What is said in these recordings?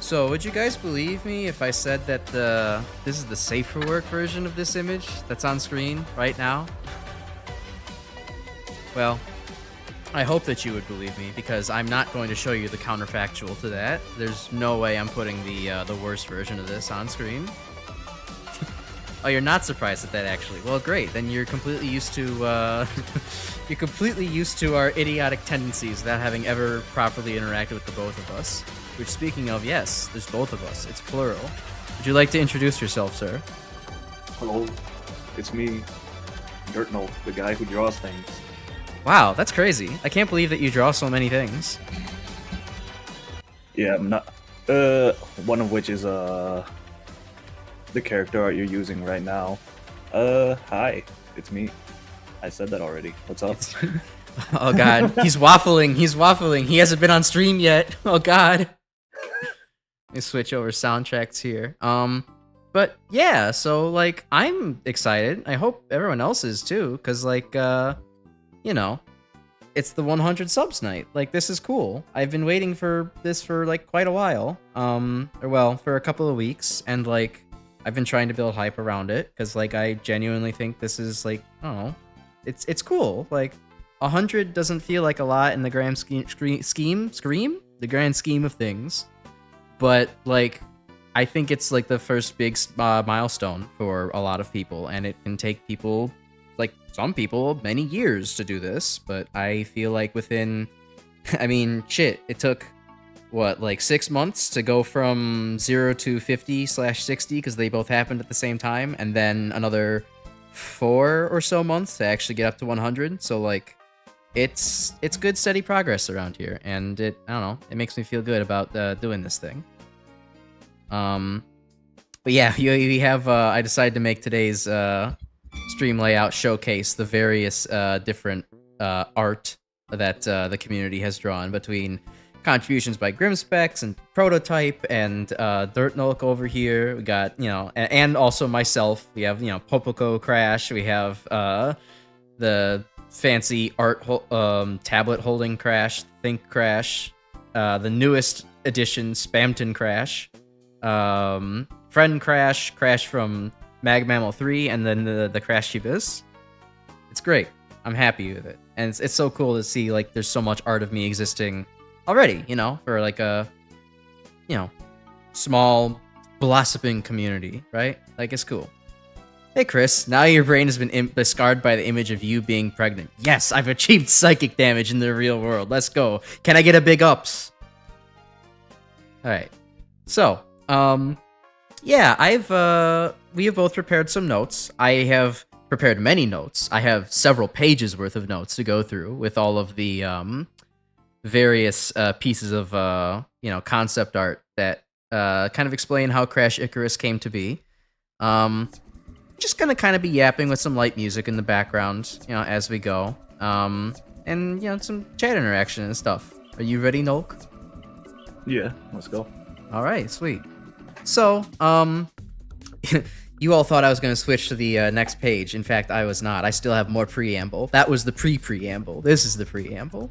So, would you guys believe me if I said that this is the safe for work version of this image that's on screen right now? Well, I hope that you would believe me, because I'm not going to show you the counterfactual to that. There's no way I'm putting the worst version of this on screen. Oh, you're not surprised at that, actually. Well, great. Then you're completely used to you're completely used to our idiotic tendencies without having ever properly interacted with the both of us. Which, speaking of, yes, there's both of us. It's plural. Would you like to introduce yourself, sir? Hello, it's me, Dirt Nolk, the guy who draws things. Wow, that's crazy. I can't believe that you draw so many things. Yeah, I'm not. One of which is the character art you're using right now. Hi, it's me. I said that already. What's up? Oh god, he's waffling. He's waffling. He hasn't been on stream yet. Oh god. Let me switch over soundtracks here. But yeah, so like I'm excited. I hope everyone else is too, cause like you know, it's the 100 subs night. Like this is cool. I've been waiting for this for like quite a while. Or well, for a couple of weeks, and like I've been trying to build hype around it, cause like I genuinely think this is like, I don't know, it's cool. Like 100 doesn't feel like a lot in the grand the grand scheme of things. But like, I think it's like the first big milestone for a lot of people, and it can take people, like some people, many years to do this. But I feel like within, I mean, shit, it took what, like 6 months to go from 0 to 50/60 because they both happened at the same time, and then another 4 or so months to actually get up to 100. So like, it's good steady progress around here, and I don't know, it makes me feel good about doing this thing. But yeah, we have I decided to make today's stream layout showcase the various different art that the community has drawn, between contributions by Grimspecs and Prototype and Dirt Nolk over here. We got, you know, and also myself. We have, you know, Popoco Crash. We have the fancy art tablet holding Crash, Think Crash, the newest edition Spamton Crash, Friend Crash, Crash from Mag Mammal 3, and then the Crash Abyss. It's great. I'm happy with it, and it's so cool to see like there's so much art of me existing already, you know, for like a, you know, small blossoming community, right? Like, it's cool. Hey Chris, now your brain has been scarred by the image of you being pregnant. Yes, I've achieved psychic damage in the real world. Let's go. Can I get a big ups? Alright. So, yeah, we have both prepared some notes. I have prepared many notes. I have several pages worth of notes to go through with all of the, various pieces of, you know, concept art that kind of explain how Crash Icarus came to be. Just gonna kind of be yapping with some light music in the background, you know, as we go. And, you know, some chat interaction and stuff. Are you ready, Nolk? Yeah, let's go. Alright, sweet. So, you all thought I was going to switch to the next page. In fact, I was not. I still have more preamble. That was the pre-preamble. This is the preamble.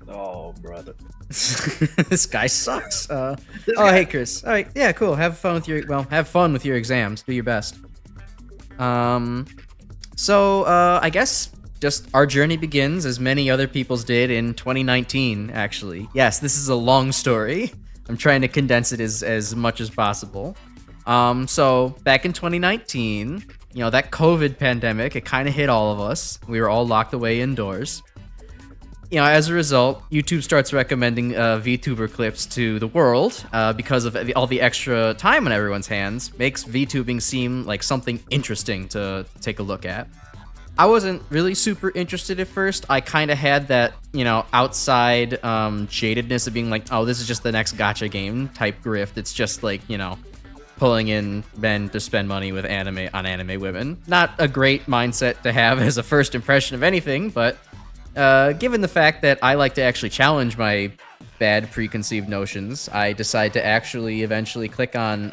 Oh, brother. This guy sucks. Hey, Chris. All right, yeah, cool. Have fun with your exams. Do your best. So, I guess just our journey begins, as many other people's did, in 2019, actually. Yes, this is a long story. I'm trying to condense it as much as possible. So, back in 2019, you know, that COVID pandemic, it kind of hit all of us. We were all locked away indoors. You know, as a result, YouTube starts recommending Vtuber clips to the world because of all the extra time on everyone's hands. Makes VTubing seem like something interesting to take a look at. I wasn't really super interested at first. I kind of had that, you know, outside jadedness of being like, oh, this is just the next gacha game type grift. It's just like, you know, pulling in men to spend money with anime women. Not a great mindset to have as a first impression of anything, but given the fact that I like to actually challenge my bad preconceived notions, I decide to actually eventually click on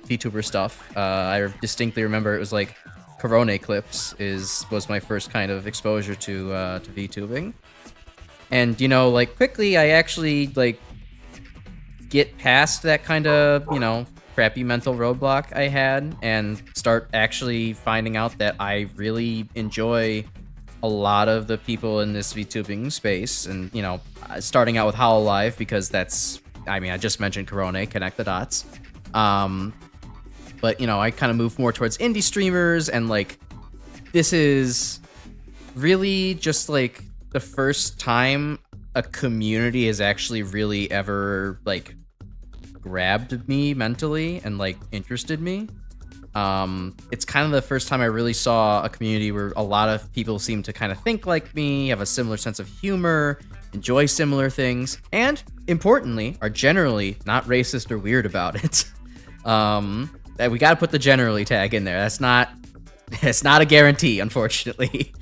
VTuber stuff. I distinctly remember it was like Corona clips was my first kind of exposure to VTubing. And, you know, like, quickly I actually, like, get past that kind of, you know, crappy mental roadblock I had and start actually finding out that I really enjoy a lot of the people in this VTubing space, and, you know, starting out with Hololive because that's, I mean, I just mentioned Corona, connect the dots. But, you know, I kind of moved more towards indie streamers, and, like, this is really just, like, the first time a community has actually really ever, like, grabbed me mentally and, like, interested me. It's kind of the first time I really saw a community where a lot of people seem to kind of think like me, have a similar sense of humor, enjoy similar things, and, importantly, are generally not racist or weird about it. We gotta put the generally tag in there. It's not a guarantee, unfortunately.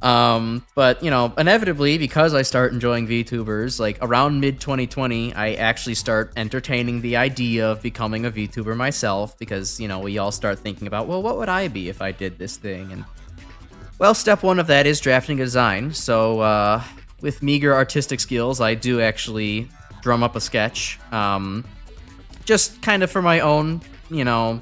But, you know, inevitably, because I start enjoying VTubers, like, around mid-2020, I actually start entertaining the idea of becoming a VTuber myself, because, you know, we all start thinking about, well, what would I be if I did this thing? And, well, step one of that is drafting a design. So, with meager artistic skills, I do actually drum up a sketch, just kind of for my own, you know,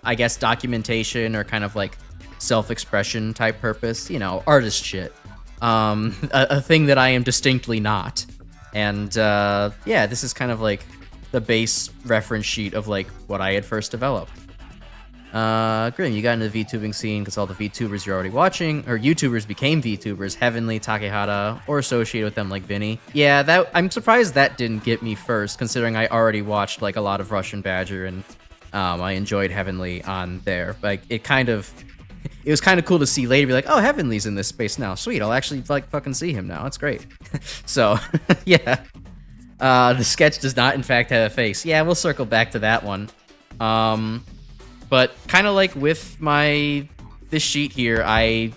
I guess documentation or kind of like self-expression type purpose, you know, artist shit. A thing that I am distinctly not. And yeah, this is kind of like the base reference sheet of like what I had first developed. Grim, you got into the VTubing scene because all the VTubers you're already watching, or YouTubers became VTubers, Heavenly, Takehata, or associated with them like Vinny. Yeah, that I'm surprised that didn't get me first, considering I already watched like a lot of Russian Badger, and I enjoyed Heavenly on there. Like, it was kind of cool to see later, be like, oh, Heavenly's in this space now. Sweet, I'll actually like fucking see him now. It's great. So, yeah. The sketch does not, in fact, have a face. Yeah, we'll circle back to that one. But kind of like with this sheet here, I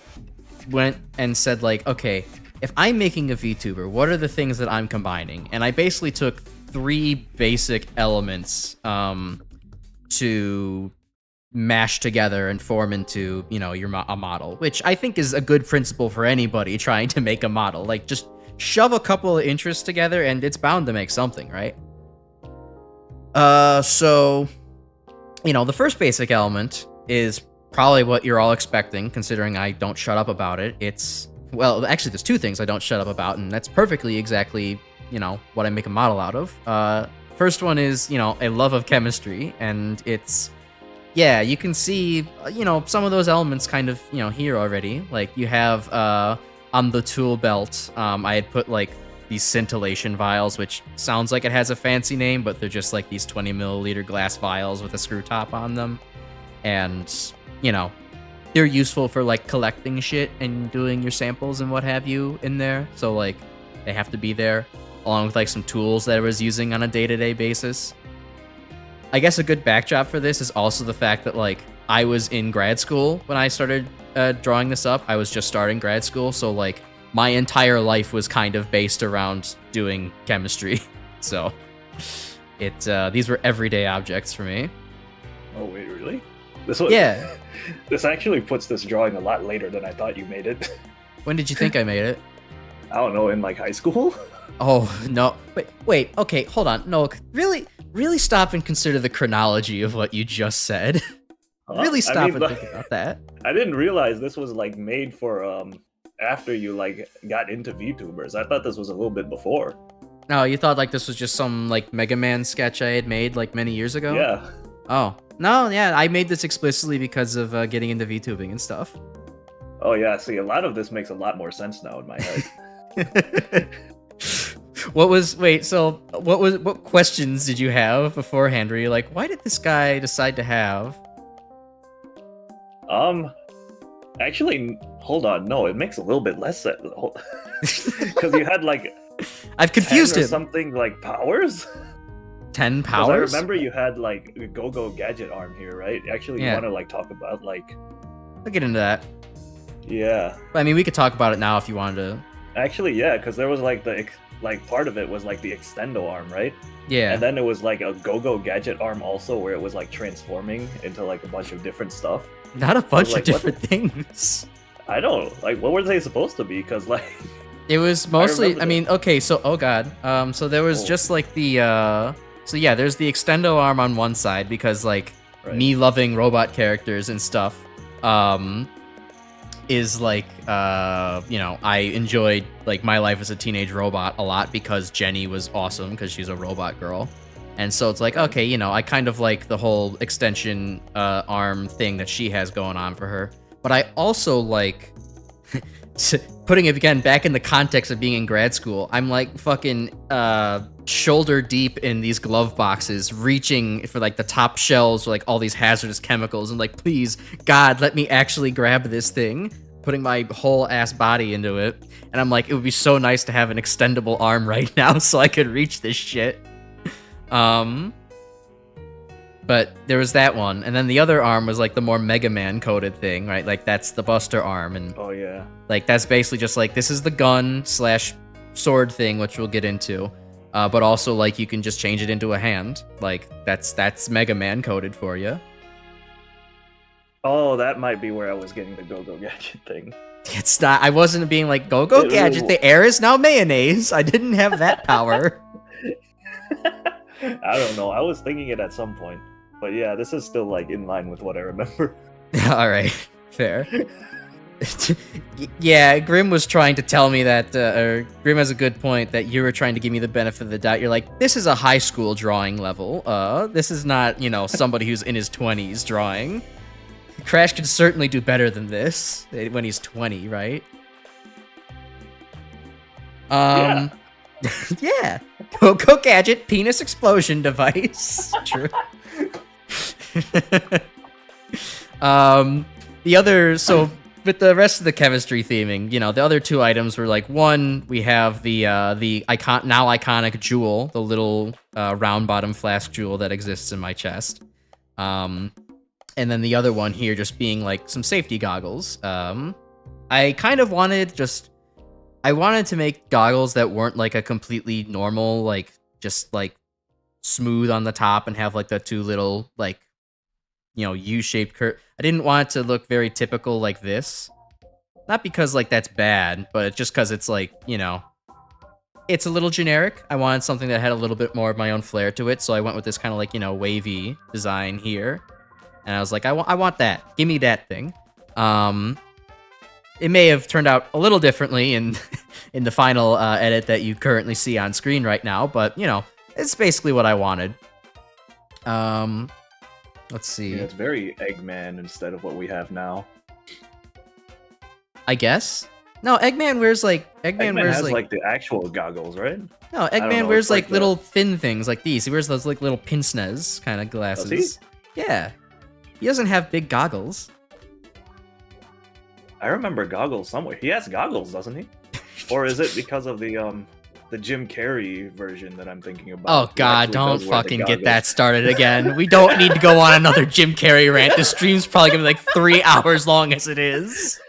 went and said like, okay, if I'm making a VTuber, what are the things that I'm combining? And I basically took 3 basic elements to mash together and form into, you know, a model, which I think is a good principle for anybody trying to make a model. Like, just shove a couple of interests together and it's bound to make something, right? So, you know, the first basic element is probably what you're all expecting, considering I don't shut up about it. Well, actually, there's 2 things I don't shut up about, and that's perfectly exactly, you know, what I make a model out of. First one is, you know, a love of chemistry, and yeah, you can see, you know, some of those elements kind of, you know, here already. Like, you have, on the tool belt, I had put, like, these scintillation vials, which sounds like it has a fancy name, but they're just, like, these 20 milliliter glass vials with a screw top on them. And, you know, they're useful for, like, collecting shit and doing your samples and what have you in there. So, like, they have to be there, along with, like, some tools that I was using on a day-to-day basis. I guess a good backdrop for this is also the fact that, like, I was in grad school when I started drawing this up. I was just starting grad school, so, like, my entire life was kind of based around doing chemistry. So, these were everyday objects for me. Oh, wait, really? Yeah. This actually puts this drawing a lot later than I thought you made it. When did you think I made it? I don't know, in, like, high school? Oh, no. Wait, okay, hold on. No, really stop and consider the chronology of what you just said. Really stop and think about that. I didn't realize this was, like, made for, after you, like, got into VTubers. I thought this was a little bit before. No, you thought, like, this was just some, like, Mega Man sketch I had made, like, many years ago? Yeah. Oh. No, yeah, I made this explicitly because of getting into VTubing and stuff. Oh, yeah, see, a lot of this makes a lot more sense now in my head. What questions did you have beforehand? Were you like, why did this guy decide to have? Actually, hold on, no, it makes a little bit less sense. Because you had, like, I've confused 10 or him. Something like powers? 10 powers? I remember you had, like, a go-go gadget arm here, right? Actually, you want to, like, talk about, like... I'll get into that. Yeah. But, I mean, we could talk about it now if you wanted to. Actually, yeah, because there was, like, part of it was, like, the extendo arm, right? Yeah. And then there was, like, a go-go gadget arm also, where it was, like, transforming into, like, a bunch of different stuff. Not a bunch of different things. I don't, like, what were they supposed to be? Because, like... It was mostly, I mean, okay, so, oh god. So there was just, like, the So yeah, there's the extendo arm on one side because like me loving robot characters and stuff is like you know, I enjoyed like My Life as a Teenage Robot a lot because Jenny was awesome because she's a robot girl. And so it's like, okay, you know, I kind of like the whole extension arm thing that she has going on for her. But I also like putting it again back in the context of being in grad school. I'm like fucking shoulder deep in these glove boxes, reaching for like the top shelves with like all these hazardous chemicals, and like, please, God, let me actually grab this thing. Putting my whole ass body into it. And I'm like, it would be so nice to have an extendable arm right now so I could reach this shit. But there was that one, and then the other arm was like the more Mega Man coded thing, right? Like that's the Buster arm, and oh yeah, like that's basically just like this is the gun / sword thing, which we'll get into. But also like you can just change it into a hand. Like that's Mega Man coded for you. Oh, that might be where I was getting the Go-Go Gadget thing. It's not. I wasn't being like Go-Go Gadget. The air is now mayonnaise. I didn't have that power. I don't know. I was thinking it at some point. But yeah, this is still like in line with what I remember. All right, fair. Yeah, Grim was trying to tell me that, or Grim has a good point that you were trying to give me the benefit of the doubt. You're like, this is a high school drawing level. This is not, you know, somebody who's in his 20s drawing. Crash could certainly do better than this when he's 20, right? Yeah. Yeah. Go-Go Gadget penis explosion device. True. The other, so with the rest of the chemistry theming, you know, the other two items were like, one, we have the now iconic jewel, the little round bottom flask jewel that exists in my chest. And then the other one here just being like some safety goggles. I kind of wanted I wanted to make goggles that weren't like a completely normal, like just like smooth on the top and have like the two little like, you know, U-shaped curve. I didn't want it to look very typical like this. Not because like that's bad, but just because it's like, you know, it's a little generic. I wanted something that had a little bit more of my own flair to it, so I went with this kind of like, you know, wavy design here. And I was like, I want that. Give me that thing. It may have turned out a little differently in the final edit that you currently see on screen right now, but you know, it's basically what I wanted. Let's see. Yeah, it's very Eggman instead of what we have now. I guess. No, Eggman wears like Eggman has like the actual goggles, right? No, Eggman wears like little thin things like these. He wears those like little pince-nez kind of glasses. Does he? Yeah. He doesn't have big goggles. I remember goggles somewhere. He has goggles, doesn't he? Or is it because of the Jim Carrey version that I'm thinking about? Oh god, don't fucking get that started again. We don't need to go on another Jim Carrey rant. This stream's probably gonna be like 3 hours long as it is.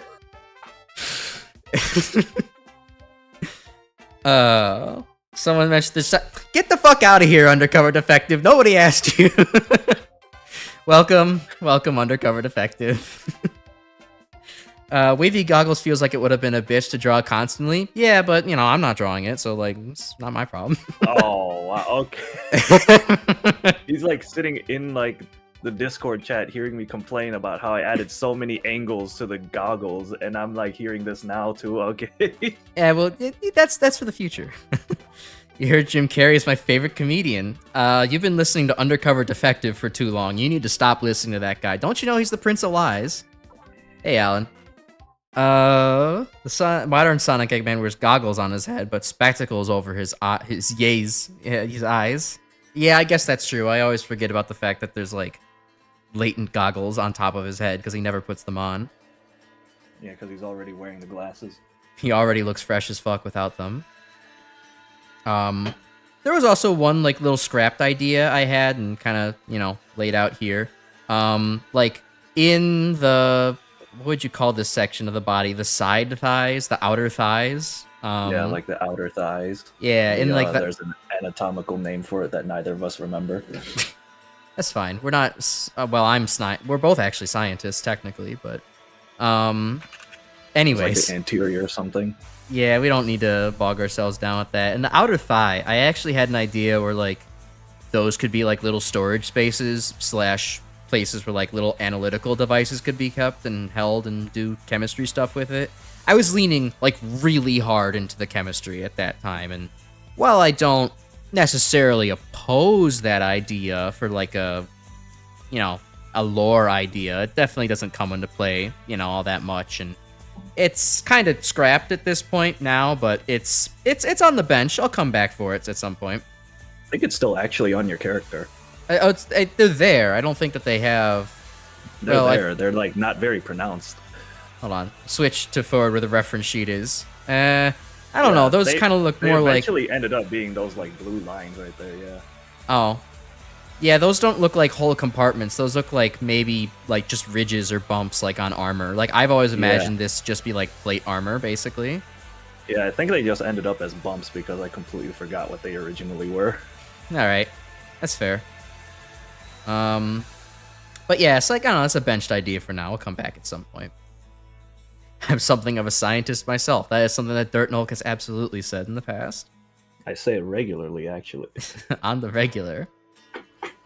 Someone mentioned this. Get the fuck out of here, Undercover Defective. Nobody asked you. Welcome, Undercover Defective. Wavy goggles feels like it would have been a bitch to draw constantly. Yeah, but, you know, I'm not drawing it, so, like, it's not my problem. Oh, wow, okay. He's, like, sitting in, like, the Discord chat hearing me complain about how I added so many angles to the goggles, and I'm, like, hearing this now, too, okay? Yeah, well, that's for the future. You heard Jim Carrey is my favorite comedian. You've been listening to Undercover Defective for too long. You need to stop listening to that guy. Don't you know he's the Prince of Lies? Hey, Alan. The modern Sonic Eggman wears goggles on his head, but spectacles over his eyes. Yeah, I guess that's true. I always forget about the fact that there's, like, latent goggles on top of his head, because he never puts them on. Yeah, because he's already wearing the glasses. He already looks fresh as fuck without them. There was also one, like, little scrapped idea I had and kind of, you know, laid out here. Like, in the... what would you call this section of the body? The side thighs? The outer thighs? Yeah, like the outer thighs. Yeah, in like there's an anatomical name for it that neither of us remember. That's fine. We're not... well, we're both actually scientists, technically, but... anyways. It's like the anterior or something. Yeah, we don't need to bog ourselves down with that. And the outer thigh, I actually had an idea where, like, those could be like little storage spaces slash places where like little analytical devices could be kept and held and do chemistry stuff with it. I was leaning like really hard into the chemistry at that time, and while I don't necessarily oppose that idea for like a, you know, a lore idea, it definitely doesn't come into play, you know, all that much, and it's kind of scrapped at this point now, but it's on the bench. I'll come back for it at some point. I think it's still actually on your character. They're there. I don't think that they have. They're there. They're like not very pronounced. Hold on. Switch to forward where the reference sheet is. I don't know. Those kind of look more like. They eventually ended up being those like blue lines right there. Yeah. Oh. Yeah, those don't look like whole compartments. Those look like maybe like just ridges or bumps like on armor. Like I've always imagined this just be like plate armor, basically. Yeah, I think they just ended up as bumps because I completely forgot what they originally were. All right, that's fair. But yeah, it's like I don't know. It's a benched idea for now. We'll come back at some point. I'm something of a scientist myself. That is something that Dirt Nolk has absolutely said in the past. I say it regularly, actually. On the regular.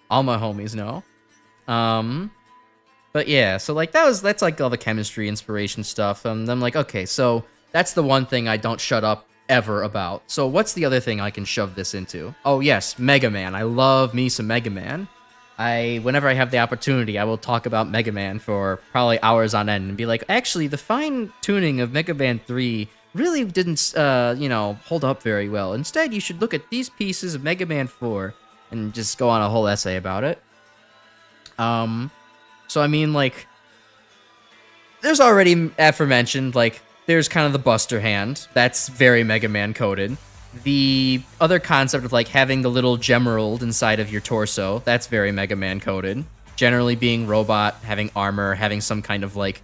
All my homies know. But yeah, so like that's like all the chemistry inspiration stuff. And I'm like, okay, so that's the one thing I don't shut up ever about. So what's the other thing I can shove this into? Oh yes, Mega Man. I love me some Mega Man. Whenever I have the opportunity, I will talk about Mega Man for probably hours on end and be like, actually, the fine tuning of Mega Man 3 really didn't, you know, hold up very well. Instead, you should look at these pieces of Mega Man 4 and just go on a whole essay about it. So I mean, like, there's already aforementioned, like, there's kind of the Buster hand. That's very Mega Man coded. The other concept of like having the little gemerald inside of your torso, that's very Mega Man coded. Generally being robot, having armor, having some kind of like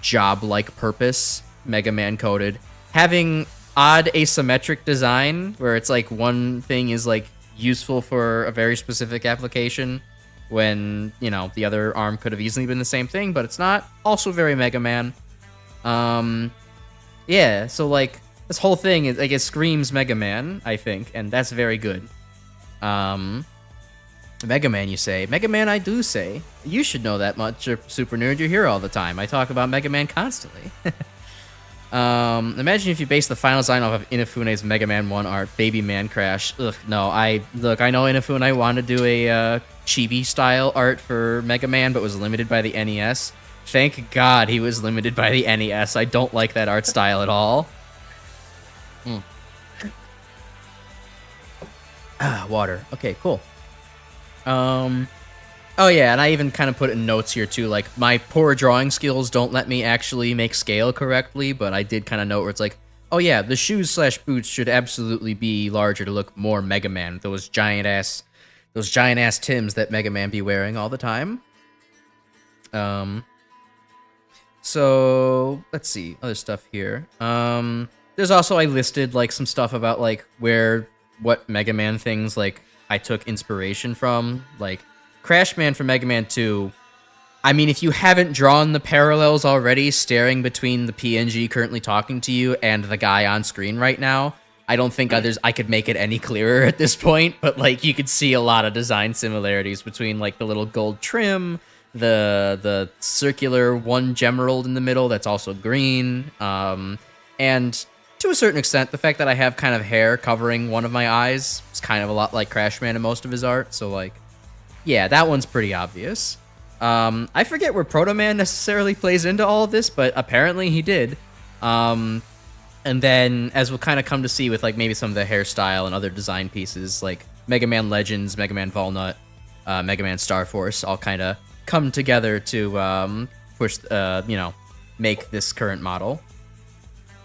job-like purpose, Mega Man coded. Having odd asymmetric design, where it's like one thing is like useful for a very specific application, when, you know, the other arm could have easily been the same thing, but it's not. Also very Mega Man. Yeah, so like this whole thing is, like, it screams Mega Man, I think, and that's very good. Mega Man, you say? Mega Man, I do say. You should know that much, Super Nerd. You're here all the time. I talk about Mega Man constantly. Imagine if you base the final design off of Inafune's Mega Man 1 art, Baby Man Crash. Ugh, no, I know Inafune wanted to do a chibi-style art for Mega Man, but was limited by the NES. Thank God he was limited by the NES. I don't like that art style at all. Water. Okay, cool. Oh yeah, and I even kind of put it in notes here too, like, my poor drawing skills don't let me actually make scale correctly, but I did kind of note where it's like, oh yeah, the shoes/boots should absolutely be larger to look more Mega Man. Those giant ass Tims that Mega Man be wearing all the time. So let's see, other stuff here. There's also, I listed like some stuff about like what Mega Man things like I took inspiration from, like Crash Man from Mega Man 2. I mean, if you haven't drawn the parallels already, staring between the PNG currently talking to you and the guy on screen right now, I don't think I could make it any clearer at this point, but like you could see a lot of design similarities between like the little gold trim, the circular one gemerald in the middle that's also green, and to a certain extent, the fact that I have kind of hair covering one of my eyes is kind of a lot like Crash Man in most of his art, so like, yeah, that one's pretty obvious. I forget where Proto Man necessarily plays into all of this, but apparently he did. And then, as we'll kind of come to see with like maybe some of the hairstyle and other design pieces, like Mega Man Legends, Mega Man Walnut, Mega Man Star Force, all kind of come together to push, make this current model.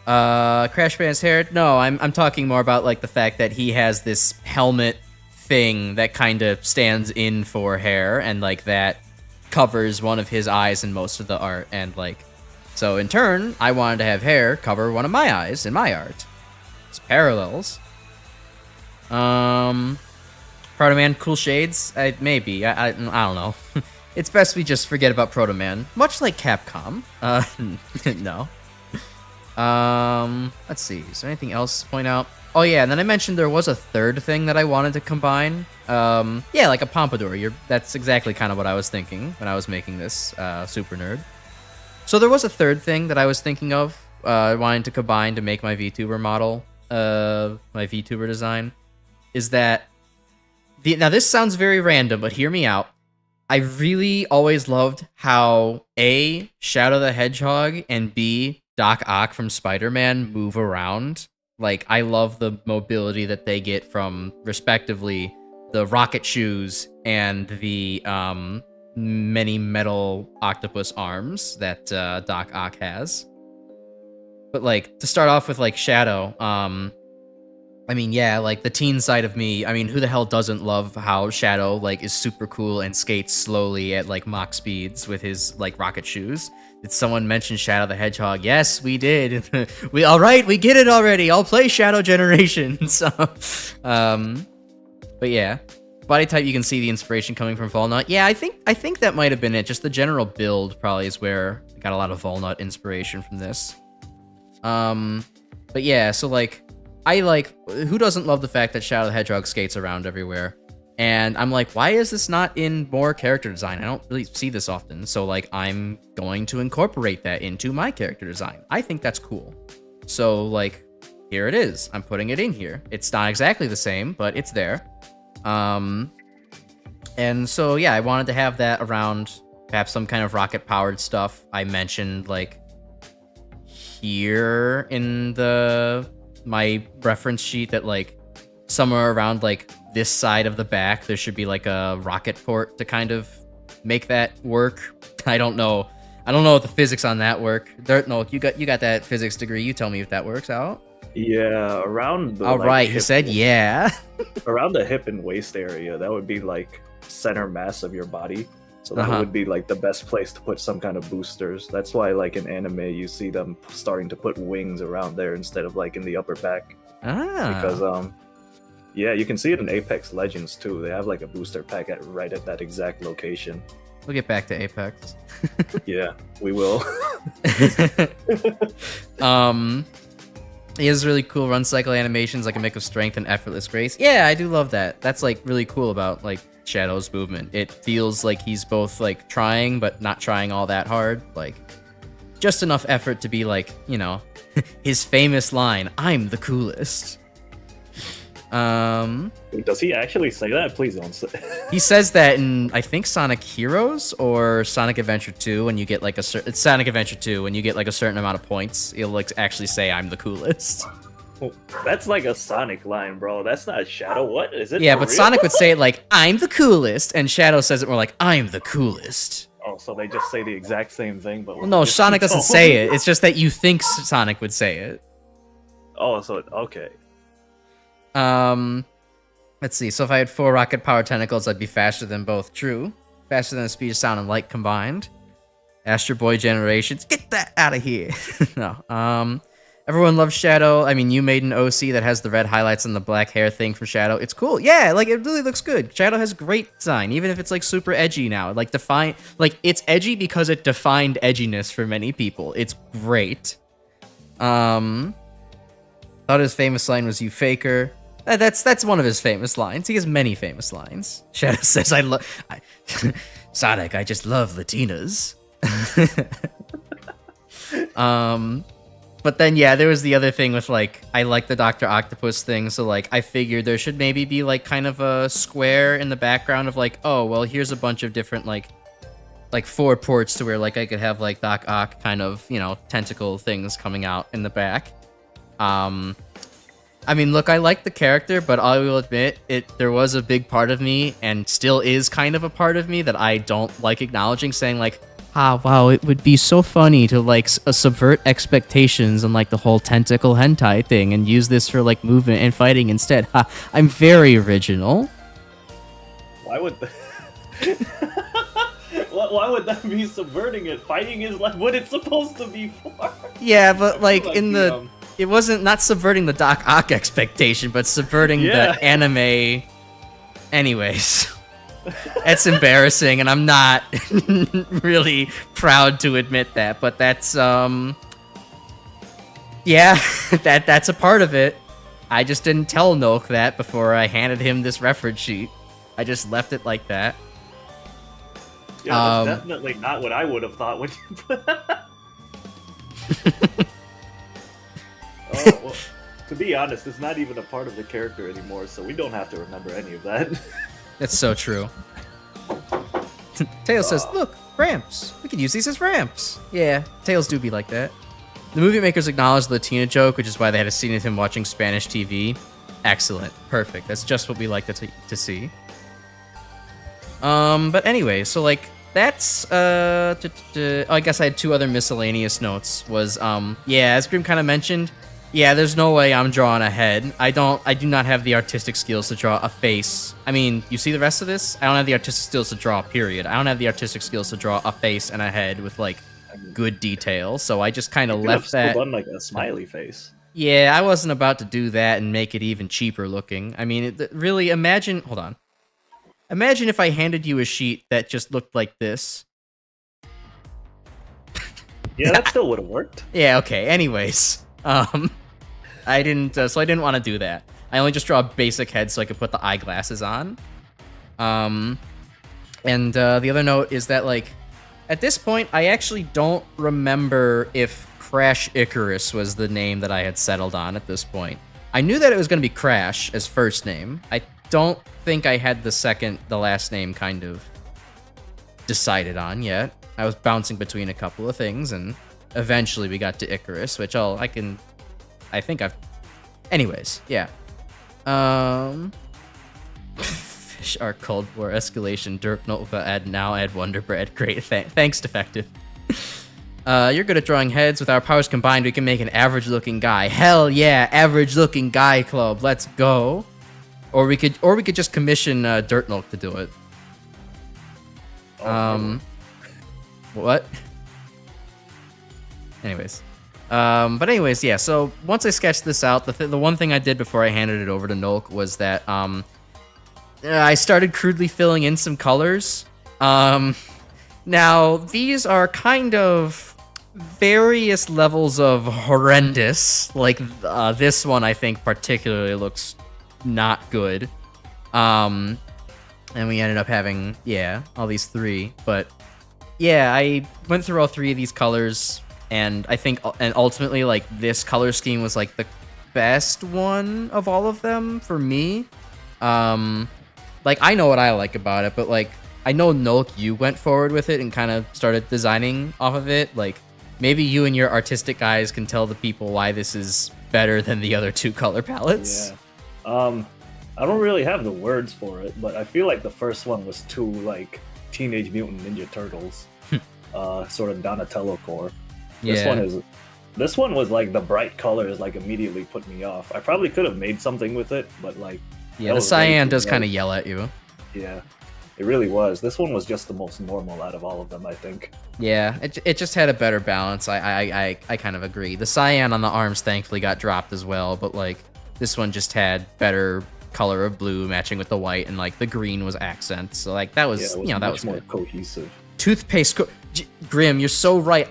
Crash Man's hair? No, I'm talking more about like the fact that he has this helmet thing that kind of stands in for hair, and like that covers one of his eyes in most of the art, and like, so in turn, I wanted to have hair cover one of my eyes in my art. It's parallels. Proto Man, cool shades? Maybe. I don't know. It's best we just forget about Proto Man. Much like Capcom. No. Let's see. Is there anything else to point out? Oh yeah, and then I mentioned there was a third thing that I wanted to combine. Yeah, like a pompadour. That's exactly kind of what I was thinking when I was making this super nerd. So there was a third thing that I was thinking of, wanting to combine to make my VTuber model, my VTuber design, is that now this sounds very random, but hear me out. I really always loved how A, Shadow the Hedgehog, and B, Doc Ock from Spider-Man move around. Like, I love the mobility that they get from, respectively, the rocket shoes and the many metal octopus arms that Doc Ock has. But, like, to start off with, like, Shadow, I mean, yeah, like, the teen side of me, I mean, who the hell doesn't love how Shadow, like, is super cool and skates slowly at, like, Mach speeds with his, like, rocket shoes? Did someone mention Shadow the Hedgehog? Yes, we did. All right, we get it already. I'll play Shadow Generations. But yeah, body type, you can see the inspiration coming from Volnut. Yeah, I think that might have been it. Just the general build probably is where I got a lot of Volnut inspiration from this. But yeah, so like, who doesn't love the fact that Shadow the Hedgehog skates around everywhere? And I'm like, why is this not in more character design? I don't really see this often. So like, I'm going to incorporate that into my character design. I think that's cool. So like, here it is. I'm putting it in here. It's not exactly the same, but it's there. And so yeah, I wanted to have that around, perhaps some kind of rocket powered stuff. I mentioned like here in my reference sheet that like somewhere around like this side of the back, there should be like a rocket port to kind of make that work. I don't know if the physics on that work. Dirt Nolk, you got that physics degree. You tell me if that works out. Yeah, around the all right, he said yeah. Around the hip and waist area, that would be like center mass of your body. So that would be like the best place to put some kind of boosters. That's why like in anime you see them starting to put wings around there instead of like in the upper back. Because yeah, you can see it in Apex Legends too. They have like a booster pack right at that exact location. We'll get back to Apex. Yeah, we will. He has really cool run cycle animations, like a mix of strength and effortless grace. Yeah, I do love that. That's like really cool about like Shadow's movement. It feels like he's both like trying but not trying all that hard. Like just enough effort to be like, you know, his famous line, "I'm the coolest." Does he actually say that? Please don't say. He says that in, I think, Sonic Heroes or Sonic Adventure 2 when you get like it's Sonic Adventure 2 when you get like a certain amount of points, he'll like actually say, "I'm the coolest." That's like a Sonic line, bro. That's not Shadow. What is it? Yeah, but real? Sonic would say it like, "I'm the coolest," and Shadow says it more like, "I'm the coolest." Oh, so they just say the exact same thing, but well, no, Sonic doesn't say it. It's just that you think Sonic would say it. Oh, so okay. Let's see. So if I had 4 rocket power tentacles, I'd be faster than both. True. Faster than the speed of sound and light combined. Astro Boy Generations. Get that out of here. No. Everyone loves Shadow. I mean, you made an OC that has the red highlights and the black hair thing from Shadow. It's cool. Yeah, like it really looks good. Shadow has great design, even if it's like super edgy now. Like it's edgy because it defined edginess for many people. It's great. Thought his famous line was "You faker." That's one of his famous lines. He has many famous lines. Shadow says, Sonic, I just love Latinas." But then, yeah, there was the other thing with, like, I like the Dr. Octopus thing, so, like, I figured there should maybe be, like, kind of a square in the background of, like, oh, well, here's a bunch of different, like 4 ports to where, like, I could have, like, Doc Ock kind of, you know, tentacle things coming out in the back. I mean, look, I like the character, but I will admit, there was a big part of me, and still is kind of a part of me, that I don't like acknowledging, saying, like, wow, it would be so funny to, like, subvert expectations and, like, the whole tentacle hentai thing, and use this for, like, movement and fighting instead. Ha, I'm very original. Why would... Why would that be subverting it? Fighting is, like, what it's supposed to be for. Yeah, but, like in the... It wasn't not subverting the Doc Ock expectation, but subverting the anime. Anyways, it's embarrassing, and I'm not really proud to admit that. But that's yeah, that's a part of it. I just didn't tell Nolk that before I handed him this reference sheet. I just left it like that. Yeah, that's definitely not what I would have thought when you put Oh, well, to be honest, it's not even a part of the character anymore, so we don't have to remember any of that. That's so true. Tails says, look, ramps. We could use these as ramps. Yeah, Tails do be like that. The movie makers acknowledged the Latina joke, which is why they had a scene of him watching Spanish TV. Excellent. Perfect. That's just what we like to see. But anyway, so like that's oh, I guess I had two other miscellaneous notes. Was yeah, as Grim kind of mentioned, yeah, there's no way I'm drawing a head. I do not have the artistic skills to draw a face. I mean, you see the rest of this? I don't have the artistic skills to draw a period. I don't have the artistic skills to draw a face and a head with like good detail. So I just kind of left that. Done like a smiley face. Yeah, I wasn't about to do that and make it even cheaper looking. I mean, really, imagine. Hold on. Imagine if I handed you a sheet that just looked like this. Yeah, that still would have worked. Yeah. Okay. Anyways. I didn't, so I didn't want to do that. I only just draw a basic head so I could put the eyeglasses on. And the other note is that, like, at this point, I actually don't remember if Crash Icarus was the name that I had settled on at this point. I knew that it was going to be Crash as first name. I don't think I had the last name kind of decided on yet. I was bouncing between a couple of things, and eventually we got to Icarus, which I think I've... Anyways, yeah. Fish are Cold War escalation. Dirt Nolk add Wonder Bread. Great. Thanks, Defective. You're good at drawing heads. With our powers combined, we can make an average-looking guy. Hell yeah, average-looking guy club. Let's go. Or we could just commission Dirt Nolk to do it. What? Anyways. But anyways, yeah, so once I sketched this out, the one thing I did before I handed it over to Nolk was that I started crudely filling in some colors. Now, these are kind of various levels of horrendous. Like, this one I think particularly looks not good. And we ended up having, yeah, all these three. But, yeah, I went through all three of these colors, and I think, and ultimately, like, this color scheme was, like, the best one of all of them for me. Like, I know what I like about it, but, like, I know, Nolk, you went forward with it and kind of started designing off of it. Like, maybe you and your artistic guys can tell the people why this is better than the other two color palettes. Yeah. I don't really have the words for it, but I feel like the first one was too, like, Teenage Mutant Ninja Turtles. Sort of Donatello core. This one was, like, the bright colors, like, immediately put me off. I probably could have made something with it, but, like... Yeah, the cyan does kind of yell at you. Yeah, it really was. This one was just the most normal out of all of them, I think. Yeah, it just had a better balance. I kind of agree. The cyan on the arms thankfully got dropped as well, but like this one just had better color of blue matching with the white, and like the green was accents. So like that was, that was more good. Cohesive. Toothpaste. Grim, you're so right.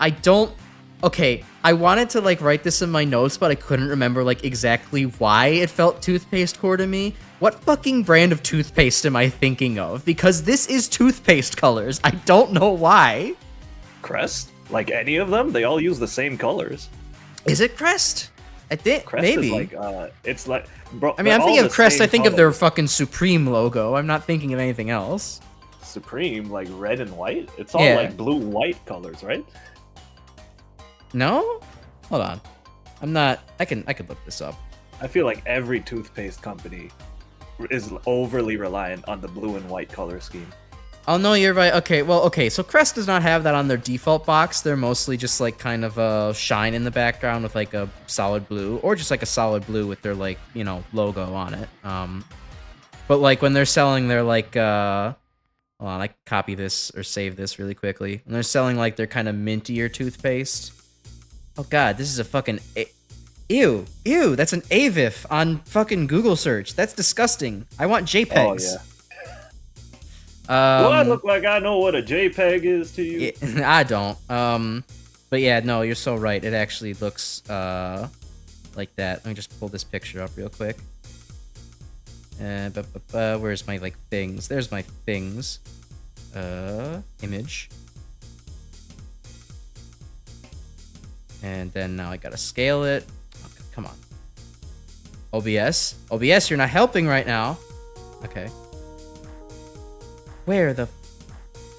Okay, I wanted to like write this in my notes, but I couldn't remember like exactly why it felt toothpaste core to me. What fucking brand of toothpaste am I thinking of? Because this is toothpaste colors. I don't know why. Crest? Like any of them? They all use the same colors. Is it Crest? I think Crest maybe. Is like, it's like, bro. I mean, I'm thinking of Crest. I think of their fucking Supreme logo. I'm not thinking of anything else. Supreme, like red and white. It's all like blue white colors, right? No? Hold on. I'm not. I could look this up. I feel like every toothpaste company is overly reliant on the blue and white color scheme. Oh, no, you're right. Okay, so Crest does not have that on their default box. They're mostly just like kind of a shine in the background with like a solid blue, or just like a solid blue with their like, logo on it. But like when they're selling their like, hold on, I can copy this or save this really quickly. When they're selling like their kind of mintier toothpaste. Oh god, this is a fucking... Ew, that's an AVIF on fucking Google search. That's disgusting. I want JPEGs. Oh, yeah. Do I look like I know what a JPEG is to you? I don't. But yeah, no, you're so right. It actually looks... Hold like that. Let me just pull this picture up real quick. Where's my like things? There's my things. Image. And then now I gotta scale it. Okay, come on. OBS? OBS, you're not helping right now. Okay. Where the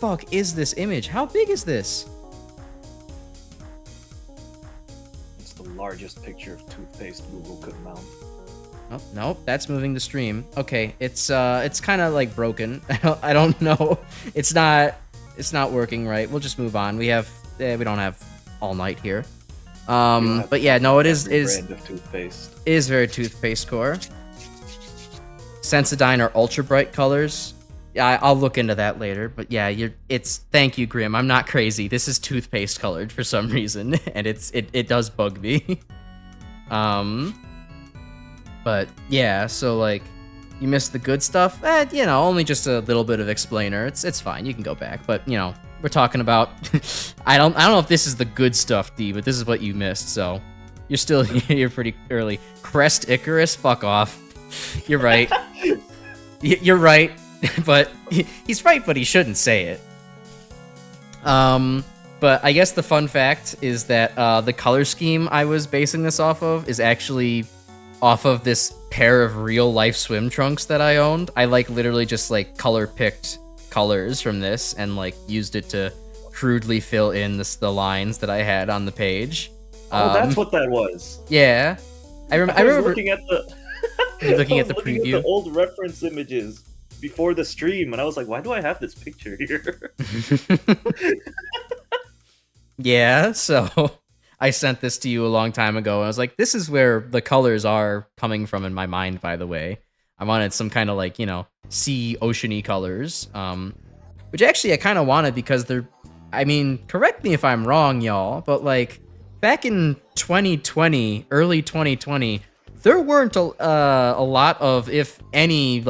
fuck is this image? How big is this? It's the largest picture of toothpaste Google could mount. Oh, nope, that's moving the stream. Okay, it's kind of like broken. I don't know. It's not working right. We'll just move on. We don't have all night here. But yeah, no, it is brand of toothpaste. Is very toothpaste core. Sensodyne are ultra bright colors. Yeah, I'll look into that later. But yeah, thank you, Grim. I'm not crazy. This is toothpaste colored for some reason, and it does bug me. But yeah, so like, you missed the good stuff. Only just a little bit of explainer. It's fine. You can go back. But we're talking about. I don't know if this is the good stuff, D, but this is what you missed. So you're pretty early. Crash Icarus, fuck off. You're right. You're right. But he's right, but he shouldn't say it. But I guess the fun fact is that the color scheme I was basing this off of is actually off of this pair of real life swim trunks that I owned. I literally just color picked colors from this and used it to crudely fill in the lines that I had on the page. Oh, that's what that was. Yeah, I remember looking at the looking at the preview, at the old reference images before the stream, and I was like, why do I have this picture here? Yeah, so I sent this to you a long time ago, and I was like, this is where the colors are coming from in my mind, by the way. I wanted some kind of sea oceany colors, which actually I kind of wanted because correct me if I'm wrong, y'all, but back in 2020, early 2020, there weren't a lot of, if any,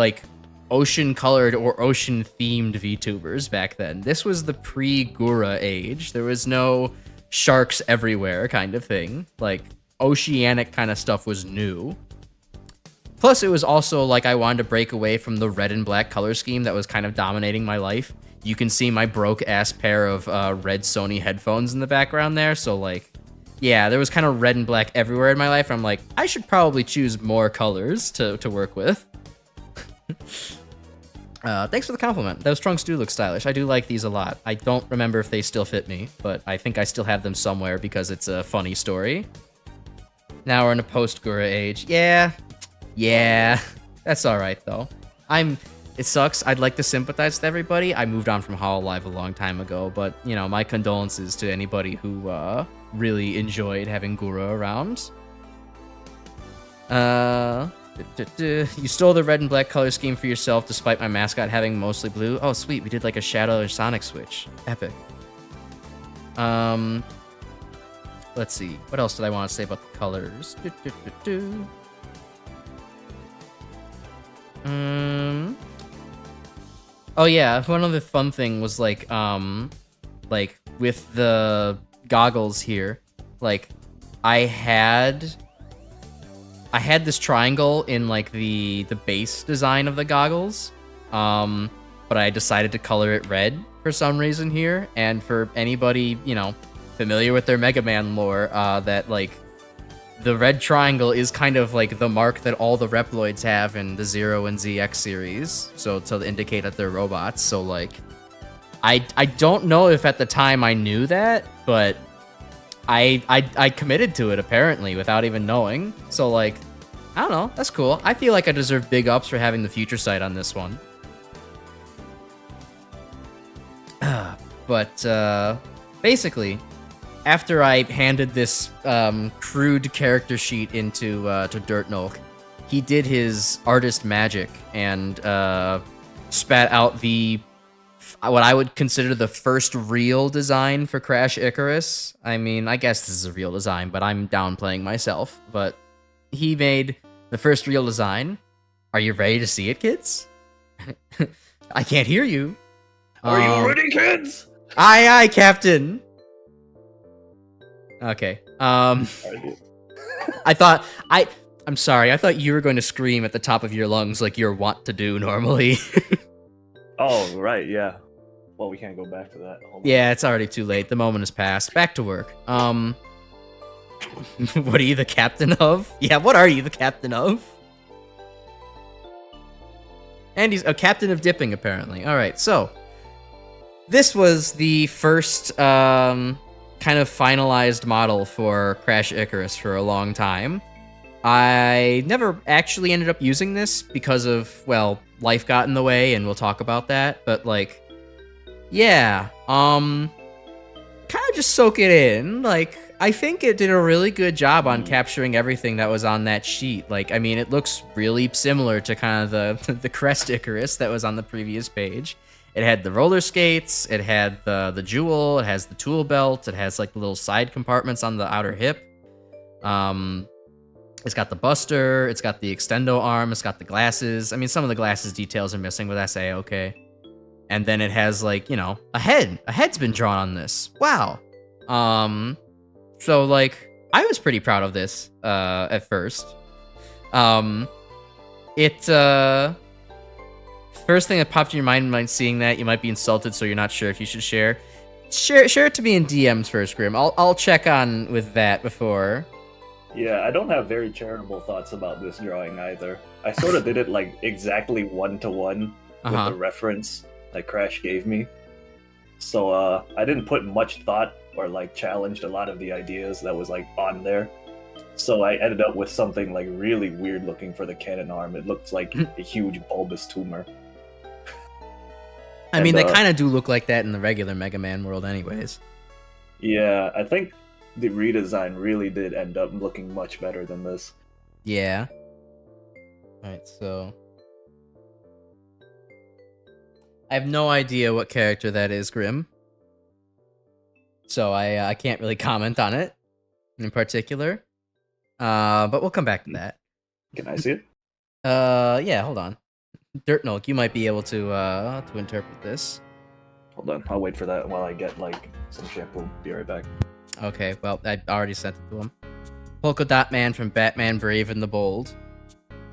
ocean colored or ocean themed VTubers back then. This was the pre-Gura age. There was no sharks everywhere kind of thing. Oceanic kind of stuff was new. Plus, it was also I wanted to break away from the red and black color scheme that was kind of dominating my life. You can see my broke-ass pair of red Sony headphones in the background there, so yeah, there was kind of red and black everywhere in my life. I'm like, I should probably choose more colors to work with. Thanks for the compliment. Those trunks do look stylish. I do like these a lot. I don't remember if they still fit me, but I think I still have them somewhere because it's a funny story. Now we're in a post-Gura age. Yeah, that's alright though. It sucks. I'd like to sympathize with everybody. I moved on from Hololive a long time ago, but my condolences to anybody who really enjoyed having Gura around. You stole the red and black color scheme for yourself despite my mascot having mostly blue. Oh, sweet. We did a Shadow or Sonic switch. Epic. Let's see. What else did I want to say about the colors? Oh yeah, one other fun thing was with the goggles here, I had this triangle in the base design of the goggles, but I decided to color it red for some reason here. And for anybody familiar with their Mega Man lore, that the red triangle is kind of the mark that all the Reploids have in the Zero and ZX series, so to indicate that they're robots. So I don't know if at the time I knew that, but I committed to it apparently without even knowing. So I don't know, that's cool. I feel like I deserve big ups for having the future sight on this one. But basically, after I handed this crude character sheet into to Dirt Nolk, he did his artist magic and spat out what I would consider the first real design for Crash Icarus. I guess this is a real design, but I'm downplaying myself. But he made the first real design. Are you ready to see it, kids? I can't hear you. Are you ready, kids? Aye, aye, Captain. Okay. I'm sorry, I thought you were going to scream at the top of your lungs like you're wont to do normally. Oh, right, yeah. Well, we can't go back to that. Hold on. Yeah, it's already too late. The moment has passed. Back to work. What are you the captain of? Yeah, what are you the captain of? And he's a captain of dipping, apparently. Alright, so this was the first kind of finalized model for Crash Icarus for a long time. I never actually ended up using this because of, well, life got in the way, and we'll talk about that, but like, yeah, kind of just soak it in. Like, I think it did a really good job on capturing everything that was on that sheet. Like, I mean, it looks really similar to kind of the Crest Icarus that was on the previous page. It had the roller skates, it had the jewel, it has the tool belt, it has like the little side compartments on the outer hip. It's got the buster, it's got the extendo arm, it's got the glasses. I mean, some of the glasses details are missing, but that's A-okay. And then it has, like, you know, a head. A head's been drawn on this. Wow. So, like, I was pretty proud of this, at first. First thing that popped in your mind when seeing that, you might be insulted, so you're not sure if you should share. Share it to me in DMs first, Grim. I'll check on with that before. Yeah, I don't have very charitable thoughts about this drawing either. I sort of did it, like, exactly one-to-one with the reference that Crash gave me. So, I didn't put much thought or, like, challenged a lot of the ideas that was, like, on there. So I ended up with something, like, really weird looking for the cannon arm. It looks like a huge bulbous tumor. I mean, they kind of do look like that in the regular Mega Man world anyways. Yeah, I think the redesign really did end up looking much better than this. Yeah. Alright, so I have no idea what character that is, Grim. So I can't really comment on it in particular. But we'll come back to that. Can I see it? Yeah, hold on. Dirt Nolk, you might be able to interpret this. Hold on, I'll wait for that while I get, like, some shampoo. Be right back. Okay, well, I already sent it to him. Polka Dot Man from Batman Brave and the Bold.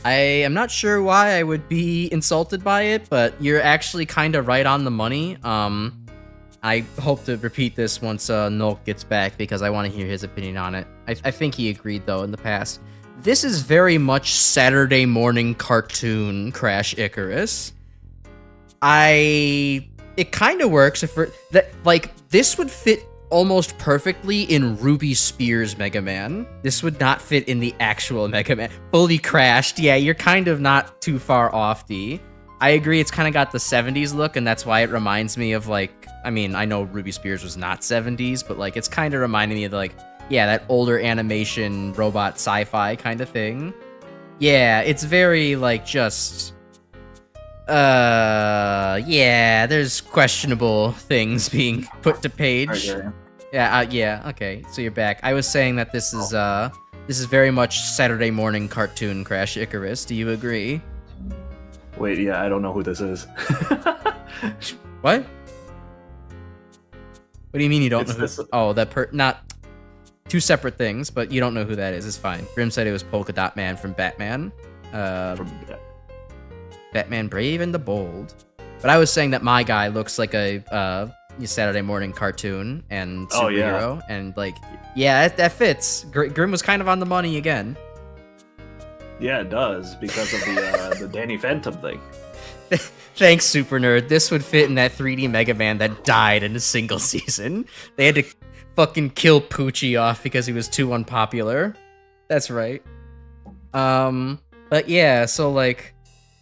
I am not sure why I would be insulted by it, but you're actually kind of right on the money. I hope to repeat this once Nolk gets back, because I want to hear his opinion on it. I think he agreed, though, in the past. This is very much Saturday morning cartoon Crash Icarus. It kind of works if this would fit almost perfectly in Ruby Spears Mega Man. This would not fit in the actual Mega Man. Fully crashed. Yeah, you're kind of not too far off, D. I agree, it's kind of got the 70s look, and that's why it reminds me of, like, I mean, I know Ruby Spears was not 70s, but, like, it's kind of reminding me of, like, yeah, that older animation, robot sci-fi kind of thing. Yeah, it's very, like, just... yeah, there's questionable things being put to page. Yeah, okay, so you're back. I was saying that this is very much Saturday morning cartoon Crash Icarus. Do you agree? Wait, yeah, I don't know who this is. What? What do you mean you don't know who? Oh, not two separate things, but you don't know who that is. It's fine. Grim said it was Polka Dot Man from Batman. Batman Brave and the Bold. But I was saying that my guy looks like a Saturday morning cartoon and superhero, and like, yeah, that fits. Grim was kind of on the money again. Yeah, it does, because of the Danny Phantom thing. Thanks, Super Nerd. This would fit in that 3D Mega Man that died in a single season. They had to fucking kill Poochie off because he was too unpopular. That's right. But yeah, so like,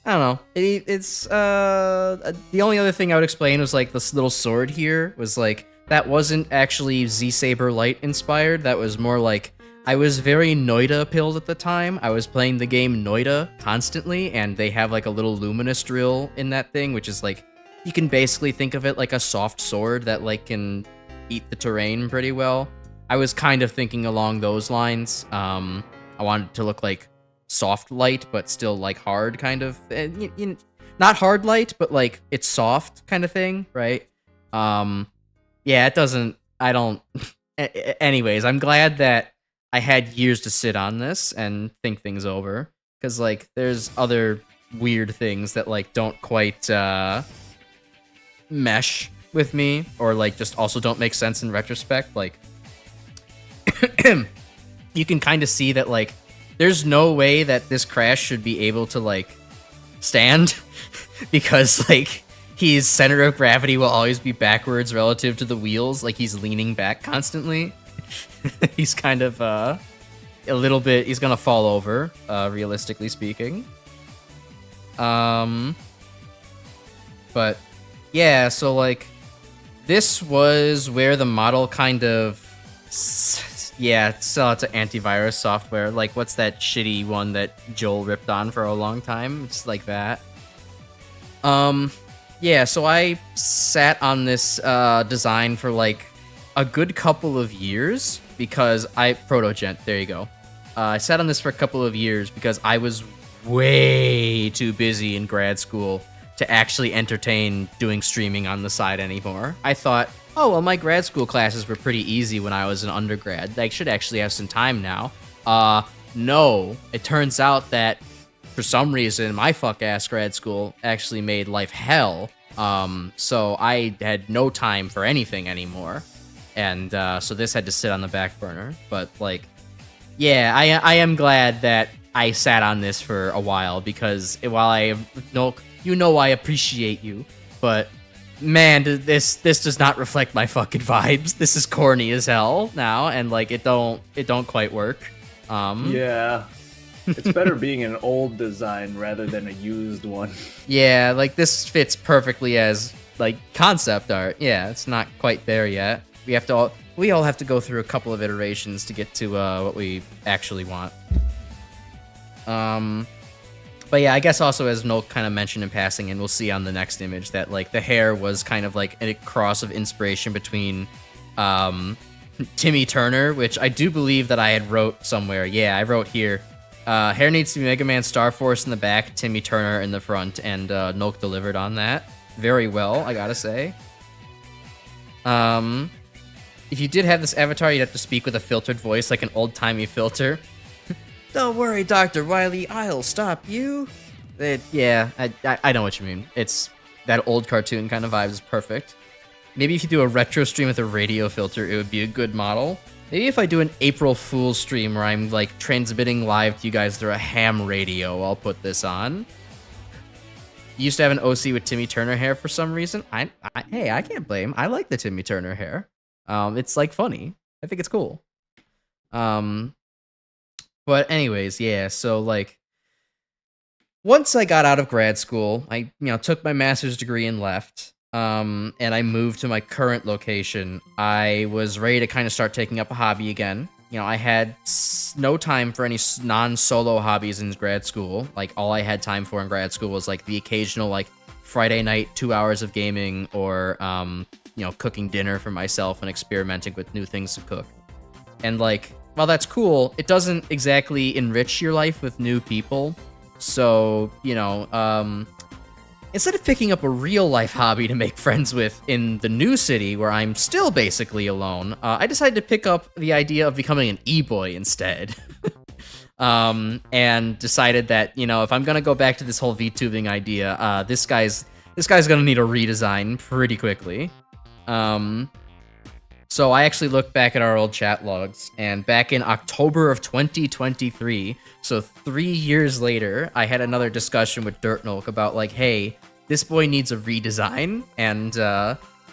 I don't know. It's the only other thing I would explain was like this little sword here was like, that wasn't actually Z-Saber Light inspired. That was more like, I was very Noida pilled at the time. I was playing the game Noida constantly, and they have like a little luminous drill in that thing, which is like, you can basically think of it like a soft sword that like can eat the terrain pretty well. I was kind of thinking along those lines. I wanted to look like soft light, but still like hard kind of, not hard light, but like it's soft kind of thing, right? Yeah, it doesn't, I don't, anyways, I'm glad that I had years to sit on this and think things over, because like there's other weird things that like don't quite mesh with me, or like just also don't make sense in retrospect. Like you can kind of see that like there's no way that this Crash should be able to like stand because like his center of gravity will always be backwards relative to the wheels, like he's leaning back constantly. He's kind of a little bit, he's gonna fall over, realistically speaking. But yeah, so like this was where the model kind of sell it to antivirus software. Like what's that shitty one that Joel ripped on for a long time? It's like that. Yeah, so I sat on this design for like a good couple of years because Protogent, there you go. I sat on this for a couple of years because I was way too busy in grad school to actually entertain doing streaming on the side anymore. I thought, oh, well, my grad school classes were pretty easy when I was an undergrad. I should actually have some time now. No, it turns out that for some reason, my fuck-ass grad school actually made life hell. So I had no time for anything anymore. And so this had to sit on the back burner. But, like, yeah, I am glad that I sat on this for a while, because while I appreciate you, but man, this does not reflect my fucking vibes. This is corny as hell now, and like it don't quite work. Yeah. It's better being an old design rather than a used one. Yeah, like this fits perfectly as like concept art. Yeah, it's not quite there yet. We all have to go through a couple of iterations to get to what we actually want. But yeah, I guess also as Nolk kind of mentioned in passing, and we'll see on the next image, that like the hair was kind of like a cross of inspiration between Timmy Turner, which I do believe that I had wrote somewhere. Yeah, I wrote here. Hair needs to be Mega Man Star Force in the back, Timmy Turner in the front, and Nolk delivered on that very well, I gotta say. If you did have this avatar, you'd have to speak with a filtered voice, like an old-timey filter. Don't worry, Dr. Wily, I'll stop you. Yeah, I know what you mean. It's that old cartoon kind of vibe is perfect. Maybe if you do a retro stream with a radio filter, it would be a good model. Maybe if I do an April Fool's stream where I'm like transmitting live to you guys through a ham radio, I'll put this on. You used to have an OC with Timmy Turner hair for some reason. Hey, I can't blame. I like the Timmy Turner hair. It's like funny. I think it's cool. But anyways, yeah, so like once I got out of grad school, I took my master's degree and left. And I moved to my current location. I was ready to kind of start taking up a hobby again. I had no time for any non-solo hobbies in grad school. Like all I had time for in grad school was like the occasional like Friday night 2 hours of gaming, or cooking dinner for myself and experimenting with new things to cook. And like, while that's cool, it doesn't exactly enrich your life with new people. So, instead of picking up a real life hobby to make friends with in the new city where I'm still basically alone, I decided to pick up the idea of becoming an e-boy instead. And decided that, if I'm gonna go back to this whole VTubing idea, this guy's gonna need a redesign pretty quickly. So I actually looked back at our old chat logs, and back in October of 2023, so 3 years later, I had another discussion with Dirt Nolk about like, hey, this boy needs a redesign, and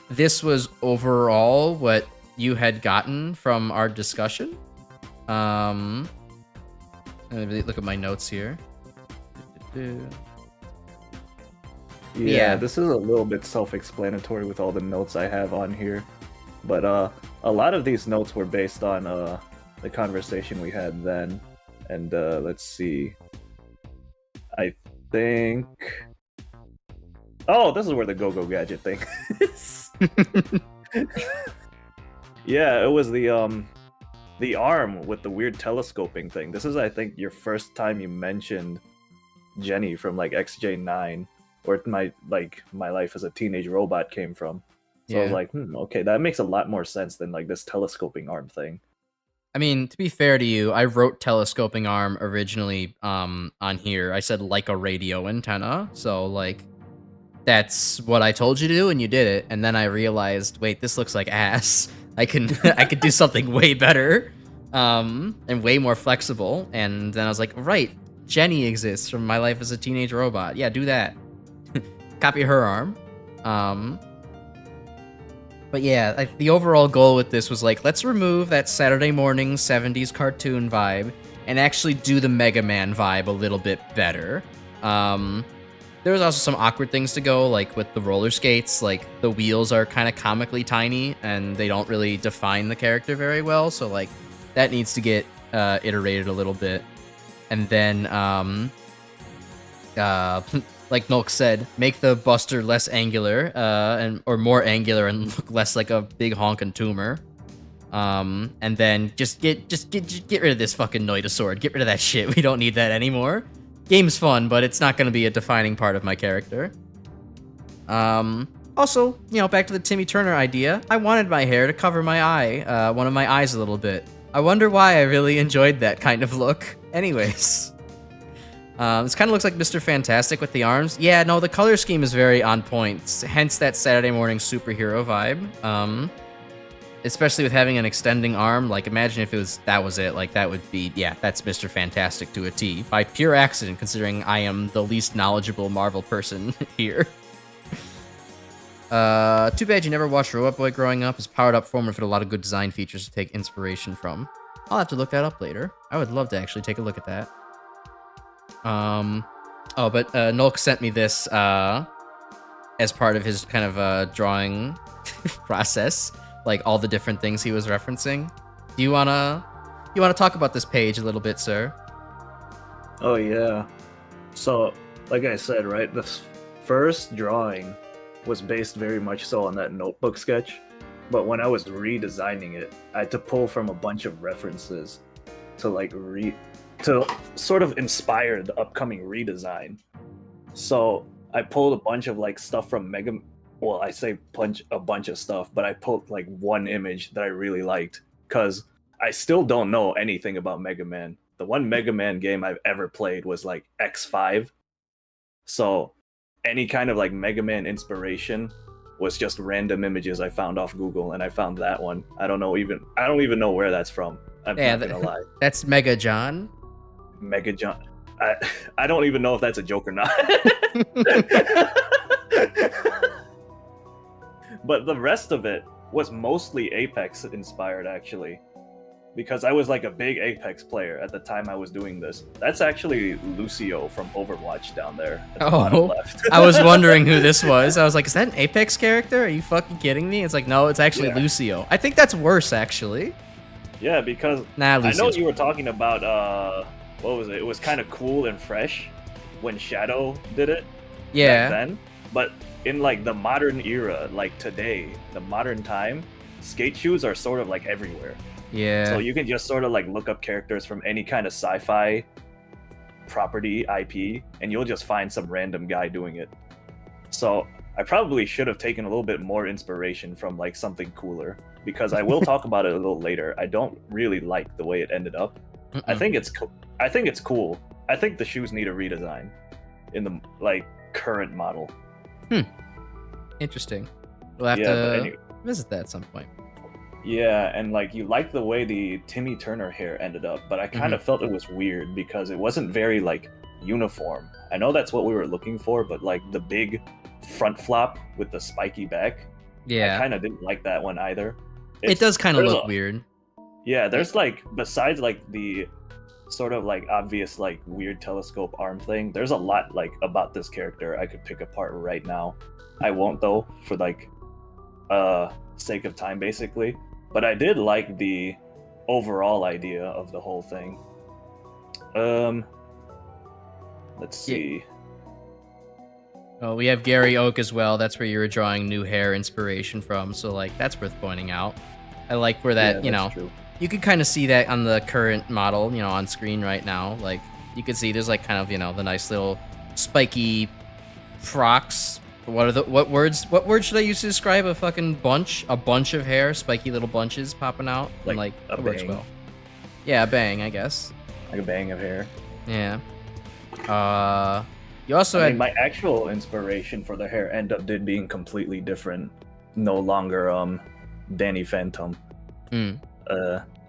this was overall what you had gotten from our discussion. Let me look at my notes here. Yeah, this is a little bit self-explanatory with all the notes I have on here. But a lot of these notes were based on the conversation we had then. And let's see. I think... Oh, this is where the Go-Go Gadget thing is. Yeah, it was the arm with the weird telescoping thing. This is, I think, your first time you mentioned Jenny from like XJ9, where my life as a teenage robot came from. So I was like, okay, that makes a lot more sense than like this telescoping arm thing. I mean, to be fair to you, I wrote telescoping arm originally on here. I said like a radio antenna. So like that's what I told you to do and you did it. And then I realized, wait, this looks like ass. I could do something way better. And way more flexible. And then I was like, right, Jenny exists from My Life as a Teenage Robot. Yeah, do that. Copy her arm. But yeah, the overall goal with this was like, let's remove that Saturday morning 70s cartoon vibe and actually do the Mega Man vibe a little bit better. There was also some awkward things to go, like with the roller skates, like the wheels are kind of comically tiny and they don't really define the character very well. So like that needs to get iterated a little bit. And then, like Nolk said, make the Buster less angular, or more angular and look less like a big honkin' tumor. And then just get rid of this fucking Noidosaur. Get rid of that shit. We don't need that anymore. Game's fun, but it's not going to be a defining part of my character. Also, back to the Timmy Turner idea. I wanted my hair to cover my eye, one of my eyes a little bit. I wonder why I really enjoyed that kind of look. Anyways. This kind of looks like Mr. Fantastic with the arms. Yeah, no, the color scheme is very on point. Hence that Saturday morning superhero vibe. Especially with having an extending arm. Like, imagine if that was it. Like, that would be, yeah, that's Mr. Fantastic to a T. By pure accident, considering I am the least knowledgeable Marvel person here. Too bad you never watched Robot Boy growing up. His powered-up form would fit a lot of good design features to take inspiration from. I'll have to look that up later. I would love to actually take a look at that. Nolk sent me this as part of his kind of drawing process, like all the different things he was referencing. Do you wanna talk about this page a little bit, sir? Oh yeah. So, like I said, right, the first drawing was based very much so on that notebook sketch, but when I was redesigning it, I had to pull from a bunch of references to sort of inspire the upcoming redesign. So I pulled a bunch of like stuff from I say a bunch of stuff, but I pulled like one image that I really liked because I still don't know anything about Mega Man. The one Mega Man game I've ever played was like X5. So any kind of like Mega Man inspiration was just random images I found off Google, and I found that one. I don't even know where that's from. I'm not gonna lie. That's Mega John. Mega John. I don't even know if that's a joke or not. But the rest of it was mostly Apex inspired, actually, because I was like a big Apex player at the time I was doing this. That's actually Lucio from Overwatch down there at the bottom left. I was wondering who this was. I was like, is that an Apex character? Are you fucking kidding me? It's like, no, it's actually Lucio. I think that's worse, actually. Yeah, because I know you were talking about what was it? It was kind of cool and fresh when Shadow did it. Yeah. Back then, but in like the modern era, like today, the modern time, skate shoes are sort of like everywhere. Yeah. So you can just sort of like look up characters from any kind of sci-fi property IP, and you'll just find some random guy doing it. So I probably should have taken a little bit more inspiration from like something cooler, because I will talk about it a little later. I don't really like the way it ended up. I think it's cool. I think the shoes need a redesign in the like current model. Interesting. We'll have to visit that at some point. Yeah, and like you like the way the Timmy Turner hair ended up, but I kind of felt it was weird because it wasn't very like uniform. I know that's what we were looking for, but like the big front flop with the spiky back, I kind of didn't like that one either. It does kind of look weird. Yeah, there's like, besides like the sort of like obvious like weird telescope arm thing, there's a lot like about this character I could pick apart right now. I won't though, for like sake of time basically. But I did like the overall idea of the whole thing. Let's see. Oh, we have Gary Oak as well. That's where you were drawing new hair inspiration from. So like that's worth pointing out. I like where that, true. You can kind of see that on the current model, on screen right now. Like you can see there's like kind of, the nice little spiky frocks. What words should I use to describe a fucking bunch? A bunch of hair, spiky little bunches popping out. Like it works well. Yeah, bang, I guess. Like a bang of hair. Yeah. You also I had mean, my actual inspiration for the hair ended up being completely different. No longer Danny Phantom. Hmm.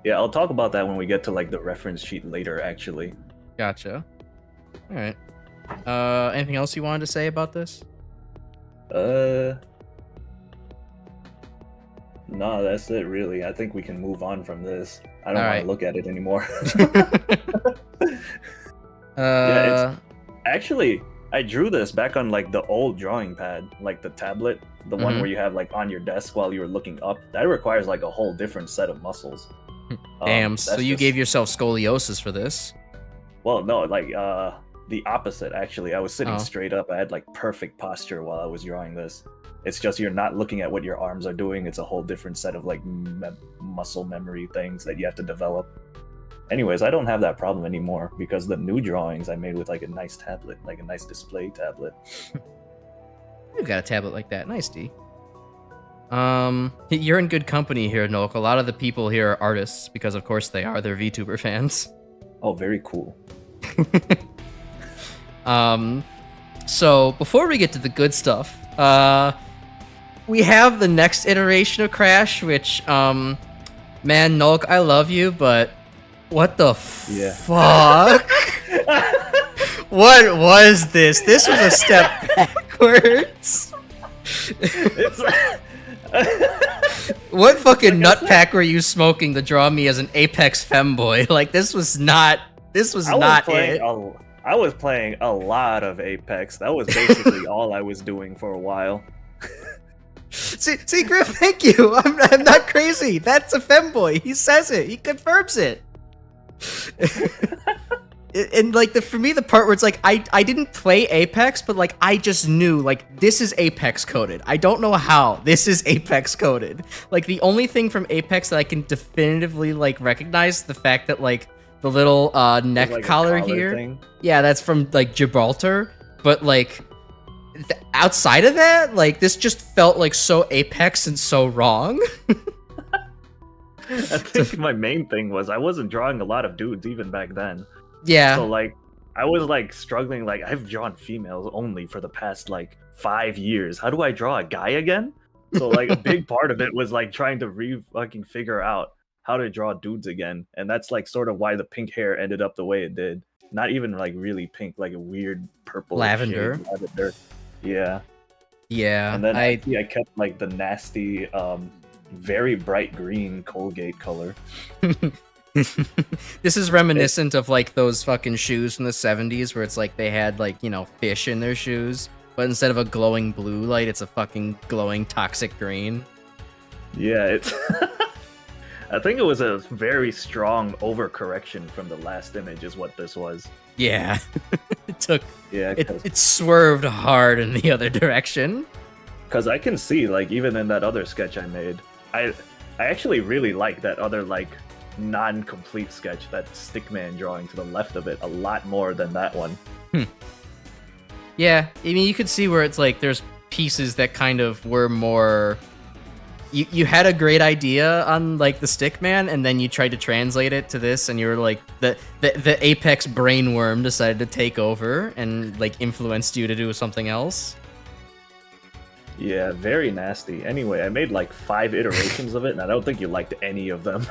Yeah, I'll talk about that when we get to like the reference sheet later, actually. Gotcha. All right. Anything else you wanted to say about this? No, that's it really. I think we can move on from this. I don't All want right. to look at it anymore. Uh, it's actually I drew this back on like the old drawing pad, like the tablet, the one where you have like on your desk while you were looking up. That requires like a whole different set of muscles. damn. So that's you just- gave yourself scoliosis for this? Well, no, like the opposite actually. I was sitting Oh. straight up. I had like perfect posture while I was drawing this. It's just you're not looking at what your arms are doing. It's a whole different set of like muscle memory things that you have to develop. Anyways, I don't have that problem anymore because the new drawings I made with like a nice tablet, like a nice display tablet. You've got a tablet like that. Nice, D. You're in good company here, Nolk. A lot of the people here are artists because, of course, they are. They're VTuber fans. Oh, very cool. So before we get to the good stuff, we have the next iteration of Crash, which, man, Nolk, I love you, but what the fuck? What was this? This was a step backwards. What fucking nut pack were you smoking to draw me as an Apex femboy? Like, this was not it. I was playing a lot of Apex. That was basically all I was doing for a while. See, Griff, thank you. I'm not crazy. That's a femboy. He says it. He confirms it. And like for me, the part where it's like I didn't play Apex, but like I just knew like this is Apex coded. I don't know how this is Apex coded. Like the only thing from Apex that I can definitively like recognize the fact that like the little neck Like a collar here. thing. Yeah, that's from like Gibraltar. But like outside of that, like this just felt like so Apex and so wrong. I think my main thing was I wasn't drawing a lot of dudes even back then. Yeah. So like I was like struggling, like I've drawn females only for the past like 5 years. How do I draw a guy again? So like a big part of it was like trying to fucking figure out how to draw dudes again. And that's like sort of why the pink hair ended up the way it did. Not even like really pink, like a weird purple Lavender. shade, lavender. Yeah. Yeah. And then I kept like the nasty very bright green Colgate color. This is reminiscent of like those fucking shoes from the 70s where it's like they had like, you know, fish in their shoes, but instead of a glowing blue light, it's a fucking glowing toxic green. Yeah, it's I think it was a very strong overcorrection from the last image is what this was. Yeah. Yeah, it swerved hard in the other direction. Because I can see, like, even in that other sketch I made, I actually really like that other, like, non-complete sketch, that stickman drawing to the left of it, a lot more than that one. Yeah, I mean, you could see where it's like there's pieces that kind of were more... You had a great idea on, like, the stickman, and then you tried to translate it to this, and you were like, the Apex brainworm decided to take over and, like, influenced you to do something else. Yeah, very nasty. Anyway, I made like 5 iterations of it, and I don't think you liked any of them.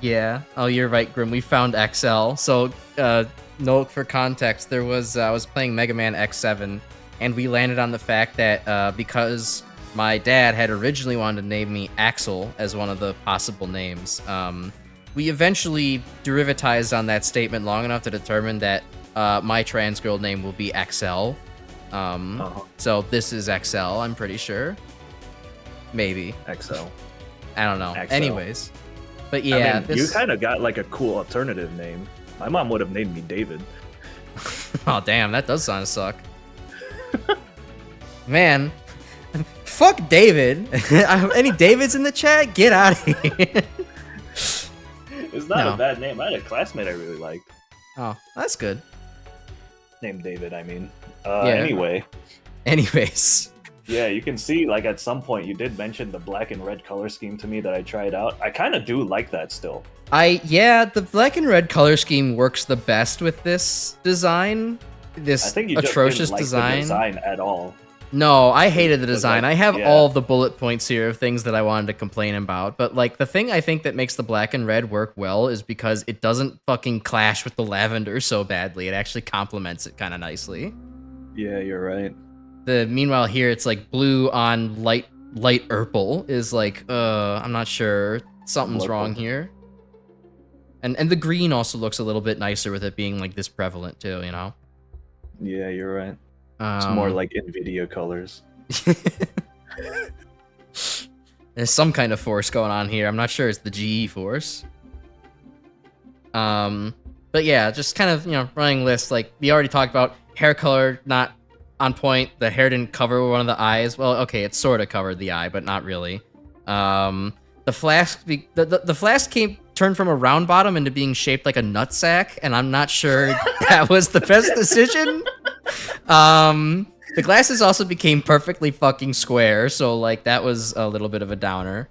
Yeah. Oh, you're right, Grim. We found XL. So, Nolk, for context, there was I was playing Mega Man X7, and we landed on the fact that because my dad had originally wanted to name me Axel as one of the possible names, we eventually derivatized on that statement long enough to determine that my trans girl name will be XL. So this is XL, I'm pretty sure. Maybe. XL. I don't know. XL. Anyways. But yeah, I mean, you kind of got like a cool alternative name. My mom would have named me David. Oh, damn, that does sound suck. Man, fuck David. Any Davids in the chat? Get out of here. It's not a bad name. I had a classmate I really liked. Oh, that's good. Named David, I mean. Yeah. Anyway. Anyways. Yeah, you can see, like, at some point you did mention the black and red color scheme to me that I tried out. I kind of do like that still. Yeah, the black and red color scheme works the best with this design. This I think you atrocious just didn't like design. The design at all. No, I hated the design. Like, I have yeah. all the bullet points here of things that I wanted to complain about. But like the thing I think that makes the black and red work well is because it doesn't fucking clash with the lavender so badly. It actually complements it kind of nicely. Yeah, you're right. Meanwhile here it's like blue on light purple is like I'm not sure, something's wrong here. And the green also looks a little bit nicer with it being like this prevalent too, you know. Yeah, you're right. It's more like NVIDIA colors. There's some kind of force going on here. I'm not sure it's the GE force. But yeah, just kind of, you know, running lists. Like we already talked about hair color not on point. The hair didn't cover one of the eyes. Well, okay, it sort of covered the eye, but not really. The flask, the flask turned from a round bottom into being shaped like a nutsack, and I'm not sure that was the best decision. The glasses also became perfectly fucking square, so like that was a little bit of a downer.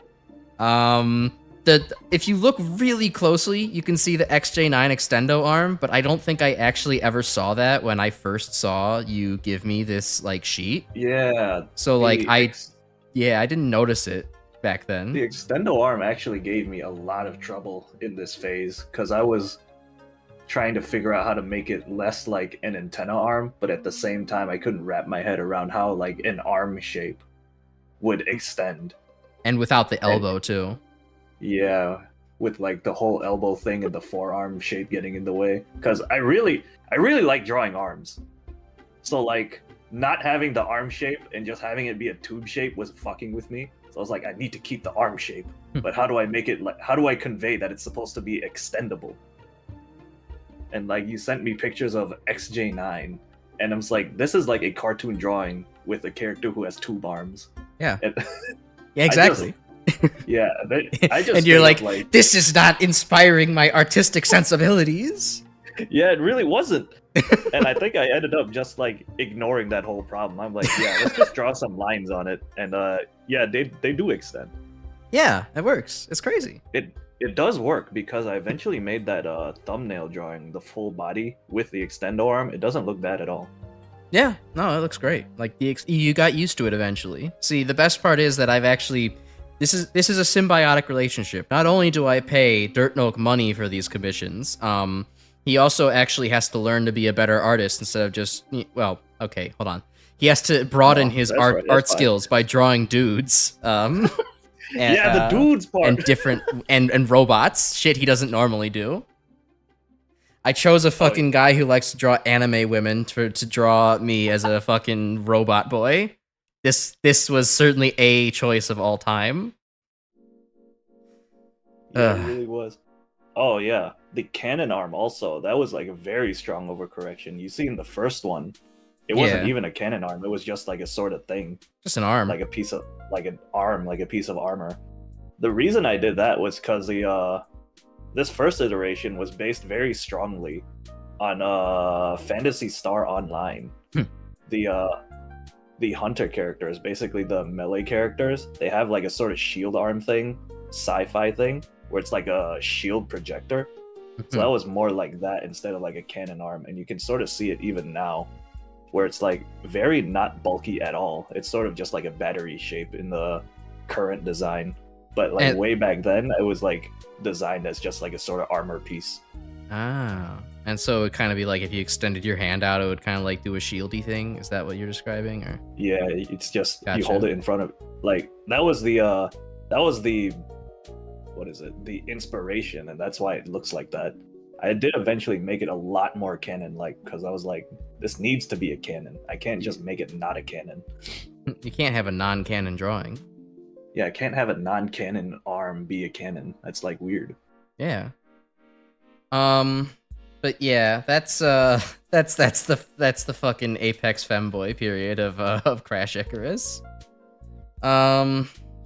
If you look really closely, you can see the XJ9 extendo arm, but I don't think I actually ever saw that when I first saw you give me this like sheet. Yeah. So like I didn't notice it back then. The extendo arm actually gave me a lot of trouble in this phase because I was trying to figure out how to make it less like an antenna arm, but at the same time I couldn't wrap my head around how like an arm shape would extend. And without the elbow too. Yeah, with like the whole elbow thing and the forearm shape getting in the way. Because I really like drawing arms. So like not having the arm shape and just having it be a tube shape was fucking with me. So I was like, I need to keep the arm shape. But how do I make it like, how do I convey that it's supposed to be extendable? And like you sent me pictures of XJ9 and I'm just like, this is like a cartoon drawing with a character who has tube arms. Yeah. And yeah, exactly. Yeah, I just and you're like, this is not inspiring my artistic sensibilities. Yeah, it really wasn't. And I think I ended up just like ignoring that whole problem. I'm like, yeah, let's just draw some lines on it. And yeah, they do extend. Yeah, it works. It's crazy. It does work because I eventually made that thumbnail drawing, the full body with the extendo arm. It doesn't look bad at all. Yeah, no, it looks great. Like you got used to it eventually. See, the best part is that I've actually this is a symbiotic relationship. Not only do I pay Dirt Nolk money for these commissions, he also actually has to learn to be a better artist instead of just, well, okay, hold on. He has to broaden his art skills by drawing dudes. And, yeah, the dudes part. And different and robots, shit he doesn't normally do. I chose a fucking guy who likes to draw anime women to draw me as a fucking robot boy. This was certainly a choice of all time. Yeah, it really was. Oh yeah, the cannon arm also. That was like a very strong overcorrection. You see in the first one, it wasn't even a cannon arm. It was just like a sort of thing. Just an arm. Like a piece of an arm, like a piece of armor. The reason I did that was because this first iteration was based very strongly on Phantasy Star Online. The hunter characters, basically the melee characters, they have like a sort of shield arm thing, sci-fi thing, where it's like a shield projector. So that was more like that instead of like a cannon arm, and you can sort of see it even now, where it's like very not bulky at all. It's sort of just like a battery shape in the current design, but like way back then, it was like designed as just like a sort of armor piece. Ah, and so it would kind of be like if you extended your hand out, it would kind of like do a shieldy thing. Is that what you're describing? Or yeah, it's just you hold it in front of like that was the what is it? The inspiration, and that's why it looks like that. I did eventually make it a lot more canon-like because I was like, this needs to be a canon. I can't just make it not a canon. You can't have a non-canon drawing. Yeah, I can't have a non-canon arm be a canon. That's like weird. Yeah. But yeah, that's the fucking apex femboy period of Crash Icarus.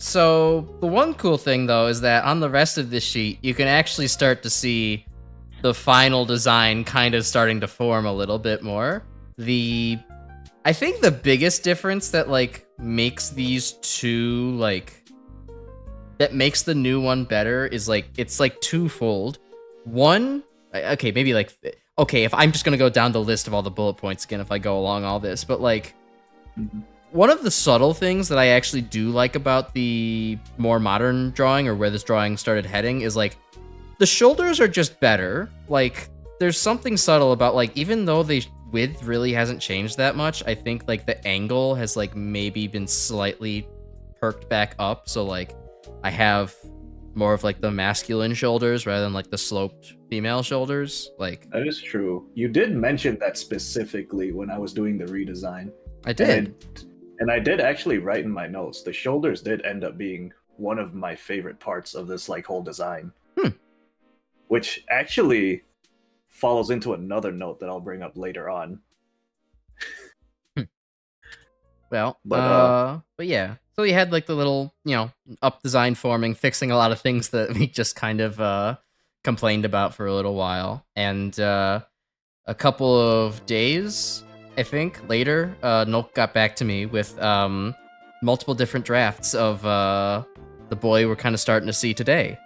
So the one cool thing though is that on the rest of this sheet, you can actually start to see the final design kind of starting to form a little bit more. I I think the biggest difference that like makes these two like that makes the new one better is like it's like twofold. One, okay, maybe like okay, if I'm just gonna go down the list of all the bullet points again if I go along all this, but like one of the subtle things that I actually do like about the more modern drawing, or where this drawing started heading, is like the shoulders are just better. Like there's something subtle about like even though the width really hasn't changed that much, I think like the angle has like maybe been slightly perked back up. So like I have more of like the masculine shoulders rather than like the sloped female shoulders. Like that is true. You did mention that specifically when I was doing the redesign. I did. And I did actually write in my notes, the shoulders did end up being one of my favorite parts of this like whole design. Which actually follows into another note that I'll bring up later on. Well, but yeah. So we had like the little, you know, up design forming, fixing a lot of things that we just kind of complained about for a little while. And a couple of days, I think, later, Nolk got back to me with multiple different drafts of the boy we're kind of starting to see today.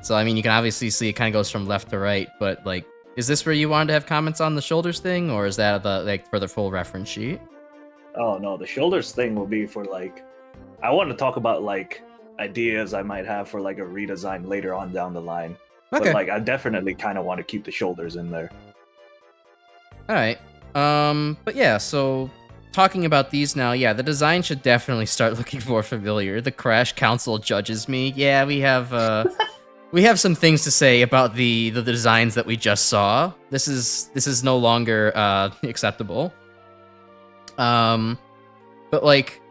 So, I mean, you can obviously see it kind of goes from left to right, but like, is this where you wanted to have comments on the shoulders thing, or is that the like for the full reference sheet? Oh no, the shoulders thing will be for like, I want to talk about like ideas I might have for like a redesign later on down the line. Okay. But like, I definitely kind of want to keep the shoulders in there. All right. But yeah, so talking about these now, yeah, the design should definitely start looking more familiar. The Crash Council judges me. Yeah, we have we have some things to say about the designs that we just saw. This is no longer acceptable. But like,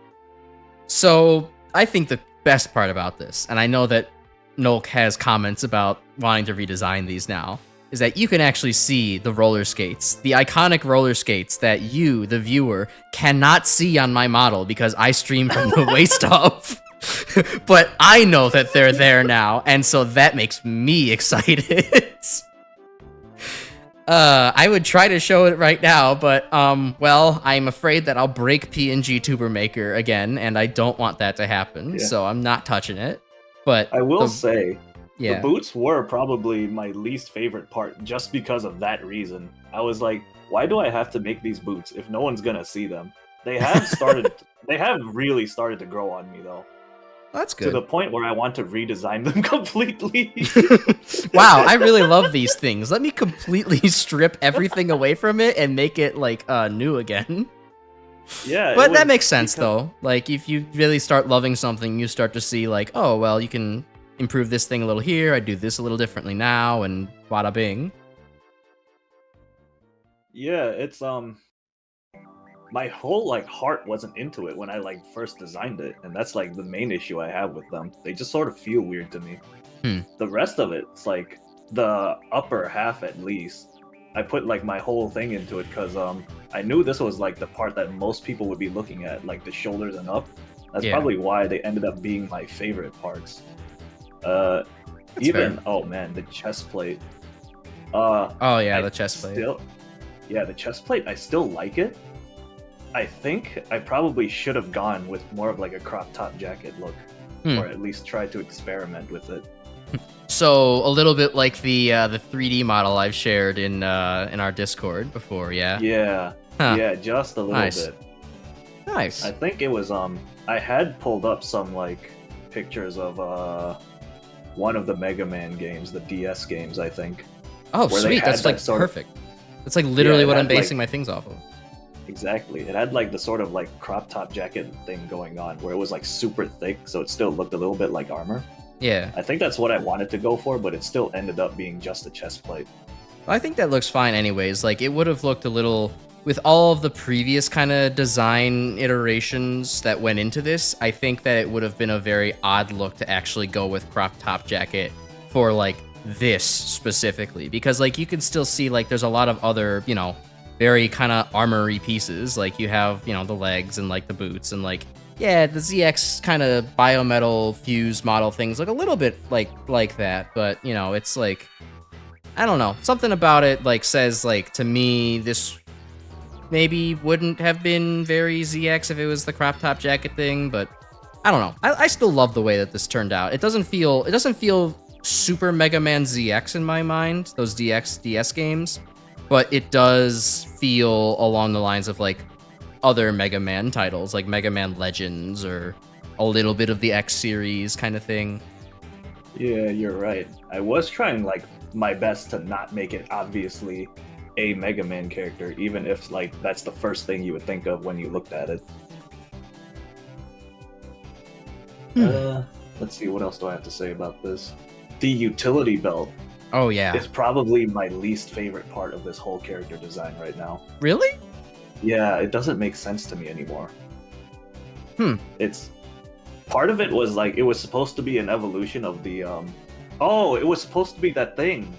so I think the best part about this, and I know that Nolk has comments about wanting to redesign these now, is that you can actually see the roller skates, the iconic roller skates that you, the viewer, cannot see on my model because I stream from the waist up. But I know that they're there now, and so that makes me excited. I would try to show it right now, but well, I'm afraid that I'll break PNGTuber Maker again, and I don't want that to happen, so I'm not touching it. But I will say, yeah, the boots were probably my least favorite part just because of that reason. I was like, why do I have to make these boots if no one's gonna see them? They have started, they have really started to grow on me though. That's good. To the point where I want to redesign them completely. Wow, I really love these things. Let me completely strip everything away from it and make it like new again. Yeah, but that makes sense though. Like if you really start loving something, you start to see like, oh well, you can improve this thing a little here. I do this a little differently now, and bada bing. Yeah, it's my whole like heart wasn't into it when I like first designed it, and that's like the main issue I have with them. They just sort of feel weird to me. The rest of it's like the upper half at least. I put like my whole thing into it because I knew this was like the part that most people would be looking at, like the shoulders and up. That's probably why they ended up being my favorite parts. Even fair. Oh man, the chest plate. Oh yeah, the chest plate. Yeah, the chest plate. I still like it. I think I probably should have gone with more of like a crop top jacket look, or at least try to experiment with it. So a little bit like the 3D model I've shared in our Discord before, yeah. Yeah, yeah, just a little bit. Nice. I think it was I had pulled up some like pictures of one of the Mega Man games, the DS games, I think. Oh, sweet! That's like perfect. That's like literally what I'm basing my things off of. Exactly. It had like the sort of like crop top jacket thing going on where it was like super thick, so it still looked a little bit like armor. Yeah. I think that's what I wanted to go for, but it still ended up being just a chest plate. I think that looks fine anyways. Like it would have looked a little, with all of the previous kind of design iterations that went into this, I think that it would have been a very odd look to actually go with crop top jacket for like this specifically, because like you can still see like there's a lot of other, you know, very kind of armory pieces. Like you have, you know, the legs and like the boots and like, yeah, the ZX kind of biometal fuse model things look a little bit like that, but you know, it's like, I don't know, something about it like says like to me this maybe wouldn't have been very ZX if it was the crop top jacket thing, but I don't know. I still love the way that this turned out. It doesn't feel super Mega Man ZX in my mind, those DS games, but it does feel along the lines of like other Mega Man titles, like Mega Man Legends or a little bit of the X series kind of thing. Yeah, you're right. I was trying like my best to not make it obviously a Mega Man character, even if like that's the first thing you would think of when you looked at it. Let's see, what else do I have to say about this? The utility belt. Oh yeah. It's probably my least favorite part of this whole character design right now. Really? Yeah, it doesn't make sense to me anymore. It's part of it was like it was supposed to be an evolution of the oh, it was supposed to be that thing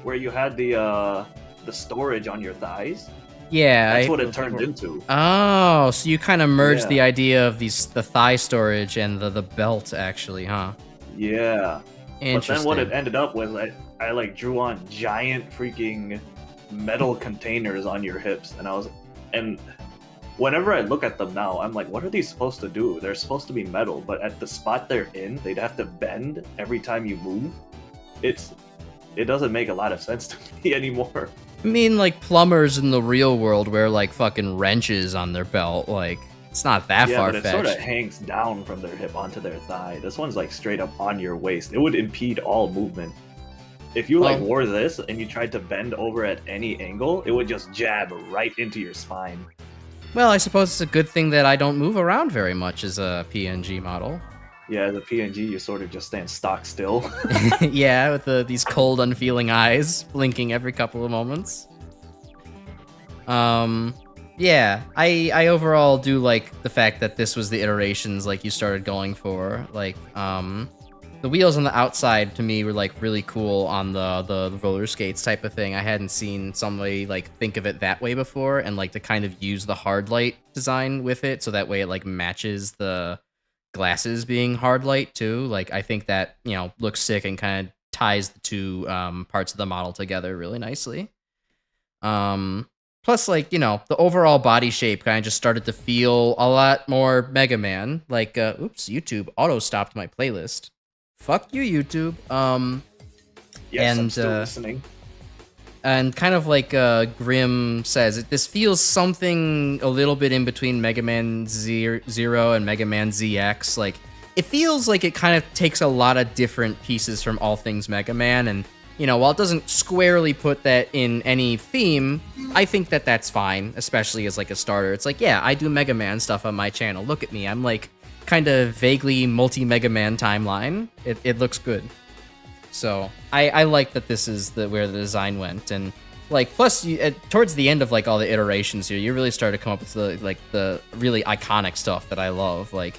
where you had the storage on your thighs. Yeah, that's what it turned into. Oh, so you kind of merged the idea of the thigh storage and the belt, actually, huh? Yeah. But then what it ended up was I like drew on giant freaking metal containers on your hips, and whenever I look at them now, I'm like, what are these supposed to do? They're supposed to be metal, but at the spot they're in, they'd have to bend every time you move. It doesn't make a lot of sense to me anymore. I mean, like plumbers in the real world wear like fucking wrenches on their belt. Like, it's not that far-fetched. Yeah, but it sort of hangs down from their hip onto their thigh. This one's like straight up on your waist. It would impede all movement. If you like wore this and you tried to bend over at any angle, it would just jab right into your spine. Well, I suppose it's a good thing that I don't move around very much as a PNG model. Yeah, the PNG, you sort of just stand stock still. Yeah, with these cold, unfeeling eyes blinking every couple of moments. Yeah, I overall do like the fact that this was the iterations like you started going for. Like, the wheels on the outside to me were like really cool on the roller skates type of thing. I hadn't seen somebody like think of it that way before, and like to kind of use the hard light design with it, so that way it like matches the glasses being hard light too. Like, I think that, you know, looks sick and kind of ties the two parts of the model together really nicely. Plus, like, you know, the overall body shape kind of just started to feel a lot more Mega Man. Like, oops, YouTube auto-stopped my playlist. Fuck you, YouTube. Yes, I'm still listening. And kind of like Grim says, this feels something a little bit in between Mega Man Zero and Mega Man ZX. Like, it feels like it kind of takes a lot of different pieces from all things Mega Man, and you know, while it doesn't squarely put that in any theme, I think that that's fine, especially as like a starter. It's like, yeah, I do Mega Man stuff on my channel. Look at me. I'm like kind of vaguely multi-Mega Man timeline. It looks good. So I like that this is where the design went. And like, plus towards the end of like all the iterations here, you really started to come up with the really iconic stuff that I love. Like,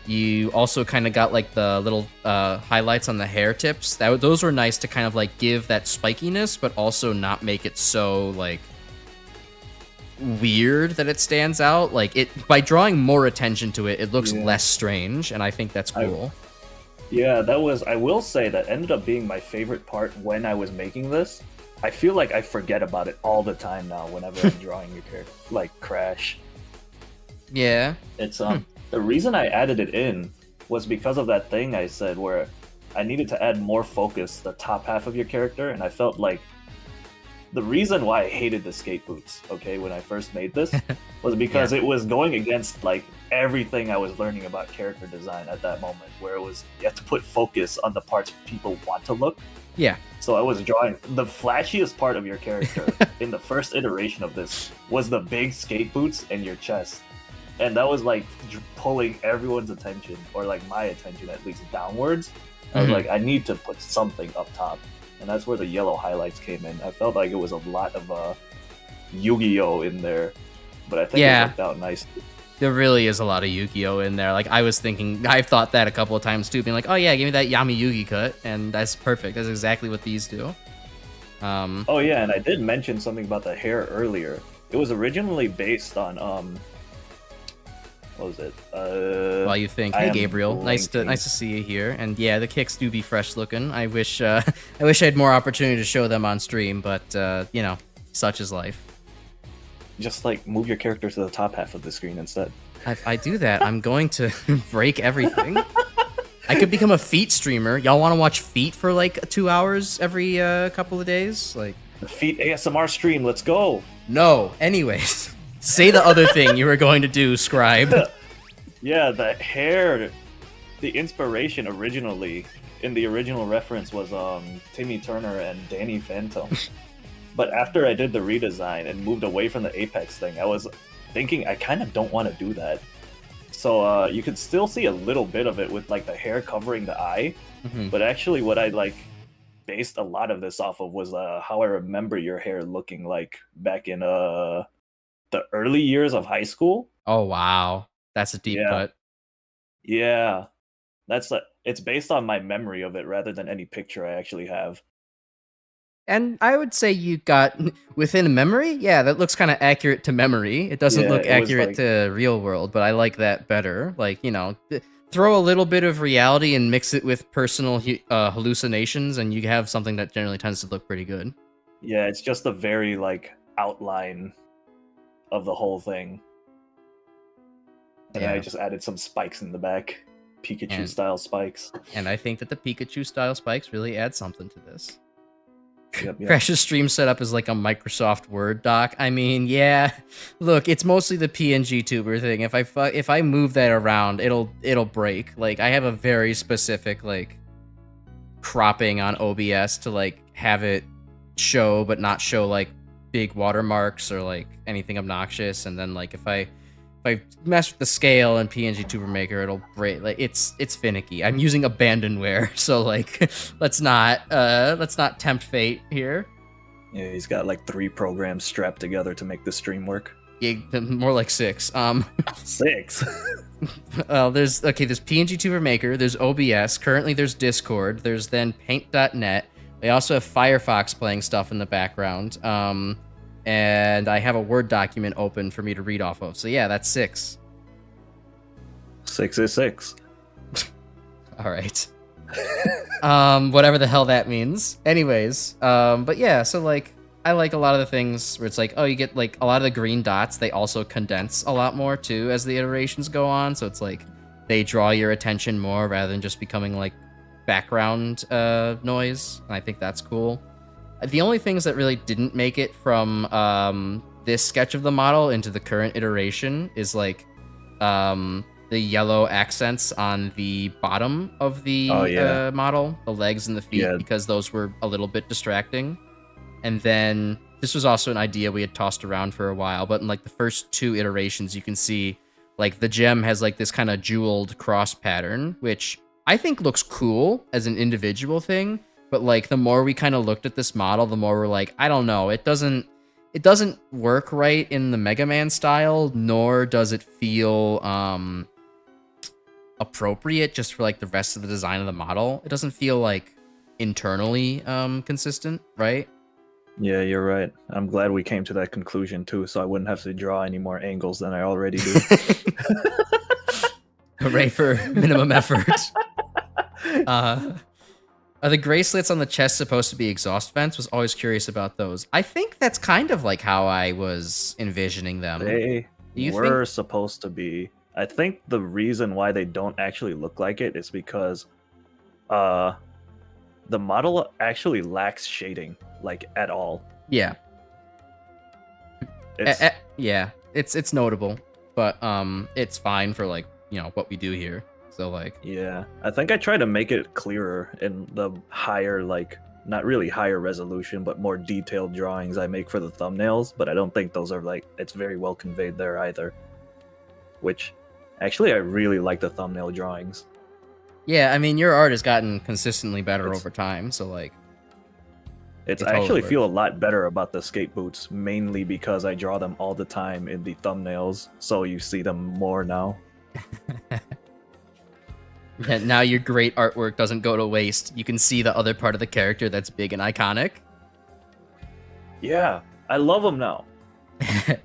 you also kind of got like the little highlights on the hair tips. Those were nice to kind of like give that spikiness, but also not make it so like weird that it stands out. Like, by drawing more attention to it, it looks less strange, and I think that's cool. I will say that ended up being my favorite part when I was making this. I feel like I forget about it all the time now whenever I'm drawing your character, like Crash. Yeah. It's the reason I added it in was because of that thing I said where I needed to add more focus to the top half of your character, and I felt like the reason why I hated the skate boots, okay, when I first made this, was because it was going against like everything I was learning about character design at that moment, where it was you have to put focus on the parts people want to look. Yeah. So I was drawing the flashiest part of your character in the first iteration of this was the big skate boots and your chest. And that was like pulling everyone's attention, or like my attention at least, downwards. I was like, I need to put something up top. And that's where the yellow highlights came in. I felt like it was a lot of Yu-Gi-Oh in there, but I think it worked out nicely. There really is a lot of Yu-Gi-Oh in there. Like, I was thinking, I've thought that a couple of times too, being like, oh yeah, give me that Yami Yugi cut, and that's perfect. That's exactly what these do. Oh yeah, and I did mention something about the hair earlier. It was originally based on what was it? While you think, hey Gabriel, nice to see you here. And yeah, the kicks do be fresh looking. I wish I had more opportunity to show them on stream, but you know, such is life. just like move your character to the top half of the screen instead. If I do that, I'm going to break everything. I could become a feet streamer. Y'all want to watch feet for like 2 hours every couple of days? Like The feet ASMR stream, let's go. no. Anyways, say the other thing you were going to do, Scribe. Yeah, the hair, the inspiration originally in the original reference was Timmy Turner and Danny Phantom. But after I did the redesign and moved away from the Apex thing, I was thinking I kind of don't want to do that. So you could still see a little bit of it with like the hair covering the eye. But actually what I like based a lot of this off of was how I remember your hair looking like back in the early years of high school. Oh wow, that's a deep cut. Yeah, it's based on my memory of it rather than any picture I actually have. And I would say you got within memory. Yeah, that looks kind of accurate to memory. It doesn't look accurate to real world, but I like that better. Like, you know, throw a little bit of reality and mix it with personal hallucinations, and you have something that generally tends to look pretty good. Yeah, it's just a very like outline of the whole thing. And I just added some spikes in the back. Pikachu style spikes. And I think that the Pikachu style spikes really add something to this. Yep. Crash's stream setup is like a Microsoft Word doc. I mean, yeah. Look, it's mostly the PNGTuber thing. If I move that around, it'll break. Like I have a very specific like cropping on OBS to like have it show but not show like big watermarks or like anything obnoxious. And then like if I mess with the scale in PNGTuber Maker, it'll break. Like it's finicky. I'm using abandonware, so like let's not tempt fate here. Yeah, he's got like 3 programs strapped together to make the stream work. Yeah, more like 6. 6. Well, there's PNGTuber Maker, there's OBS, currently there's Discord, there's then Paint.net. They also have Firefox playing stuff in the background. And I have a Word document open for me to read off of. So yeah, that's 6. 6 is 6. All right. Whatever the hell that means. Anyways, but yeah, so like I like a lot of the things where it's like, oh, you get like a lot of the green dots, they also condense a lot more too as the iterations go on. So it's like they draw your attention more rather than just becoming like background noise. And I think that's cool. The only things that really didn't make it from this sketch of the model into the current iteration is like the yellow accents on the bottom of the model, the legs and the feet, because those were a little bit distracting. And then this was also an idea we had tossed around for a while, but in like the first 2 iterations, you can see like the gem has like this kind of jeweled cross pattern, which I think looks cool as an individual thing. But like the more we kind of looked at this model, the more we're like, I don't know, it doesn't work right in the Mega Man style, nor does it feel appropriate just for like the rest of the design of the model. It doesn't feel like internally consistent, right? Yeah, you're right. I'm glad we came to that conclusion too, so I wouldn't have to draw any more angles than I already do. Hooray for minimum effort. Are the gray slits on the chest supposed to be exhaust vents? Was always curious about those. I think that's kind of like how I was envisioning them. They were supposed to be. I think the reason why they don't actually look like it is because the model actually lacks shading, like at all. Yeah. It's notable, but it's fine for like, you know, what we do here. So like, yeah, I think I try to make it clearer in the higher, like, not really higher resolution, but more detailed drawings I make for the thumbnails, but I don't think those are like, it's very well conveyed there either. Which, actually, I really like the thumbnail drawings. Yeah, I mean, your art has gotten consistently better over time, so like... I actually feel a lot better about the skate boots, mainly because I draw them all the time in the thumbnails, so you see them more now. And now your great artwork doesn't go to waste. You can see the other part of the character that's big and iconic. Yeah, I love them now. To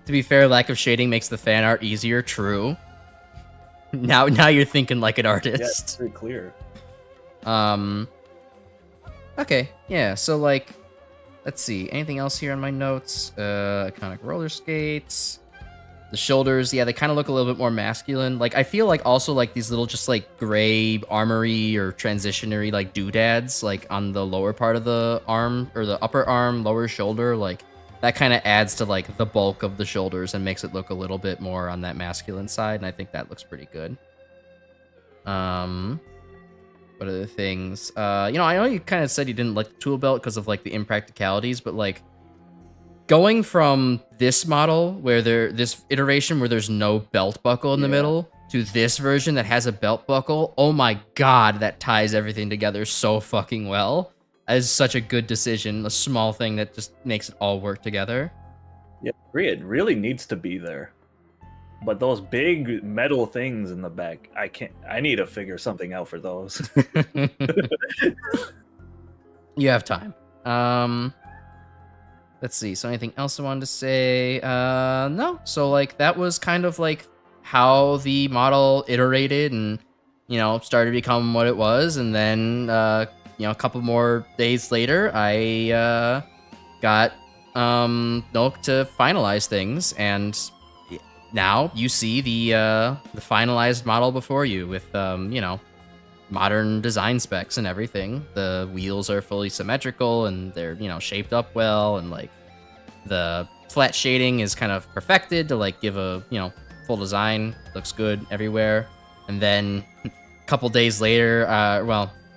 be fair, lack of shading makes the fan art easier, true. Now you're thinking like an artist. Yeah, it's very clear. Okay, yeah, so like, Let's see. Anything else here on my notes? Iconic roller skates. The shoulders, yeah, they kind of look a little bit more masculine. Like, I feel like also like these little just like gray armory or transitionary like doodads like on the lower part of the arm or the upper arm, lower shoulder, like that kind of adds to like the bulk of the shoulders and makes it look a little bit more on that masculine side, and I think that looks pretty good. What other things? I know you kind of said you didn't like the tool belt because of like the impracticalities, but like going from this model where this iteration where there's no belt buckle in the middle to this version that has a belt buckle, oh my god, that ties everything together so fucking well. That is such a good decision, a small thing that just makes it all work together. Yeah, it really needs to be there. But those big metal things in the back, I need to figure something out for those. You have time. Let's see. So anything else I wanted to say? No. So like that was kind of like how the model iterated and, started to become what it was. And then, a couple more days later, I got Nolk to finalize things, and now you see the finalized model before you with modern design specs and everything. The wheels are fully symmetrical and they're shaped up well, and like the flat shading is kind of perfected to like give a full design. Looks good everywhere. And then a couple days later, I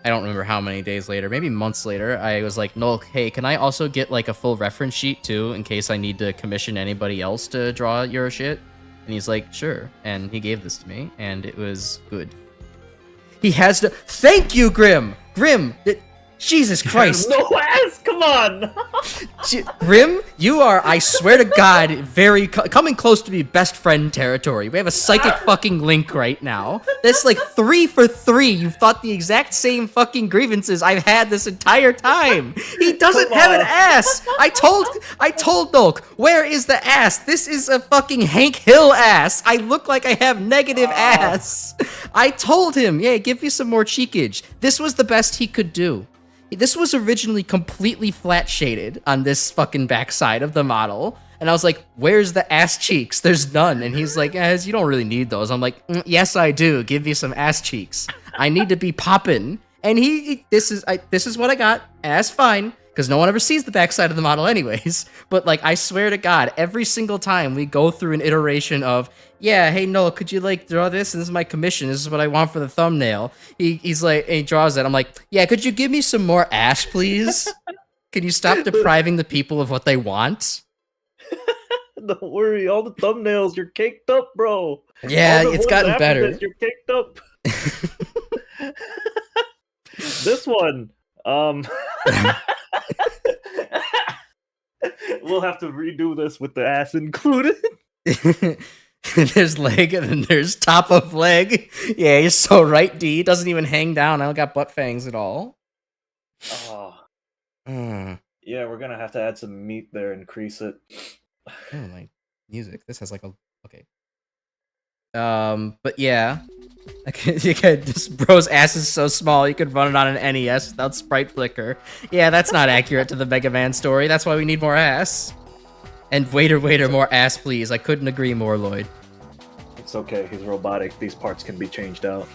don't remember how many days later, maybe months later, I was like, Nolk, hey, can I also get like a full reference sheet too, in case I need to commission anybody else to draw your shit? And he's like, sure. And he gave this to me, and it was good. He has to. Thank you, Grim. Grim. Jesus Christ. No ass. Come on. Grim, you are, I swear to God, coming close to be best friend territory. We have a psychic fucking link right now. That's like 3 for 3. You've thought the exact same fucking grievances I've had this entire time. He doesn't have an ass. I told Nolk, where is the ass? This is a fucking Hank Hill ass. I look like I have negative ass. I told him, yeah, give me some more cheekage. This was the best he could do. This was originally completely flat shaded on this fucking backside of the model. And I was like, where's the ass cheeks? There's none. And he's like, you don't really need those. I'm like, yes, I do. Give me some ass cheeks. I need to be poppin'. And this is what I got. And that's fine, because no one ever sees the backside of the model anyways. But like, I swear to God, every single time we go through an iteration of, yeah, hey, Noah, could you like draw this? And this is my commission. This is what I want for the thumbnail. He's like, and he draws it. I'm like, yeah, could you give me some more ash, please? Can you stop depriving the people of what they want? Don't worry, all the thumbnails, you're caked up, bro. Yeah, it's gotten better. You're caked up. This one, we'll have to redo this with the ass included. There's leg and then there's top of leg. Yeah, you're so right, D. It doesn't even hang down. I don't got butt fangs at all. Oh. Yeah, we're gonna have to add some meat there and crease it. Oh, my music. This has like a... Okay. But yeah. This bro's ass is so small you could run it on an NES without sprite flicker. Yeah, that's not accurate to the Mega Man story. That's why we need more ass. And waiter, more ass, please. I couldn't agree more, Lloyd. It's okay. He's robotic. These parts can be changed out.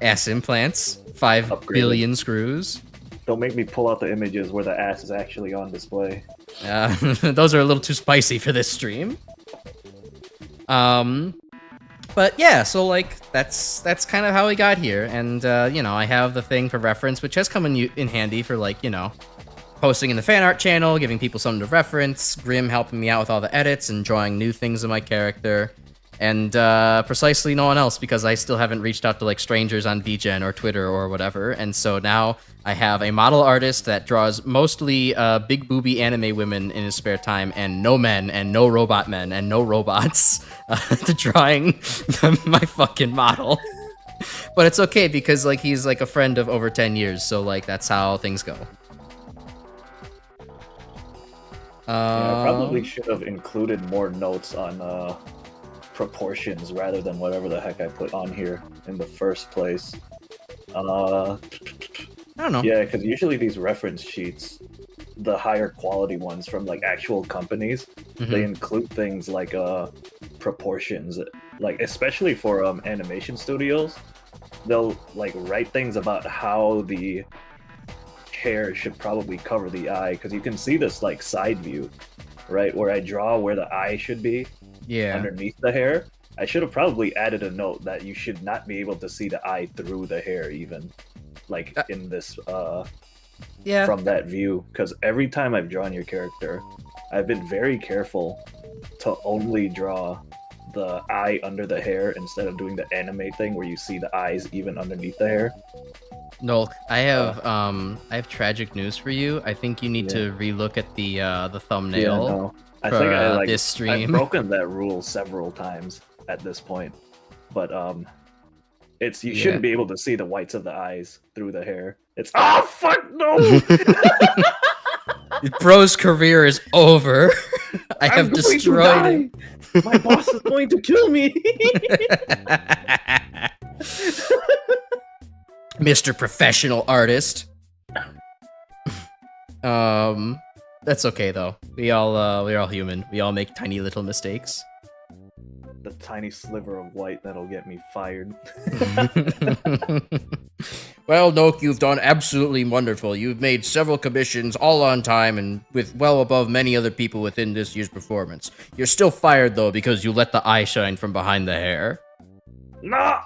Ass implants. 5 billion screws. Don't make me pull out the images where the ass is actually on display. Those are a little too spicy for this stream. But yeah, so like that's kind of how we got here, and I have the thing for reference, which has come in handy for like posting in the fan art channel, giving people something to reference, Grim helping me out with all the edits and drawing new things in my character, and precisely no one else, because I still haven't reached out to like strangers on VGen or Twitter or whatever. And so now I have a model artist that draws mostly big booby anime women in his spare time, and no men and no robot men and no robots to drawing my fucking model. But it's okay, because like he's like a friend of over 10 years, so like that's how things go. Yeah, I probably should have included more notes on proportions rather than whatever the heck I put on here in the first place. I don't know. Yeah, because usually these reference sheets, the higher quality ones from like actual companies, they include things like proportions, like especially for animation studios, they'll like write things about how the hair should probably cover the eye, because you can see this like side view, right, where I draw where the eye should be underneath the hair. I should have probably added a note that you should not be able to see the eye through the hair, even like in this from that view, because every time I've drawn your character, I've been very careful to only draw the eye under the hair instead of doing the anime thing where you see the eyes even underneath the hair. Nolk, I have tragic news for you. I think you need to relook at the thumbnail. I think I like this stream. I've broken that rule several times at this point, but it's you shouldn't be able to see the whites of the eyes through the hair. It's fuck no. Bro's career is over. I have destroyed it. My boss is going to kill me. Mr. Professional Artist. That's okay though. We're all human. We all make tiny little mistakes. The tiny sliver of white that'll get me fired. Well, Nolk, you've done absolutely wonderful. You've made several commissions all on time and with well above many other people within this year's performance. You're still fired though because you let the eye shine from behind the hair. Nah.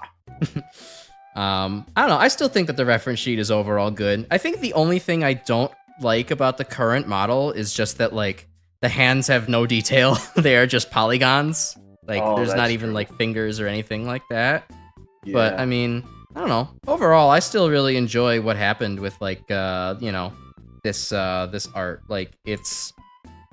I don't know. I still think that the reference sheet is overall good. I think the only thing I don't like about the current model is just that like the hands have no detail. They are just polygons. Like there's not even like fingers or anything like that. Yeah. But I mean, I don't know. Overall, I still really enjoy what happened with like you know, this art. Like it's,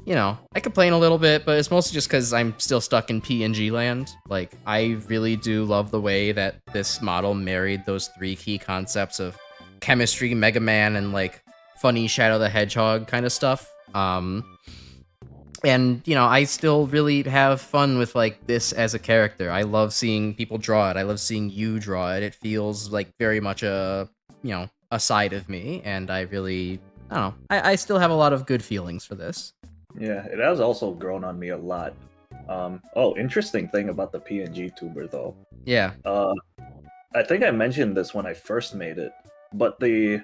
you know, I complain a little bit, but it's mostly just because I'm still stuck in PNG land. Like I really do love the way that this model married those three key concepts of chemistry, Mega Man, and like funny Shadow the Hedgehog kind of stuff. And, you know, I still really have fun with, like, this as a character. I love seeing people draw it. I love seeing you draw it. It feels like very much a, you know, a side of me. And I really, I don't know. I still have a lot of good feelings for this. Yeah, it has also grown on me a lot. Interesting thing about the PNGTuber, though. Yeah. I think I mentioned this when I first made it, but the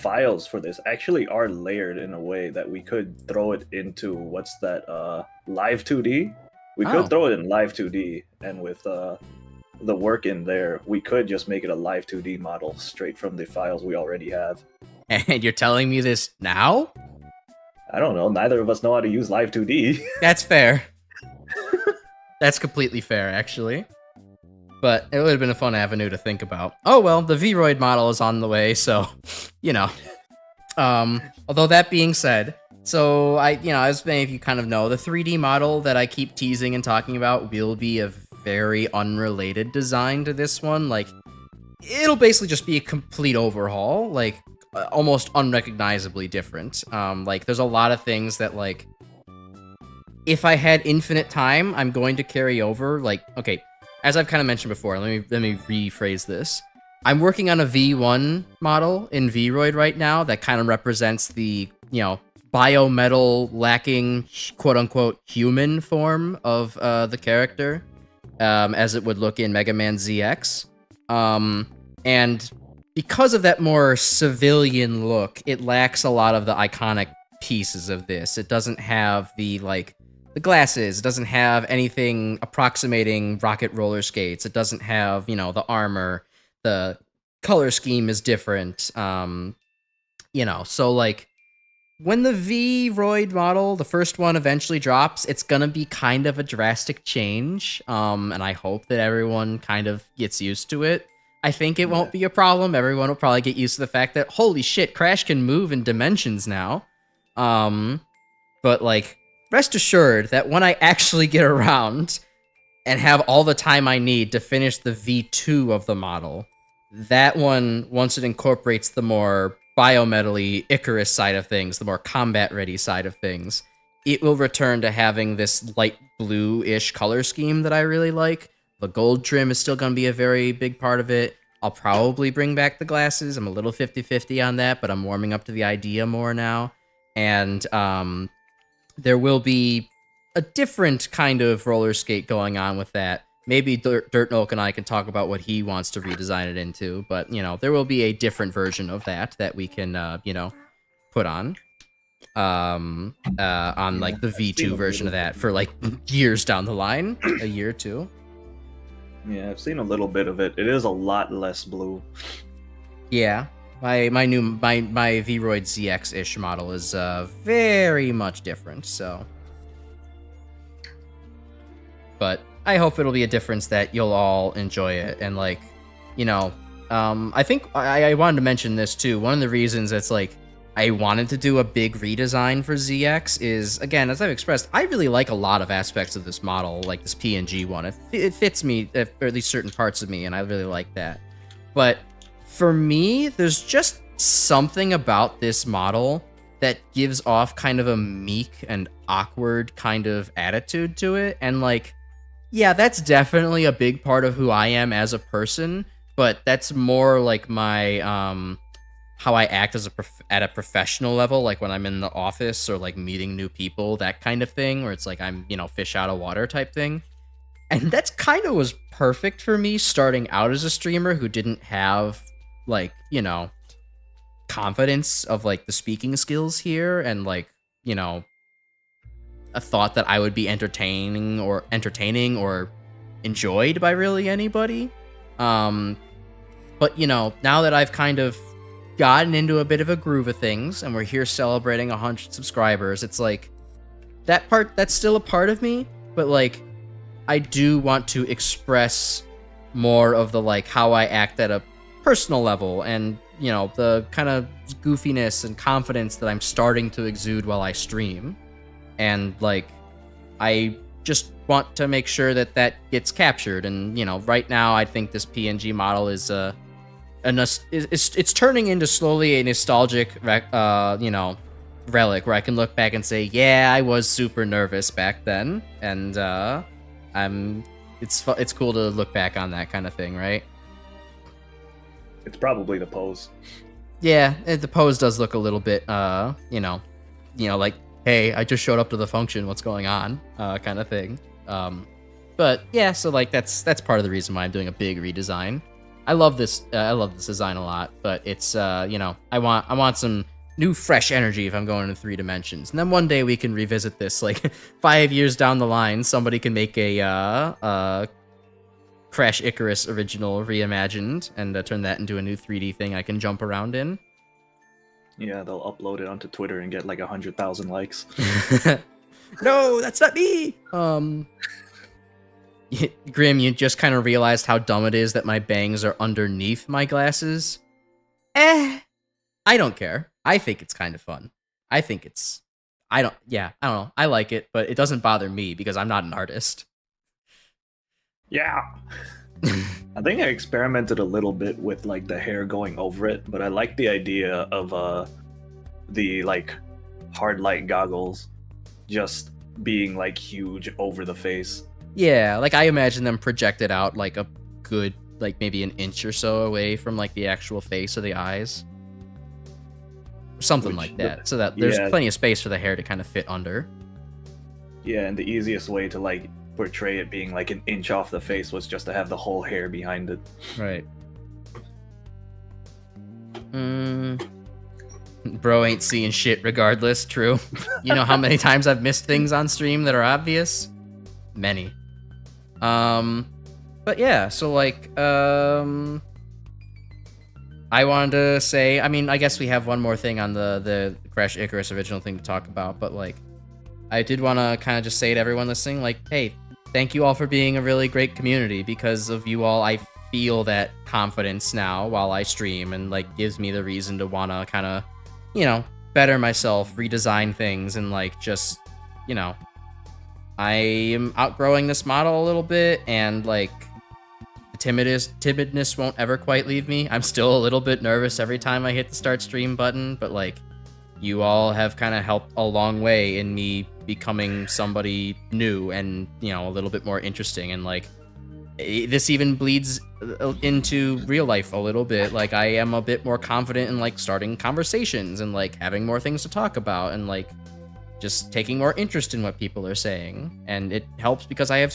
files for this actually are layered in a way that we could throw it into live 2D. We could throw it in live 2D, and with the work in there, we could just make it a live 2D model straight from the files we already have. And you're telling me this now? I don't know. Neither of us know how to use live 2D. That's fair. That's completely fair, actually. But it would have been a fun avenue to think about. Oh well, the VRoid model is on the way, so, you know. Although that being said, so as many of you kind of know, the 3D model that I keep teasing and talking about will be a very unrelated design to this one. Like, it'll basically just be a complete overhaul, like, almost unrecognizably different. Like, there's a lot of things that, like, if I had infinite time, I'm going to carry over. Like, okay, as I've kind of mentioned before, let me rephrase this. I'm working on a V1 model in VRoid right now that kind of represents the, you know, biometal lacking, quote-unquote, human form of the character, as it would look in Mega Man ZX. And because of that more civilian look, it lacks a lot of the iconic pieces of this. It doesn't have the, like, the glasses. It doesn't have anything approximating rocket roller skates. It doesn't have, you know, the armor. The color scheme is different. You know, so, like, when the VRoid model, the first one, eventually drops, it's gonna be kind of a drastic change. And I hope that everyone kind of gets used to it. I think it won't be a problem. Everyone will probably get used to the fact that, holy shit, Crash can move in dimensions now. But, like, rest assured that when I actually get around and have all the time I need to finish the V2 of the model, that one, once it incorporates the more biometally Icarus side of things, the more combat-ready side of things, it will return to having this light blue-ish color scheme that I really like. The gold trim is still going to be a very big part of it. I'll probably bring back the glasses. I'm a little 50-50 on that, but I'm warming up to the idea more now. and there will be a different kind of roller skate going on with that. Maybe Dirt Nolk and I can talk about what he wants to redesign it into, but, you know, there will be a different version of that we can, you know, put on like the V2 version of that for like years down the line, a year or two. Yeah, I've seen a little bit of it. It is a lot less blue. Yeah, my VRoid ZX-ish model is very much different. So, but I hope it'll be a difference that you'll all enjoy it. And like, you know, I think I wanted to mention this too. One of the reasons it's like I wanted to do a big redesign for ZX is, again, as I've expressed, I really like a lot of aspects of this model, like this PNG one. It fits me, or at least certain parts of me, and I really like that. But for me, there's just something about this model that gives off kind of a meek and awkward kind of attitude to it. And like, yeah, that's definitely a big part of who I am as a person, but that's more like my how I act as at a professional level, like when I'm in the office or like meeting new people, that kind of thing, where it's like I'm, you know, fish out of water type thing. And that's kind of was perfect for me starting out as a streamer who didn't have like, you know, confidence of like the speaking skills here, and like, you know, a thought that I would be entertaining or enjoyed by really anybody. But you know, now that I've kind of gotten into a bit of a groove of things and we're here celebrating 100 subscribers, it's like that's still a part of me, but like I do want to express more of the like how I act at a personal level, and you know, the kind of goofiness and confidence that I'm starting to exude while I stream. And like I just want to make sure that that gets captured. And you know, right now I think this PNG model is it's turning into slowly a nostalgic you know, relic where I can look back and say, yeah, I was super nervous back then, and it's cool to look back on that kind of thing, right? It's probably the pose. Yeah, the pose does look a little bit you know, like, hey, I just showed up to the function, what's going on, kind of thing. But yeah, so like that's part of the reason why I'm doing a big redesign. I love this design a lot, but it's you know, I want some new fresh energy if I'm going into 3 dimensions. And then one day we can revisit this, like 5 years down the line, somebody can make a Crash Icarus original reimagined and turn that into a new 3D thing I can jump around in. Yeah, they'll upload it onto Twitter and get like 100,000 likes. No, that's not me. Grim, you just kind of realized how dumb it is that my bangs are underneath my glasses. I don't care. I think it's kind of fun. I don't know. I like it, but it doesn't bother me because I'm not an artist. Yeah. I think I experimented a little bit with like the hair going over it, but I like the idea of the like hard light goggles just being like huge over the face. Yeah, like I imagine them projected out like a good, like maybe an inch or so away from like the actual face of the eyes. Something like that, so that there's plenty of space for the hair to kind of fit under. Yeah, and the easiest way to like portray it being like an inch off the face was just to have the whole hair behind it. Right. Bro ain't seeing shit regardless, true. You know how many times I've missed things on stream that are obvious? Many. But yeah, so like, I wanted to say, I mean, I guess we have one more thing on the Crash Icarus original thing to talk about, but like, I did want to kind of just say to everyone listening, like, hey, thank you all for being a really great community. Because of you all, I feel that confidence now while I stream, and like gives me the reason to want to kind of, you know, better myself, redesign things, and like just, you know, I am outgrowing this model a little bit, and like the timidness won't ever quite leave me. I'm still a little bit nervous every time I hit the start stream button, but like you all have kind of helped a long way in me becoming somebody new and, you know, a little bit more interesting. And like, this even bleeds into real life a little bit. Like, I am a bit more confident in like starting conversations and like having more things to talk about and like just taking more interest in what people are saying. And it helps because I have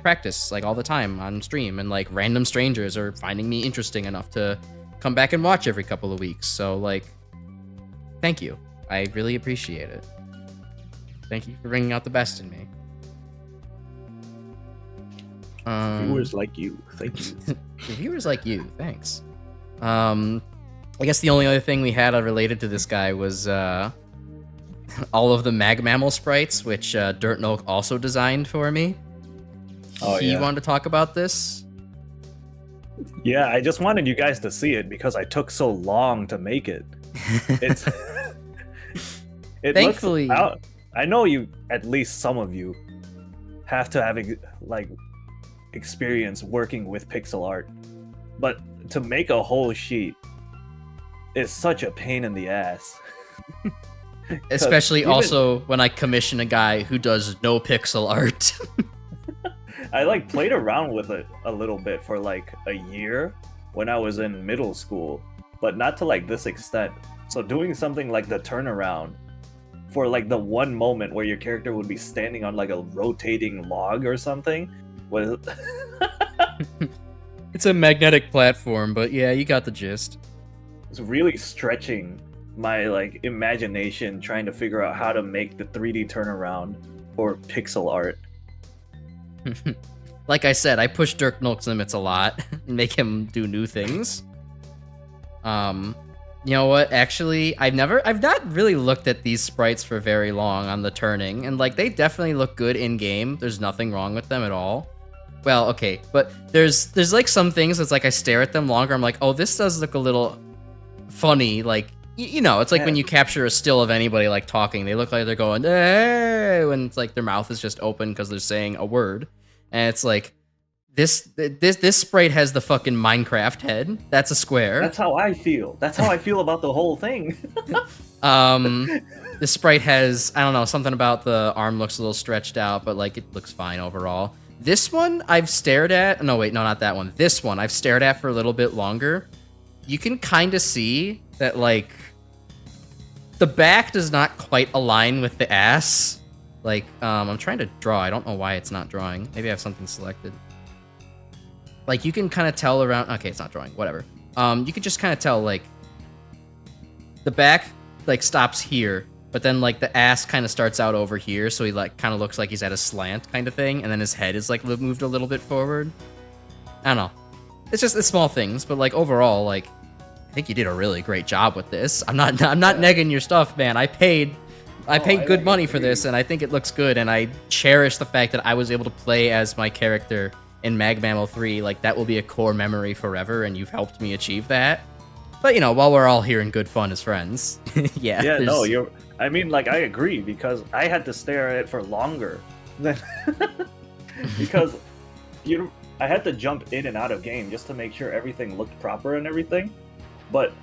practice like all the time on stream, and like random strangers are finding me interesting enough to come back and watch every couple of weeks. So like, thank you. I really appreciate it. Thank you for bringing out the best in me. Viewers like you, thank you. Viewers like you, thanks. I guess the only other thing we had related to this guy was all of the mag mammal sprites, which Dirt Nolk also designed for me. Oh, he wanted to talk about this. Yeah, I just wanted you guys to see it because I took so long to make it. It's Thankfully, I know you, at least some of you, have to have like experience working with pixel art, but to make a whole sheet is such a pain in the ass. Especially also when I commission a guy who does no pixel art. I like played around with it a little bit for like a year when I was in middle school, but not to like this extent. So doing something like the turnaround for like the one moment where your character would be standing on like a rotating log or something was It's a magnetic platform, but yeah, you got the gist. It's really stretching my like imagination trying to figure out how to make the 3D turnaround for pixel art. Like I said, I push Dirt Nolk's limits a lot and make him do new things. You know what? Actually, I've not really looked at these sprites for very long on the turning, and like they definitely look good in game. There's nothing wrong with them at all. Well, okay, but there's like some things that's like I stare at them longer. I'm like, oh, this does look a little funny. Like you know, it's like when you capture a still of anybody like talking, they look like they're going, hey, when it's like their mouth is just open because they're saying a word, and it's like. This sprite has the fucking Minecraft head. That's a square. That's how I feel. That's how I feel about the whole thing. The sprite has, I don't know, something about the arm looks a little stretched out, but like it looks fine overall. This one I've stared at. No, wait, no, not that one. This one I've stared at for a little bit longer. You can kind of see that like the back does not quite align with the ass. Like, I'm trying to draw. I don't know why it's not drawing. Maybe I have something selected. Like, you can kind of tell around... Okay, it's not drawing. Whatever. You can just kind of tell, like... The back, like, stops here. But then, like, the ass kind of starts out over here. So he, like, kind of looks like he's at a slant kind of thing. And then his head is, like, moved a little bit forward. I don't know. It's just the small things. But, like, overall, like... I think you did a really great job with this. I'm not negging your stuff, man. I paid good money for this. And I think it looks good. And I cherish the fact that I was able to play as my character... in Mag Mammal 3, like, that will be a core memory forever, and you've helped me achieve that. But, you know, while we're all here in good fun as friends, yeah, no, I mean, like, I agree, because I had to stare at it for longer than... because, I had to jump in and out of game just to make sure everything looked proper and everything, but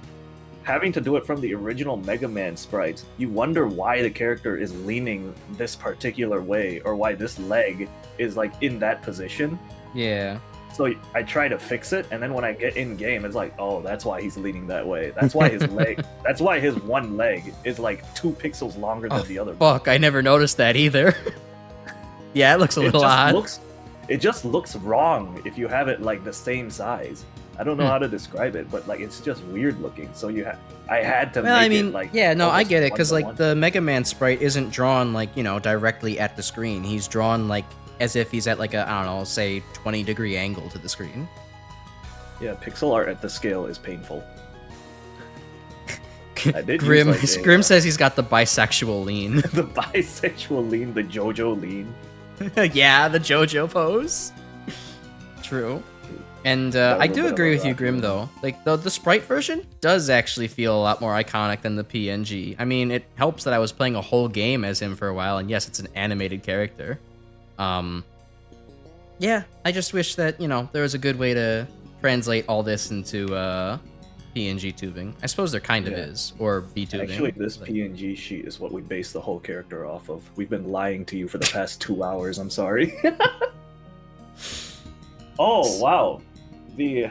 having to do it from the original Mega Man sprites, you wonder why the character is leaning this particular way, or why this leg is, like, in that position. Yeah. So I try to fix it, and then when I get in game, it's like, oh, that's why he's leaning that way. That's why his leg. That's why his one leg is like 2 pixels longer than the other. Fuck! I never noticed that either. Yeah, it looks a little odd. It just looks wrong if you have it like the same size. I don't know how to describe it, but like it's just weird looking. So I had to. Well, make I mean, it, like, yeah, no, I get it, because like one-to-one. the Mega Man sprite isn't drawn like, you know, directly at the screen. He's drawn like as if he's at like a, I don't know, say 20-degree angle to the screen. Yeah, pixel art at the scale is painful. Grim says he's got the bisexual lean. The bisexual lean, the JoJo lean. Yeah, the JoJo pose. True. And I do agree with you, Grim, though. Like, the sprite version does actually feel a lot more iconic than the PNG. I mean, it helps that I was playing a whole game as him for a while, and yes, it's an animated character. Yeah, I just wish that, you know, there was a good way to translate all this into PNG tubing. I suppose there kind of is, or VTubing. Actually, this PNG sheet is what we base the whole character off of. We've been lying to you for the past 2 hours, I'm sorry. Oh wow, the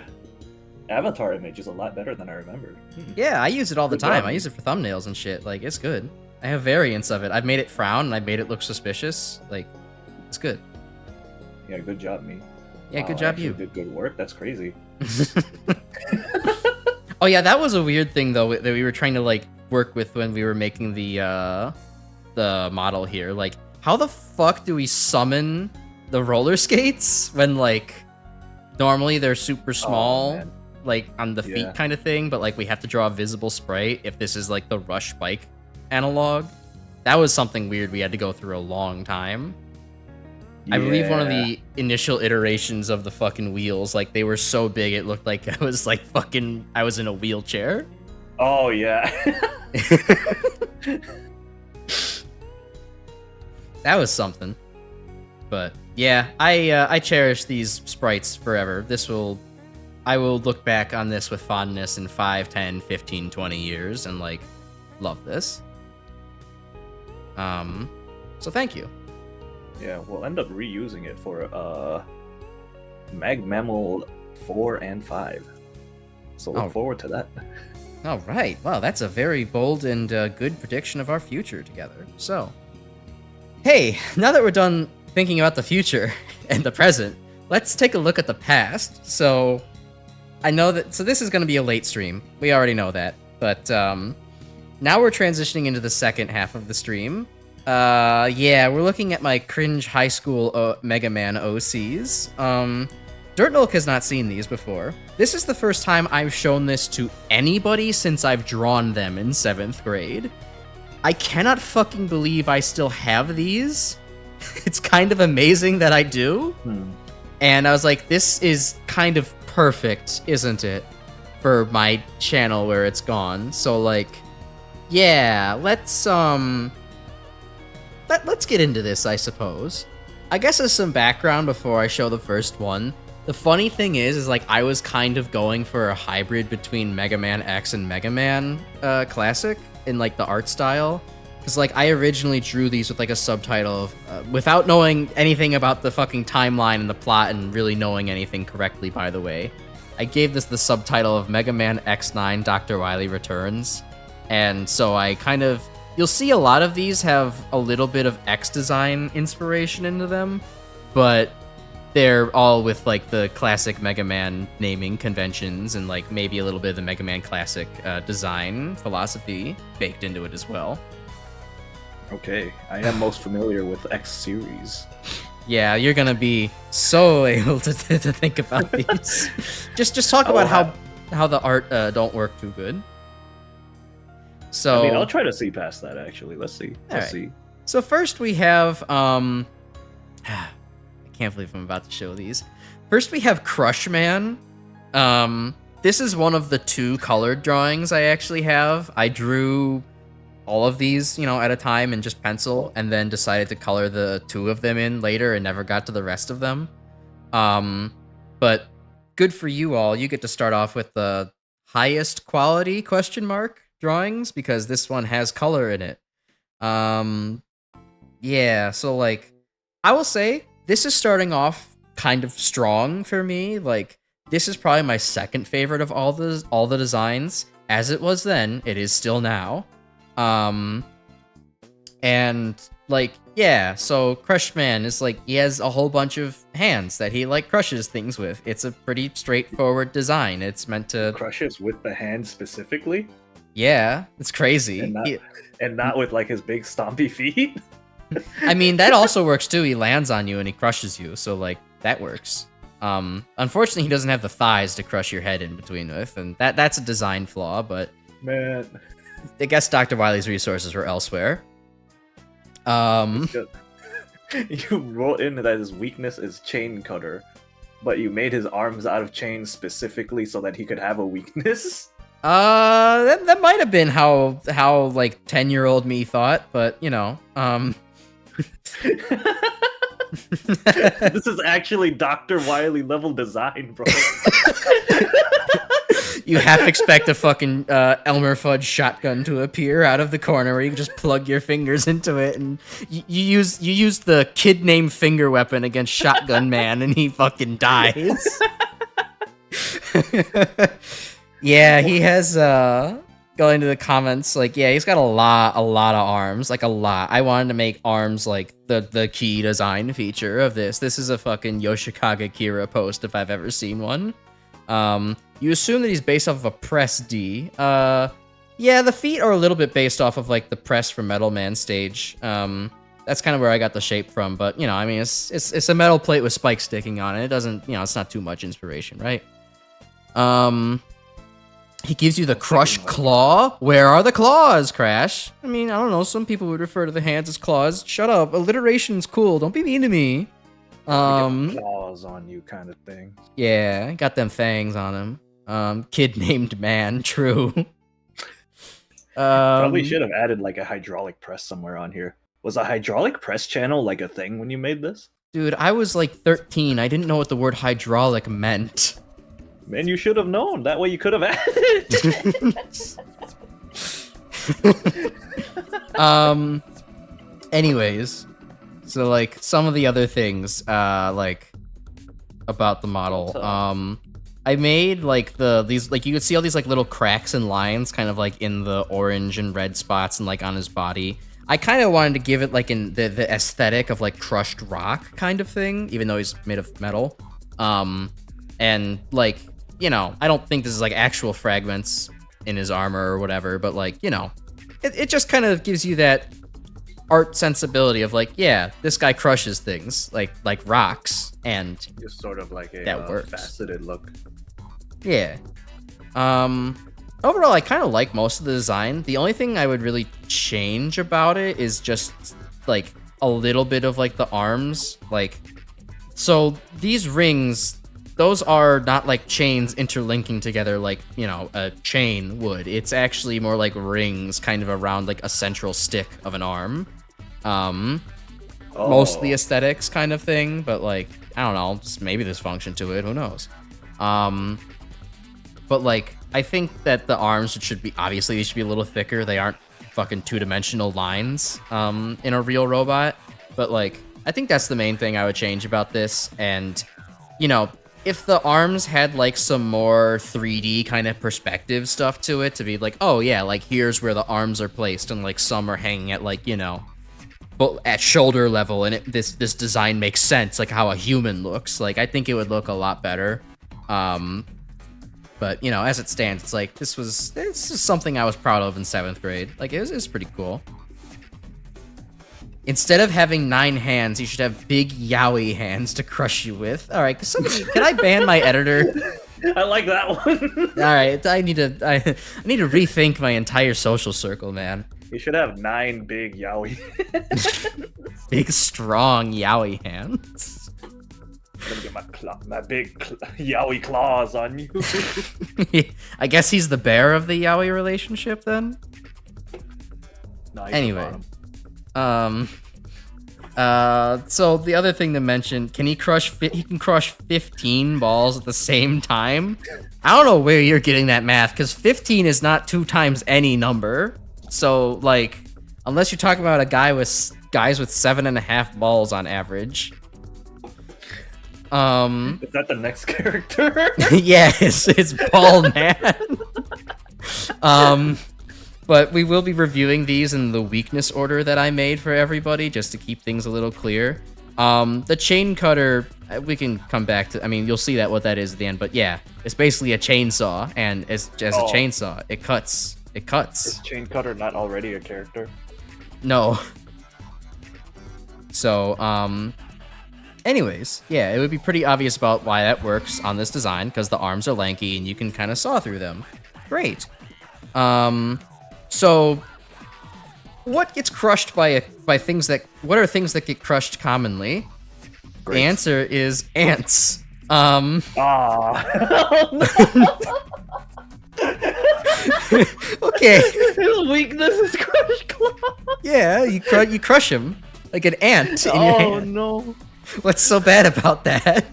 avatar image is a lot better than I remembered. Yeah, I use it all the Good time. job. I use it for thumbnails and shit. Like, it's good. I have variants of it. I've made it frown and I made it look suspicious. Like, it's good. Yeah, good job, me. Yeah, Wow, good I job, actually you. did good work. That's crazy. Oh yeah, that was a weird thing though that we were trying to like work with when we were making the model here. Like, how the fuck do we summon the roller skates when like normally they're super small, man. like on the feet Yeah. kind of thing, but like we have to draw a visible sprite if this is like the Rush bike analog. That was something weird we had to go through a long time. I believe one of Yeah. the initial iterations of the fucking wheels, like they were so big it looked like I was like fucking I was in a wheelchair. Oh yeah. That was something. But yeah, I cherish these sprites forever. I will look back on this with fondness in 5, 10, 15, 20 years and like love this. So thank you. Yeah, we'll end up reusing it for Mag Mammal 4 and 5. So look Oh. forward to that. All right. Wow, that's a very bold and good prediction of our future together. So, hey, now that we're done thinking about the future and the present, let's take a look at the past. So, I know that. So this is going to be a late stream. We already know that. But now we're transitioning into the second half of the stream. Yeah, we're looking at my cringe high school Mega Man OCs. Dirt Nolk has not seen these before. This is the first time I've shown this to anybody since I've drawn them in 7th grade. I cannot fucking believe I still have these. It's kind of amazing that I do. And I was like, this is kind of perfect, isn't it? For my channel where it's gone. So like, yeah, let's get into this, I suppose. I guess as some background before I show the first one, the funny thing is like I was kind of going for a hybrid between Mega Man X and Mega Man Classic in like the art style. Because like I originally drew these with like a subtitle of, without knowing anything about the fucking timeline and the plot and really knowing anything correctly, by the way. I gave this the subtitle of Mega Man X9 Dr. Wily Returns. And so I kind of... You'll see a lot of these have a little bit of X design inspiration into them, but they're all with like the classic Mega Man naming conventions and like maybe a little bit of the Mega Man Classic design philosophy baked into it as well. Okay, I am most familiar with X series. Yeah, you're gonna be so able to think about these. just talk about how the art don't work too good. So I mean, I'll try to see past that. Actually, let's see. Let's see. So first we have I can't believe I'm about to show these. First we have Crush Man. This is one of the 2 colored drawings I actually have. I drew all of these, at a time in just pencil, and then decided to color the 2 of them in later and never got to the rest of them. But good for you all. You get to start off with the highest quality ? Drawings, because this one has color in it. Yeah, so like I will say this is starting off kind of strong for me. Like this is probably my second favorite of all the designs. As it was then, it is still now. And like, yeah, so Crush Man is like, he has a whole bunch of hands that he like crushes things with. It's a pretty straightforward design. It's meant to Crushes with the hand specifically. Yeah, it's crazy. And not with like his big stompy feet. I mean, that also works too. He lands on you and he crushes you, so like that works. Unfortunately, he doesn't have the thighs to crush your head in between with, and that's a design flaw. But Man, I guess Dr. Wily's resources were elsewhere. you wrote in that his weakness is chain cutter, but you made his arms out of chains specifically so that he could have a weakness. That might have been how like 10-year-old me thought, but This is actually Dr. Wily level design, bro. You half expect a fucking Elmer Fudd shotgun to appear out of the corner where you can just plug your fingers into it, and you use the kid named finger weapon against Shotgun Man, and he fucking dies. Yeah, he has going to the comments, like, yeah, he's got a lot of arms, like a lot. I wanted to make arms like the key design feature of this. This is a fucking Yoshikage Kira post if I've ever seen one. You assume that he's based off of a press D. Yeah, the feet are a little bit based off of like the press from Metal Man stage. That's kind of where I got the shape from, but you know, I mean, it's a metal plate with spikes sticking on it. It doesn't, you know, it's not too much inspiration, right? He gives you the crushed claw. Where are the claws, Crash? I mean, I don't know. Some people would refer to the hands as claws. Shut up. Alliteration's cool. Don't be mean to me. Claws on you kind of thing. Yeah, got them fangs on him. Kid named Man, true. Probably should have added like a hydraulic press somewhere on here. Was a hydraulic press channel like a thing when you made this? Dude, I was like 13. I didn't know what the word hydraulic meant. Man, you should have known. That way you could have added it. Anyways, so like some of the other things, like about the model. I made like these like you could see all these like little cracks and lines, kind of like in the orange and red spots and like on his body. I kind of wanted to give it like in the aesthetic of like crushed rock kind of thing, even though he's made of metal. And like, you know, I don't think this is like actual fragments in his armor or whatever, but like, you know, it just kind of gives you that art sensibility of like, yeah, this guy crushes things like rocks, and just sort of like a faceted look. Yeah. Overall, I kind of like most of the design. The only thing I would really change about it is just like a little bit of like the arms, like, so these rings, those are not like chains interlinking together like, you know, a chain would. It's actually more like rings kind of around like a central stick of an arm. Mostly aesthetics kind of thing, but like, I don't know, just maybe there's function to it, who knows. But like, I think that the arms should be, obviously they should be a little thicker. They aren't fucking two-dimensional lines in a real robot. But like, I think that's the main thing I would change about this. And, you know, if the arms had like some more 3D kind of perspective stuff to it, to be like, oh yeah, like here's where the arms are placed, and like some are hanging at like, you know, but at shoulder level, and this design makes sense, like how a human looks. Like, I think it would look a lot better. But you know, as it stands, it's like this is something I was proud of in 7th grade. Like it was pretty cool. Instead of having 9 hands, you should have big yaoi hands to crush you with. All right, can I ban my editor? I like that one. All right, I need to rethink my entire social circle, man. You should have 9 big yaoi. Big, strong yaoi hands. I'm gonna get my big yaoi claws on you. I guess he's the bear of the yaoi relationship then. No, anyway. So the other thing to mention, he can crush 15 balls at the same time. I don't know where you're getting that math, because 15 is not 2 times any number. So like, unless you're talking about a guy with guys with 7.5 balls on average. Is that the next character? Yeah, it's Ball Man. But we will be reviewing these in the weakness order that I made for everybody, just to keep things a little clear. The chain cutter, we can come back to, I mean, you'll see what that is at the end, but yeah, it's basically a chainsaw, and as a chainsaw, it cuts. Is chain cutter not already a character? No. So, anyways, yeah, it would be pretty obvious about why that works on this design, because the arms are lanky and you can kind of saw through them. Great. So, what gets crushed by things that? What are things that get crushed commonly? Great. The answer is ants. Okay. His weakness is crushed claw. Yeah, you crush him like an ant. Oh no! What's so bad about that?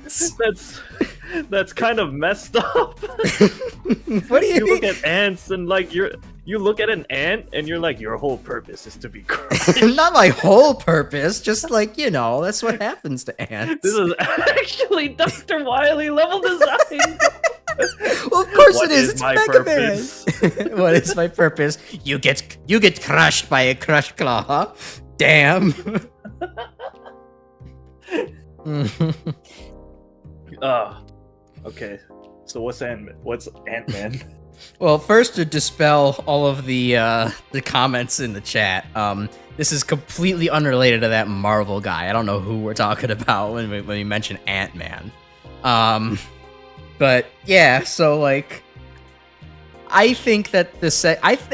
That's kind of messed up. What do you You mean? look at ants and like you look at an ant and you're like, your whole purpose is to be crushed. Not my whole purpose, just like, you know, that's what happens to ants. This is actually Dr. Wily level design. Well, of course What it is. is It's my Mega purpose? Man. What is my purpose? You get crushed by a crush claw. Damn. Okay. So what's Ant-Man? Well, first to dispel all of the comments in the chat, this is completely unrelated to that Marvel guy. I don't know who we're talking about when we mention Ant-Man. But yeah, so like, I think that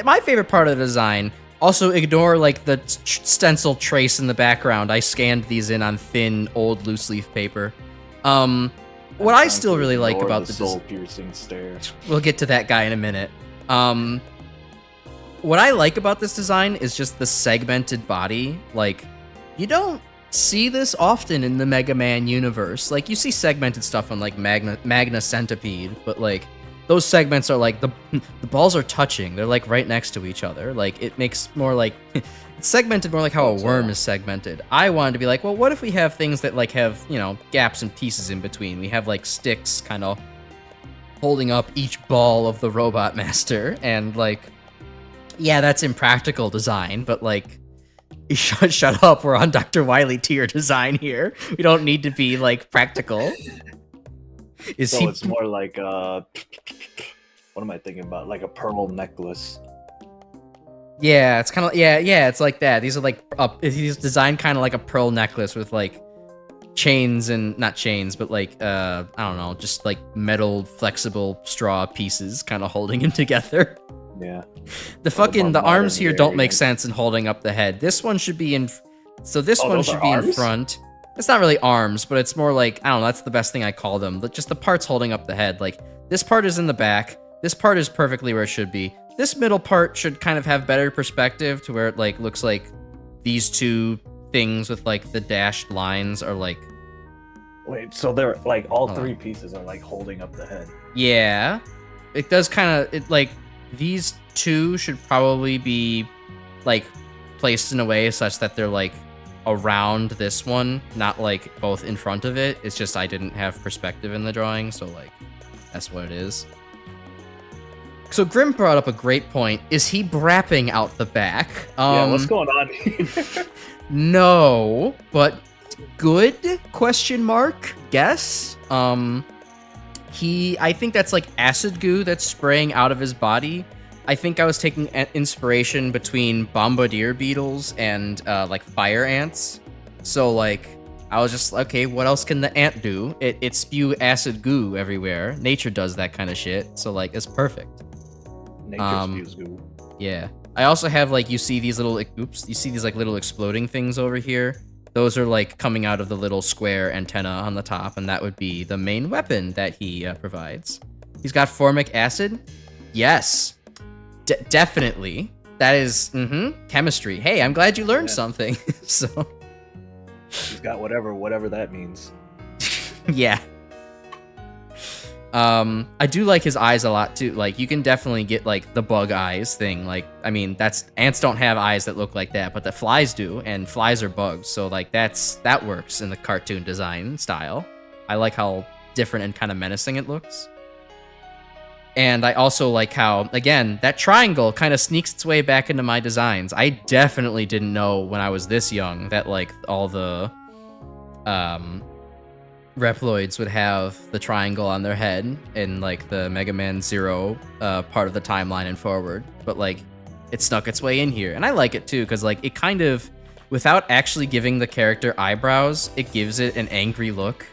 my favorite part of the design. Also, ignore like the stencil trace in the background. I scanned these in on thin, old loose leaf paper. What I still really like about the soul-piercing stare. We'll get to that guy in a minute. What I like about this design is just the segmented body. Like, you don't see this often in the Mega Man universe. Like, you see segmented stuff on like Magna Centipede, but like those segments are like the balls are touching. They're like right next to each other. Like, it makes more like it's segmented more like how a worm is segmented. I wanted to be like, well, what if we have things that like have, you know, gaps and pieces in between? We have like sticks kind of holding up each ball of the Robot Master, and like, yeah, that's impractical design, but like, shut up, we're on Dr. Wily tier design here. We don't need to be like practical. It's more like what am I thinking about? Like a pearl necklace. Yeah, it's kind of yeah, it's like that. These are like he's designed kind of like a pearl necklace with like chains and not chains, but like I don't know, just like metal flexible straw pieces kind of holding him together. Yeah. The arms here don't make sense in holding up the head. This one should be in. So this one should be in front. It's not really arms, but it's more like, I don't know, that's the best thing I call them. But just the parts holding up the head. Like, this part is in the back. This part is perfectly where it should be. This middle part should kind of have better perspective to where it like looks like these two things with like the dashed lines are like. Wait, so they're like all three pieces are like holding up the head. Yeah. It does kind of, it like, these two should probably be like placed in a way such that they're like around this one, not like both in front of it. It's just I didn't have perspective in the drawing, so like that's what it is. So Grim brought up a great point. Is he brapping out the back? Yeah, what's going on here? No, but good question mark guess. I think that's like acid goo that's spraying out of his body. I think I was taking inspiration between bombardier beetles and like fire ants. So like I was just okay, what else can the ant do? It spew acid goo everywhere. Nature does that kind of shit. So like it's perfect. Nature spews goo. Yeah. I also have like you see these little little exploding things over here. Those are like coming out of the little square antenna on the top, and that would be the main weapon that he provides. He's got formic acid. Yes. Definitely. That is chemistry. Hey, I'm glad you learned something. So he's got whatever that means. yeah. I do like his eyes a lot too. Like you can definitely get like the bug eyes thing. Like I mean, ants don't have eyes that look like that, but the flies do, and flies are bugs. So like that works in the cartoon design style. I like how different and kind of menacing it looks. And I also like how, again, that triangle kind of sneaks its way back into my designs. I definitely didn't know when I was this young that, like, all the Reploids would have the triangle on their head in, like, the Mega Man Zero part of the timeline and forward. But, like, it snuck its way in here. And I like it, too, because, like, it kind of, without actually giving the character eyebrows, it gives it an angry look.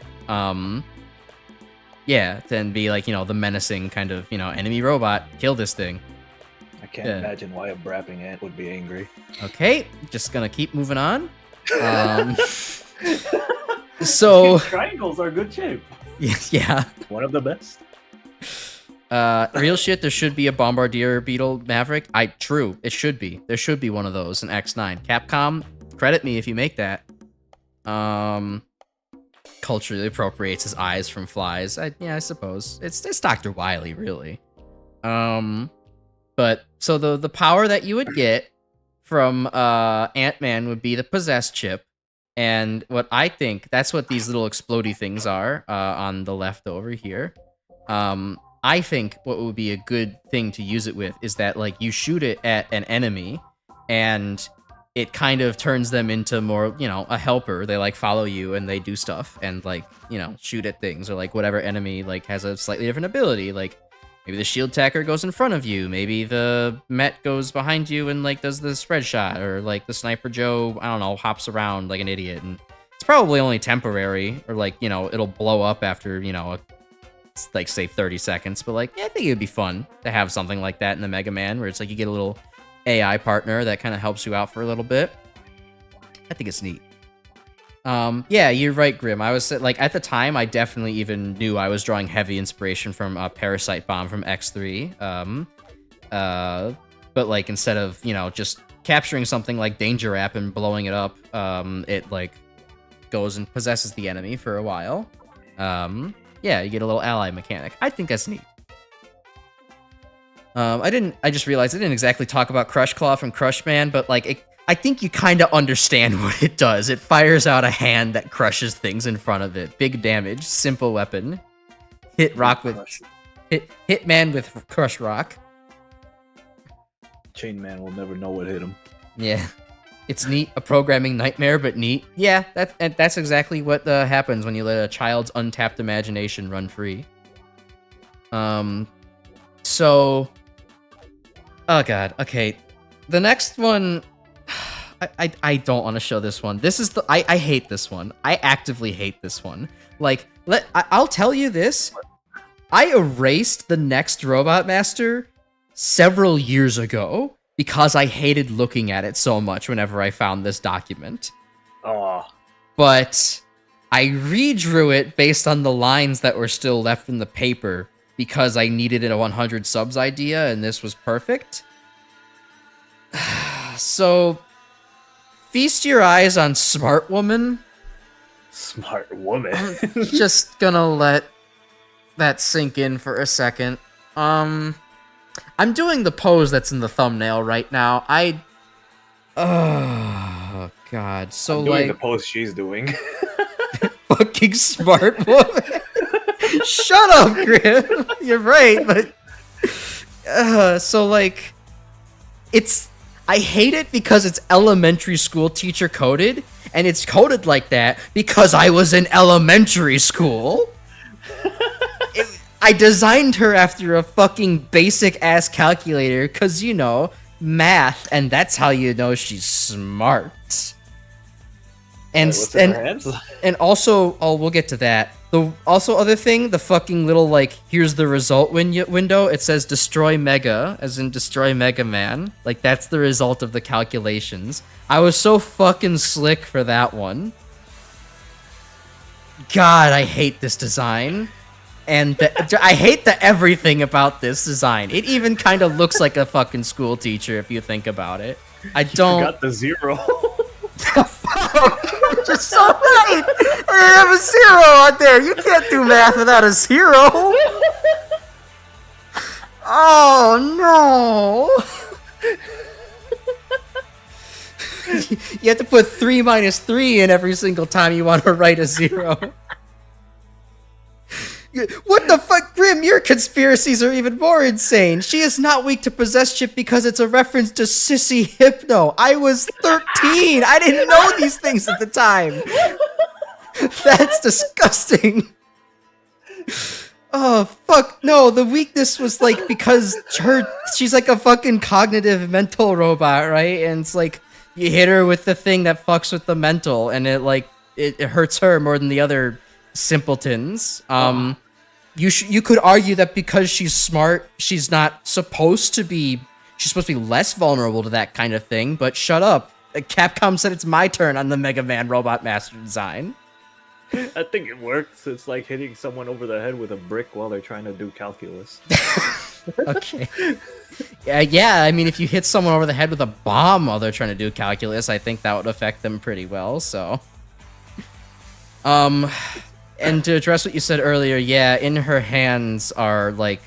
Yeah, then be like, you know, the menacing kind of, you know, enemy robot, kill this thing. I can't imagine why a brapping ant would be angry. Okay, just gonna keep moving on. So triangles are good shape. Yeah. One of the best. Real shit, there should be a Bombardier Beetle Maverick. True, it should be. There should be one of those in X9. Capcom, credit me if you make that. culturally appropriates his eyes from flies. I suppose it's Dr. Wily, really. But so the power that you would get from Ant-Man would be the possessed chip, and what I think that's what these little explodey things are on the left over here. I think what would be a good thing to use it with is that like you shoot it at an enemy, and it kind of turns them into more, a helper. They like follow you and they do stuff and like, shoot at things, or like whatever enemy like has a slightly different ability. Like maybe the shield tacker goes in front of you, maybe the Met goes behind you and like does the spread shot, or like the Sniper Joe, I don't know, hops around like an idiot. And it's probably only temporary, or like, it'll blow up after, like say 30 seconds. But like, yeah, I think it would be fun to have something like that in the Mega Man, where it's like you get a little AI partner that kind of helps you out for a little bit. I think it's neat. Yeah, you're right, Grim. I was like, at the time, I definitely even knew I was drawing heavy inspiration from Parasite Bomb from X3. But like instead of just capturing something like Danger App and blowing it up, it like goes and possesses the enemy for a while. Yeah, you get a little ally mechanic. I think that's neat. I just realized I didn't exactly talk about Crush Claw from Crush Man, but like, I think you kind of understand what it does. It fires out a hand that crushes things in front of it. Big damage, simple weapon. Hit man with Crush Rock. Chain Man will never know what hit him. Yeah. It's neat, a programming nightmare, but neat. Yeah, that's exactly what happens when you let a child's untapped imagination run free. So... Oh god, okay. The next one... I don't want to show this one. This is I hate this one. I actively hate this one. Like, I'll tell you this. I erased the next Robot Master several years ago because I hated looking at it so much whenever I found this document. Oh. But I redrew it based on the lines that were still left in the paper because I needed a 100 subs idea, and this was perfect. So, feast your eyes on Smart Woman. Smart Woman. I'm just gonna let that sink in for a second. I'm doing the pose that's in the thumbnail right now. Oh god. So I'm doing like the pose she's doing. fucking Smart Woman. Shut up, Grim. You're right, but so like I hate it because it's elementary school teacher coded, and it's coded like that because I was in elementary school. I designed her after a fucking basic-ass calculator because, math, and that's how you know she's smart. And what's in her hands? And also, we'll get to that. The other thing, the fucking little, like, here's the result window, it says destroy Mega, as in destroy Mega Man. Like, that's the result of the calculations. I was so fucking slick for that one. God, I hate this design. And I hate everything about this design. It even kind of looks like a fucking school teacher if you think about it. I don't... You forgot the zero. You're just so right! I have a zero on there! You can't do math without a zero! Oh, no! You have to put 3 minus 3 in every single time you want to write a zero. What the fuck, Grim? Your conspiracies are even more insane. She is not weak to possess chip because it's a reference to Sissy Hypno. I was 13. I didn't know these things at the time. That's disgusting. Oh, fuck. No, the weakness was like because she's like a fucking cognitive mental robot, right? And it's like you hit her with the thing that fucks with the mental, and it hurts her more than the other simpletons. You could argue that because she's smart, she's supposed to be less vulnerable to that kind of thing, but shut up. Capcom said it's my turn on the Mega Man Robot Master design. I think it works. It's like hitting someone over the head with a brick while they're trying to do calculus. Okay. Yeah, I mean, if you hit someone over the head with a bomb while they're trying to do calculus, I think that would affect them pretty well, so... And to address what you said earlier, yeah, in her hands are like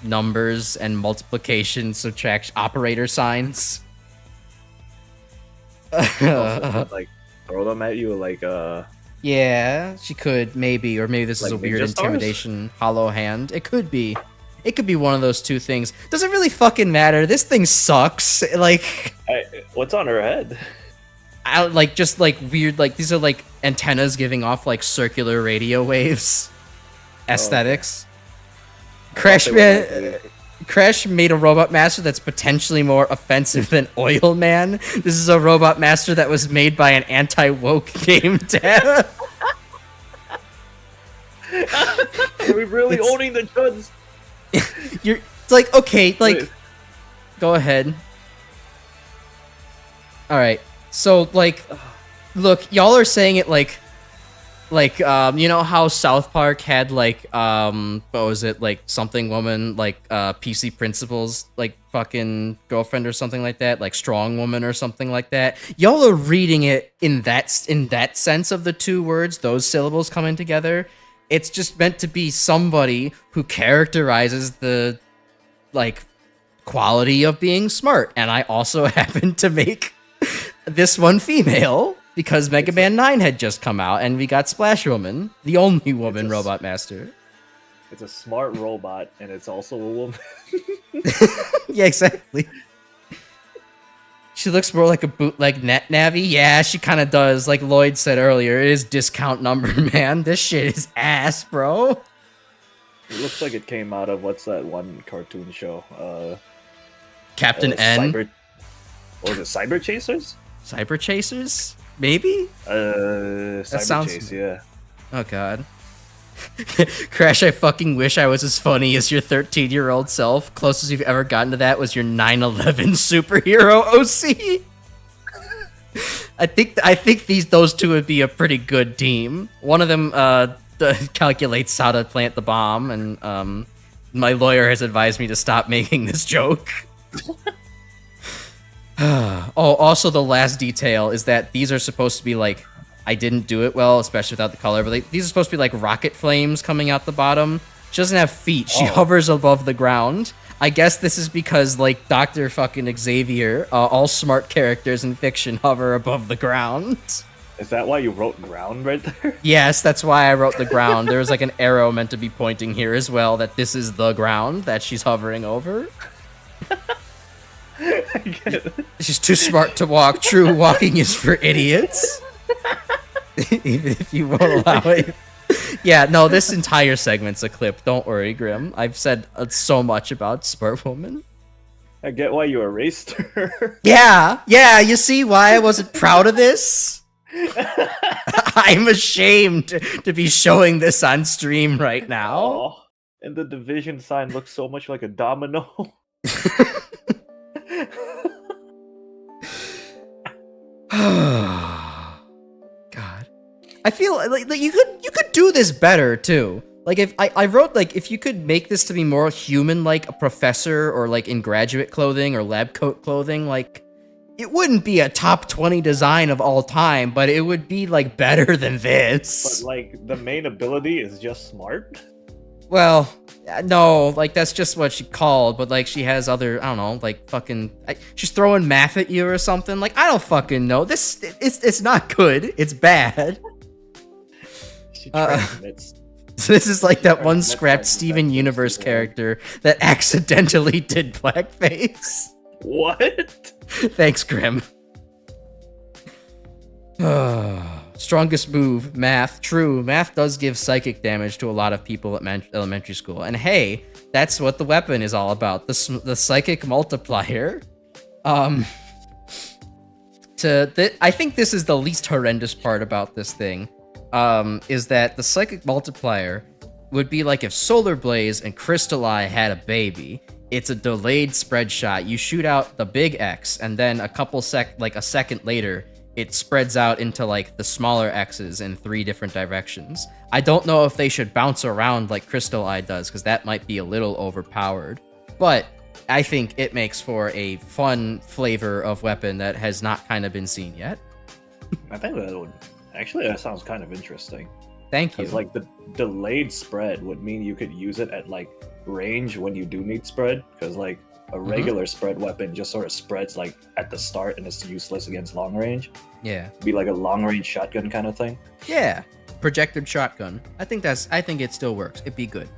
numbers and multiplication, subtraction, operator signs. Like throw them at you like Yeah, she could maybe, or maybe this is like a weird ninja stars? intimidation hollow hand. It could be. It could be one of those two things. Does it really fucking matter? This thing sucks. Like, what's on her head? like just like weird, like these are like antennas giving off like circular radio waves. Aesthetics. Crash made a robot master that's potentially more offensive than Oil Man. This is a robot master that was made by an anti-woke game dev. Are we really owning the chuds? It's like, okay, like, Wait. go ahead. All right. So, like, look, y'all are saying it like, you know how South Park had like, what was it, like something woman, like, PC Principal's like fucking girlfriend or something like that, like Strong Woman or something like that. Y'all are reading it in that sense of the two words, those syllables coming together. It's just meant to be somebody who characterizes the, like, quality of being smart. And I also happen to make this one female because Mega Man 9 had just come out and we got Splash Woman, the only woman robot master. It's a smart robot and it's also a woman. Yeah, exactly. She looks more like a bootleg net navvy. Yeah, she kind of does. Like Lloyd said earlier, it is discount number, man. This shit is ass, bro. It looks like it came out of what's that one cartoon show? Captain N. What was it? Cyber Chasers? Cyber Chasers? Maybe? Cyber sounds... Chase, yeah. Oh, God. Crash, I fucking wish I was as funny as your 13-year-old self. Closest you've ever gotten to that was your 9/11 superhero OC. I think those two would be a pretty good team. One of them calculates how to plant the bomb, and my lawyer has advised me to stop making this joke. Oh, also the last detail is that these are supposed to be like, I didn't do it well, especially without the color, but these are supposed to be like rocket flames coming out the bottom. She doesn't have feet. She hovers above the ground. I guess this is because, like, Dr. fucking Xavier, all smart characters in fiction hover above the ground. Is that why you wrote ground right there? Yes, that's why I wrote the ground. There was like an arrow meant to be pointing here as well, that this is the ground that she's hovering over. I get it. She's too smart to walk. True, walking is for idiots. Even if you won't allow it. Yeah, no, this entire segment's a clip. Don't worry, Grim. I've said so much about Smart Woman. I get why you erased her. Yeah, you see why I wasn't proud of this? I'm ashamed to be showing this on stream right now. Oh, and the division sign looks so much like a domino. God, I feel like you could do this better too. Like if I wrote like if you could make this to be more human, like a professor or like in graduate clothing or lab coat clothing, like it wouldn't be a top 20 design of all time, but it would be like better than this. But like the main ability is just smart. Well, no, like that's just what she called, but like she has other, I don't know, like fucking, she's throwing math at you or something. Like I don't fucking know. It's not good. It's bad. She transmits. So this is like that one scrapped Steven Universe character that accidentally did blackface. What? Thanks, Grim. Strongest move, math. True, math does give psychic damage to a lot of people at elementary school. And hey, that's what the weapon is all about. The psychic multiplier. I think this is the least horrendous part about this thing. Is that the psychic multiplier would be like if Solar Blaze and Crystal Eye had a baby. It's a delayed spread shot. You shoot out the big X, and then a second later, it spreads out into like the smaller X's in 3 different directions. I don't know if they should bounce around like Crystal Eye does, because that might be a little overpowered. But I think it makes for a fun flavor of weapon that has not kind of been seen yet. I think that would... Actually, that sounds kind of interesting. Thank you. Because like the delayed spread would mean you could use it at like range when you do need spread. Because like a regular spread weapon just sort of spreads like at the start and it's useless against long range. Yeah. It'd be like a long range shotgun kind of thing. Yeah. Projected shotgun. I think it still works. It'd be good.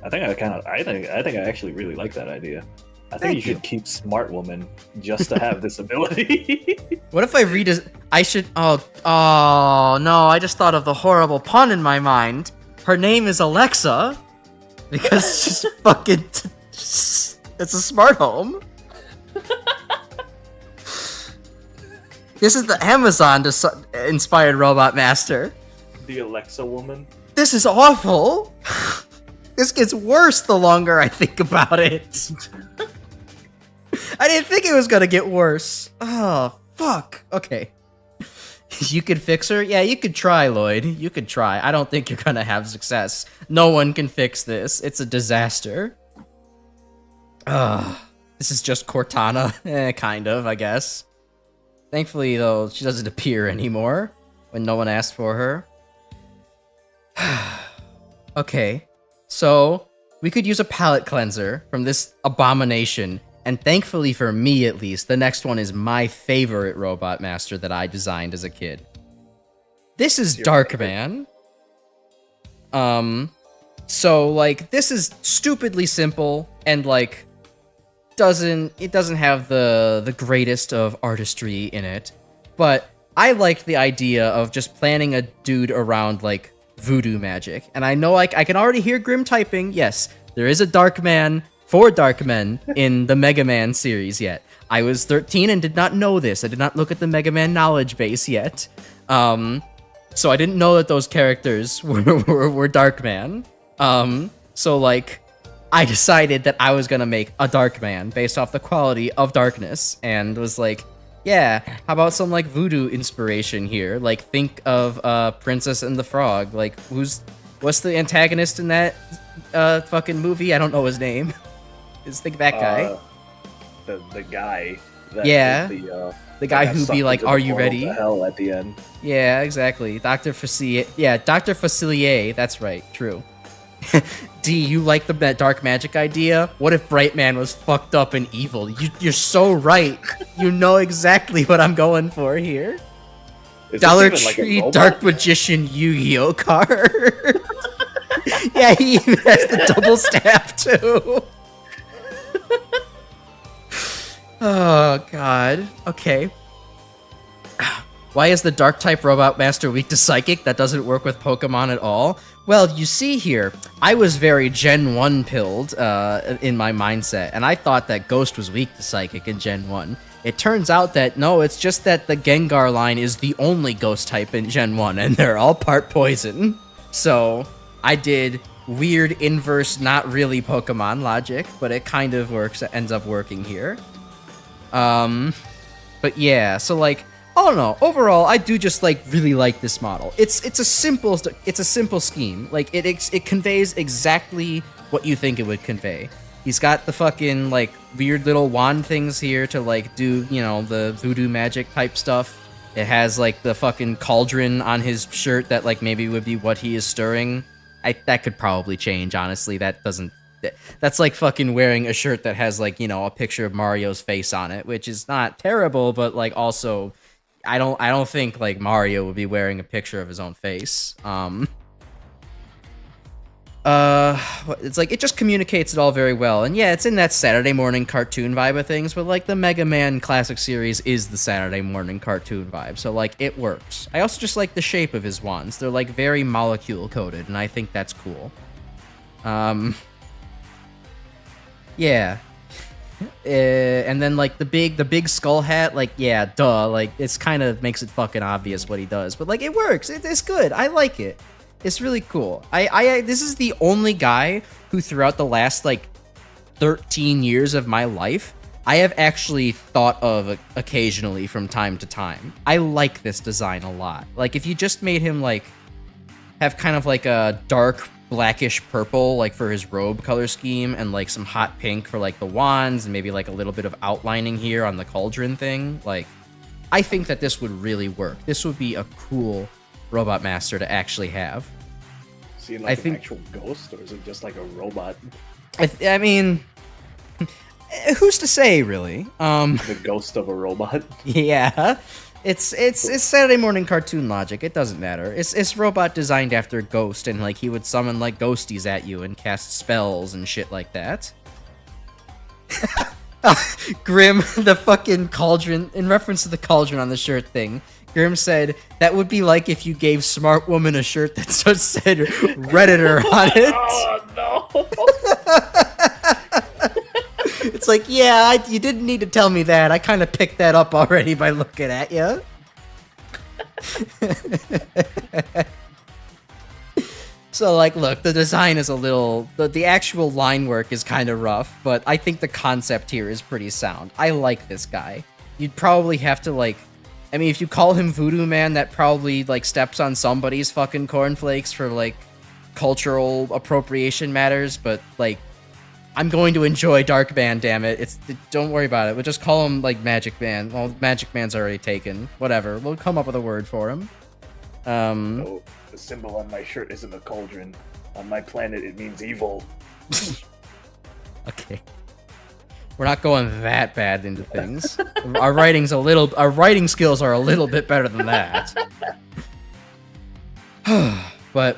I think I actually really like that idea. I think you should keep Smart Woman just to have this ability. What if I should no, I just thought of the horrible pun in my mind. Her name is Alexa because she's fucking it's a smart home. This is the Amazon inspired Robot Master. The Alexa woman. This is awful. This gets worse the longer I think about it. I didn't think it was gonna get worse. Oh, fuck. Okay. You could fix her? Yeah, you could try, Lloyd. You could try. I don't think you're gonna have success. No one can fix this. It's a disaster. This is just Cortana. Kind of, I guess. Thankfully, though, she doesn't appear anymore when no one asked for her. Okay. So, we could use a palette cleanser from this abomination, and thankfully for me at least, the next one is my favorite Robot Master that I designed as a kid. This is Darkman. So like this is stupidly simple and like it doesn't have the greatest of artistry in it, but I liked the idea of just planning a dude around like voodoo magic. And I know like I can already hear Grim typing. Yes, there is a Darkman for Darkmen in the Mega Man series yet. I was 13 and did not know this. I did not look at the Mega Man knowledge base yet. So I didn't know that those characters were Darkman. So like I decided that I was gonna make a Darkman based off the quality of darkness, and was like, yeah, how about some like voodoo inspiration here? Like think of Princess and the Frog. Like what's the antagonist in that fucking movie? I don't know his name. Just think that guy. The guy. That yeah. The guy who be like, "Are you ready?" Hell at the end. Yeah, exactly. Dr. Facilier. Yeah, Dr. Facilier. That's right. True. D, you like the dark magic idea? What if Brightman was fucked up and evil? You're so right. You know exactly what I'm going for here. Dollar Tree like Dark Magician Yu-Gi-Oh card. Yeah, he even has the double stab too. Oh god. Okay. Why is the Dark type Robot Master weak to Psychic? That doesn't work with Pokemon at all. Well, you see here, I was very Gen 1 pilled in my mindset, and I thought that Ghost was weak to Psychic in Gen 1. It turns out that no, it's just that the Gengar line is the only Ghost type in Gen 1, and they're all part poison. So I did weird inverse, not really Pokemon logic, but it kind of works. It ends up working here. But yeah, so like, I don't know. Overall, I do just like really like this model. It's a simple scheme. Like it conveys exactly what you think it would convey. He's got the fucking like weird little wand things here to like do, you know, the voodoo magic type stuff. It has like the fucking cauldron on his shirt that like maybe would be what he is stirring. That could probably change, honestly. That's like fucking wearing a shirt that has like, you know, a picture of Mario's face on it, which is not terrible, but like also I don't think like Mario would be wearing a picture of his own face. It's like it just communicates it all very well. And yeah, it's in that Saturday morning cartoon vibe of things, but like the Mega Man Classic series is the Saturday morning cartoon vibe. So like it works. I also just like the shape of his wands. They're like very molecule coated, and I think that's cool. Yeah. And then like the big skull hat, like yeah, duh, like it's kind of makes it fucking obvious what he does, but like it works. It's good. I like it. It's really cool. This is the only guy who throughout the last like 13 years of my life I have actually thought of occasionally from time to time. I like this design a lot. Like if you just made him like have kind of like a dark blackish purple like for his robe color scheme, and like some hot pink for like the wands, and maybe like a little bit of outlining here on the cauldron thing, like I think that this would really work. This would be a cool Robot Master to actually have. Is he like an actual ghost, or is it just like a robot? I mean, who's to say, really? The ghost of a robot. Yeah, it's Saturday morning cartoon logic. It doesn't matter. It's robot designed after Ghost, and like he would summon like ghosties at you and cast spells and shit like that. Grim, the fucking cauldron, in reference to the cauldron on the shirt thing, Grim said, that would be like if you gave Smart Woman a shirt that just said Redditor on it. Oh, no. It's like, yeah, you didn't need to tell me that. I kind of picked that up already by looking at you. So, like, look, the design is a little... The actual line work is kind of rough, but I think the concept here is pretty sound. I like this guy. You'd probably have to, like... I mean, if you call him Voodoo Man, that probably, like, steps on somebody's fucking cornflakes for, like, cultural appropriation matters, but, like, I'm going to enjoy Dark Man, damn it. Don't worry about it. We'll just call him, like, Magic Man. Well, Magic Man's already taken. Whatever. We'll come up with a word for him. Oh, the symbol on my shirt isn't a cauldron. On my planet, it means evil. Okay. We're not going that bad into things. Our writing skills are a little bit better than that. But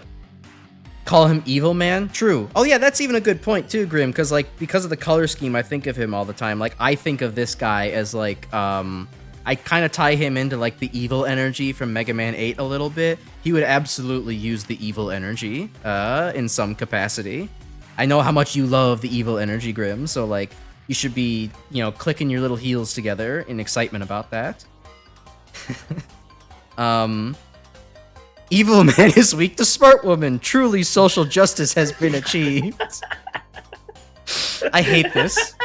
call him Evil Man? True. Oh yeah, that's even a good point too, Grim, because like because of the color scheme, I think of him all the time. Like I think of this guy as like I kind of tie him into like the evil energy from Mega Man 8 a little bit. He would absolutely use the evil energy in some capacity. I know how much you love the evil energy, Grim, so like you should be, you know, clicking your little heels together in excitement about that. Evil Man is weak to Smart Woman. Truly social justice has been achieved. I hate this.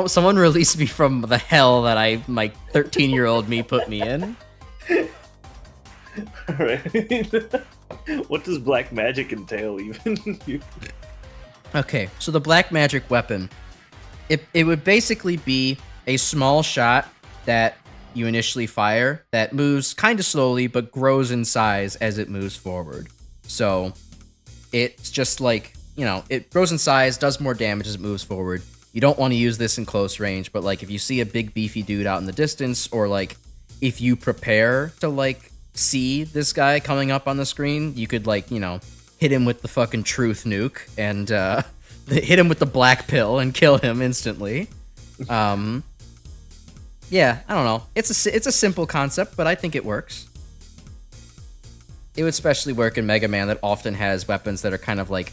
Someone release me from the hell that my 13-year-old me put me in. Right. What does black magic entail, even? Okay, so the black magic weapon, it would basically be a small shot that you initially fire that moves kind of slowly but grows in size as it moves forward. So it's just like, you know, it grows in size, does more damage as it moves forward. You don't want to use this in close range, but like if you see a big beefy dude out in the distance, or like if you prepare to like see this guy coming up on the screen, you could like, you know, hit him with the fucking truth nuke and hit him with the black pill and kill him instantly. Yeah, I don't know. It's a simple concept, but I think it works. It would especially work in Mega Man that often has weapons that are kind of like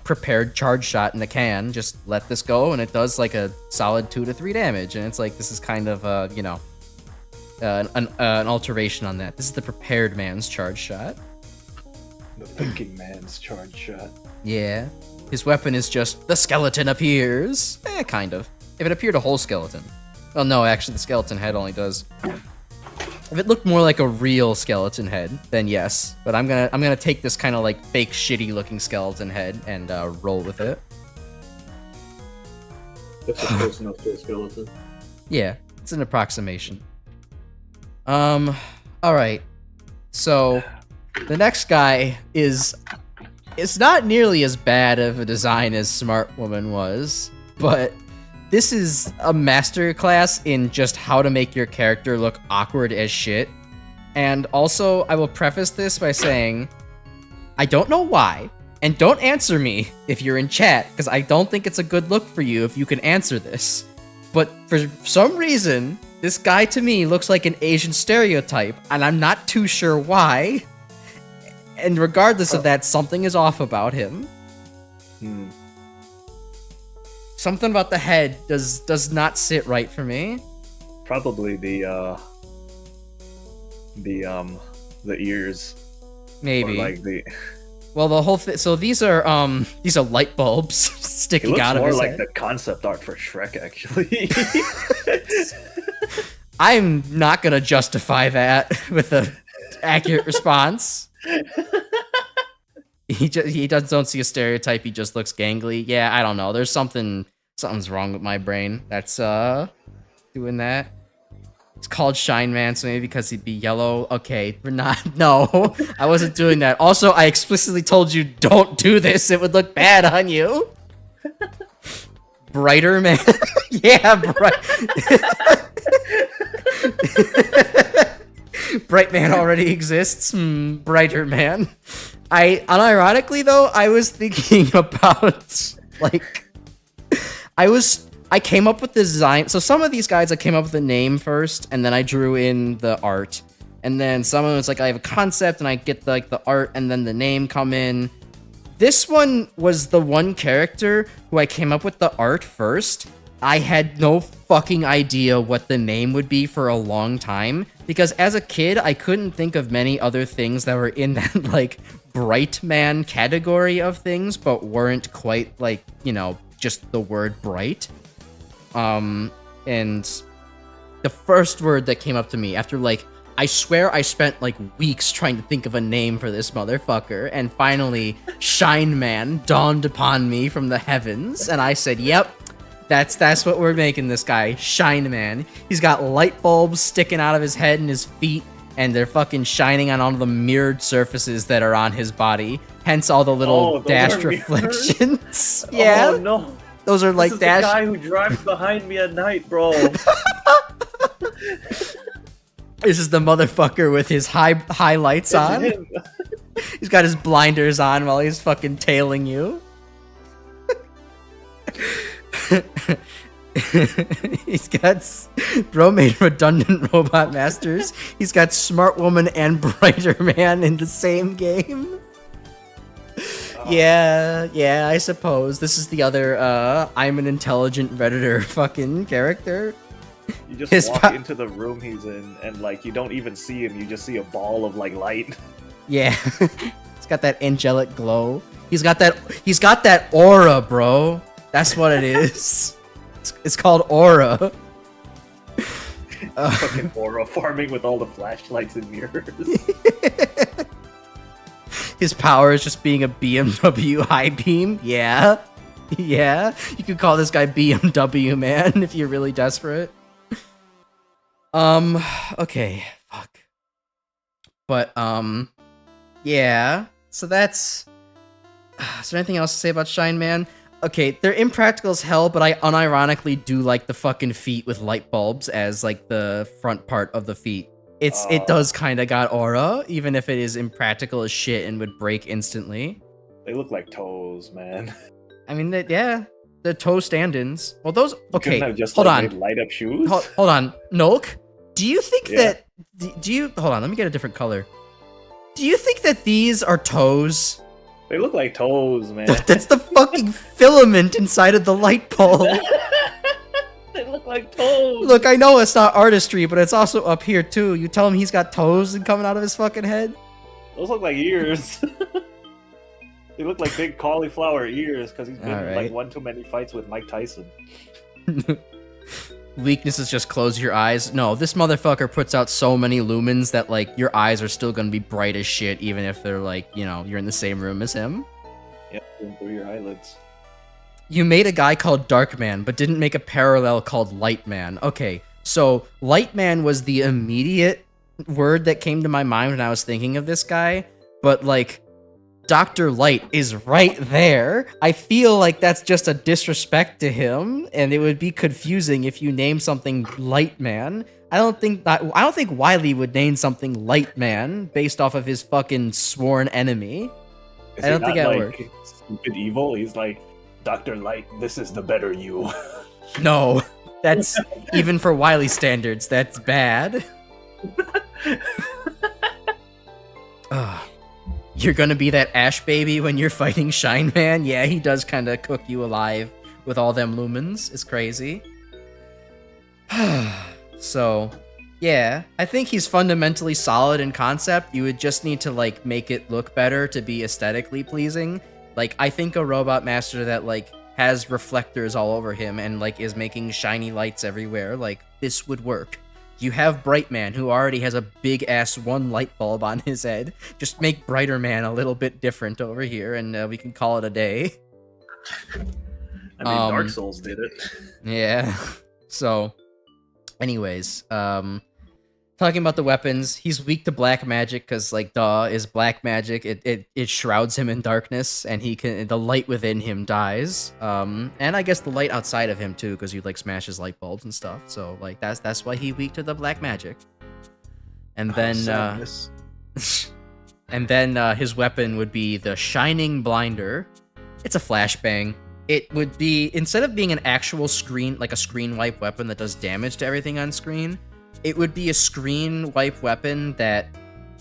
prepared charge shot in a can. Just let this go and it does like a solid 2 to 3 damage, and it's like this is kind of an alteration on that. This is the prepared man's charge shot. The thinking man's charge shot. Yeah. His weapon is just the skeleton appears. Kind of. If it appeared a whole skeleton. Well, no, actually the skeleton head only does. If it looked more like a real skeleton head, then yes. But I'm gonna take this kind of like fake shitty looking skeleton head and roll with it. That's close enough to a skeleton. Yeah, it's an approximation. Alright. So the next guy is not nearly as bad of a design as Smart Woman was, but this is a masterclass in just how to make your character look awkward as shit. And also, I will preface this by saying, I don't know why, and don't answer me if you're in chat, because I don't think it's a good look for you if you can answer this. But for some reason, this guy to me looks like an Asian stereotype, and I'm not too sure why. And regardless of that, something is off about him. Something about the head does not sit right for me. Probably the ears. Maybe. Or like the. Well, the whole thing. So these are light bulbs sticking out of his head. It looks more like the concept art for Shrek, actually. I'm not gonna justify that with an accurate response. Don't see a stereotype. He just looks gangly. Yeah, I don't know. There's something's wrong with my brain that's doing that. It's called Shine Man, so maybe because he'd be yellow. Okay, we're not. No, I wasn't doing that. Also, I explicitly told you don't do this. It would look bad on you. Brighter Man. Yeah, Bright Man already exists. Brighter Man. Unironically though, I was thinking about like I came up with the design. So some of these guys I came up with the name first, and then I drew in the art. And then some of it's like I have a concept and I get the art and then the name come in. This one was the one character who I came up with the art first. I had no fucking idea what the name would be for a long time, because as a kid, I couldn't think of many other things that were in that like bright man category of things, but weren't quite like, you know, just the word bright. And the first word that came up to me after like, I swear I spent like weeks trying to think of a name for this motherfucker, and finally Shine Man dawned upon me from the heavens, and I said, yep, that's what we're making this guy, Shine Man. He's got light bulbs sticking out of his head and his feet, and they're fucking shining on all the mirrored surfaces that are on his body, hence all the little dashed reflections. Yeah. Oh no. Those are like this is the guy who drives behind me at night, bro. This is the motherfucker with his high lights on. He's got his blinders on while he's fucking tailing you. He's got bro made redundant robot masters. He's got Smart Woman and Brighter Man in the same game. Yeah, I suppose. This is the other, I'm an intelligent Redditor fucking character. You just walk into the room he's in, and, like, you don't even see him, you just see a ball of, like, light. Yeah. He's got that angelic glow. He's got that aura, bro. That's what it is. It's called aura. Fucking aura farming with all the flashlights and mirrors. His power is just being a BMW high beam. Yeah. Yeah. You could call this guy BMW Man if you're really desperate. Okay. Fuck. But, yeah. So that's... Is there anything else to say about Shine Man? Okay, they're impractical as hell, but I unironically do like the fucking feet with light bulbs as, like, the front part of the feet. It does kind of got aura, even if it is impractical as shit and would break instantly. They look like toes, man. I mean, they're toe stand-ins. Well, those... Okay, just, hold like, on. Light up shoes? Hold on. Nolk, do you think that... Do you... Hold on, let me get a different color. Do you think that these are toes? They look like toes, man. That's the fucking filament inside of the light bulb. They look like toes. Look, I know it's not artistry, but it's also up here too. You tell him he's got toes and coming out of his fucking head? Those look like ears. They look like big cauliflower ears because he's been in like one too many fights with Mike Tyson. Weakness is just close your eyes. No, this motherfucker puts out so many lumens that like your eyes are still gonna be bright as shit, even if they're like, you know, you're in the same room as him. Yeah, through your eyelids. You made a guy called Dark Man, but didn't make a parallel called Light Man. Okay, so Light Man was the immediate word that came to my mind when I was thinking of this guy, but like Dr. Light is right there. I feel like that's just a disrespect to him, and it would be confusing if you name something Light Man. I don't think Wily would name something Light Man based off of his fucking sworn enemy. I don't think that would work. Stupid evil. He's like, Dr. Light, this is the better you. No, that's even for Wily standards. That's bad. You're gonna be that Ash baby when you're fighting Shine Man? Yeah, he does kind of cook you alive with all them lumens. It's crazy. So, yeah, I think he's fundamentally solid in concept. You would just need to, like, make it look better to be aesthetically pleasing. Like, I think a robot master that, like, has reflectors all over him and, like, is making shiny lights everywhere, like, this would work. You have Bright Man, who already has a big-ass one light bulb on his head. Just make Brighter Man a little bit different over here, and we can call it a day. I mean, Dark Souls did it. Yeah. So, anyways, talking about the weapons, he's weak to black magic because, like, duh, is black magic. It shrouds him in darkness, and the light within him dies. And I guess the light outside of him too, because you like smash his light bulbs and stuff. So like that's why he weak to the black magic. And then his weapon would be the Shining Blinder. It's a flashbang. It would be, instead of being an actual screen, like a screen wipe weapon that does damage to everything on screen, it would be a screen wipe weapon that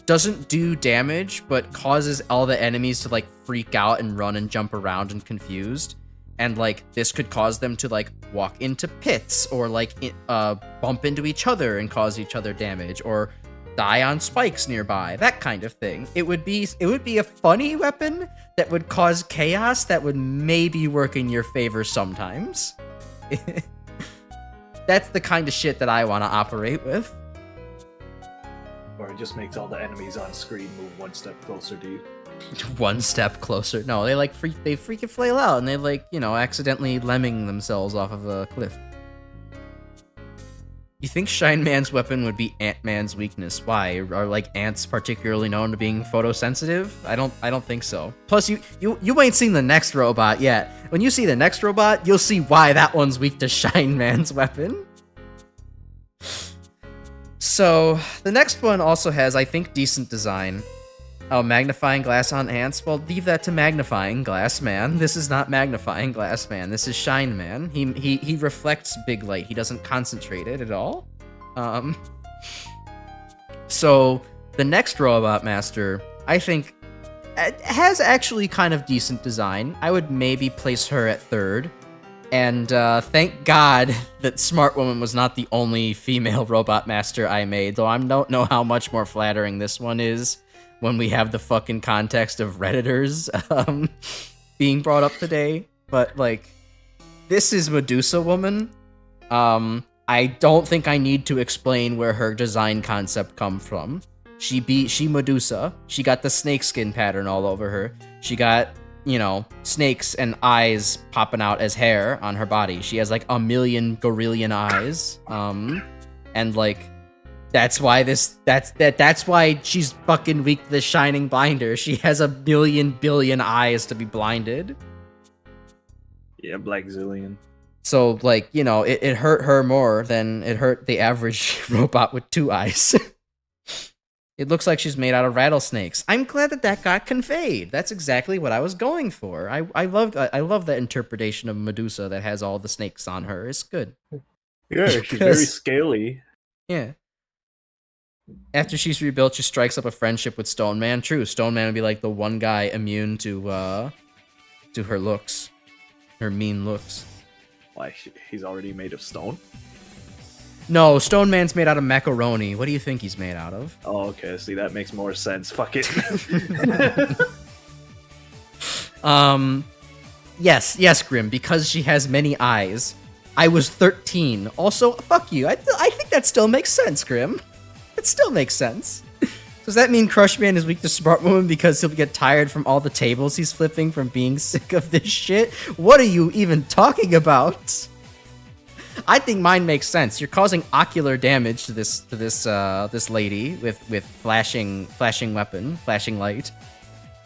doesn't do damage, but causes all the enemies to, like, freak out and run and jump around and confused. And, like, this could cause them to, like, walk into pits, or, like, bump into each other and cause each other damage, or die on spikes nearby, that kind of thing. It would be a funny weapon that would cause chaos that would maybe work in your favor sometimes. That's the kind of shit that I want to operate with. Or it just makes all the enemies on screen move one step closer to you. One step closer. No, they like they freaking flail out, and they like, you know, accidentally lemming themselves off of a cliff. You think Shine Man's weapon would be Ant-Man's weakness? Why? Are like ants particularly known to being photosensitive? I don't think so. Plus, you ain't seen the next robot yet. When you see the next robot, you'll see why that one's weak to Shine Man's weapon. So the next one also has, I think, decent design. Oh, magnifying glass on ants? Well, leave that to magnifying glass man. This is not magnifying glass man. This is Shine Man. He reflects big light. He doesn't concentrate it at all. So the next Robot Master, I think, has actually kind of decent design. I would maybe place her at third. And thank God that Smart Woman was not the only female Robot Master I made, though I don't know how much more flattering this one is when we have the fucking context of Redditors being brought up today. But, like, this is Medusa Woman. I don't think I need to explain where her design concept come from. She Medusa. She got the snakeskin pattern all over her. She got, you know, snakes and eyes popping out as hair on her body. She has, like, a million gorillion eyes. And, like, that's why that's why she's fucking weak to the Shining Blinder. She has a billion eyes to be blinded. Yeah, Black Zillion. So, like, you know, it hurt her more than it hurt the average robot with 2 eyes. It looks like she's made out of rattlesnakes. I'm glad that got conveyed. That's exactly what I was going for. I love that interpretation of Medusa that has all the snakes on her. It's good. Yeah, she's very scaly. Yeah. After she's rebuilt, she strikes up a friendship with Stone Man. True, Stone Man would be like the one guy immune to her looks, her mean looks. Why? He's already made of stone? No, Stone Man's made out of macaroni. What do you think he's made out of? Oh, okay. See, that makes more sense. Fuck it. Yes, Grim. Because she has many eyes. I was 13. Also, fuck you. I think that still makes sense, Grim. It still makes sense. Does that mean Crush Man is weak to Smart Woman because he'll get tired from all the tables he's flipping from being sick of this shit? What are you even talking about? I think mine makes sense. You're causing ocular damage to this lady with flashing weapon, flashing light.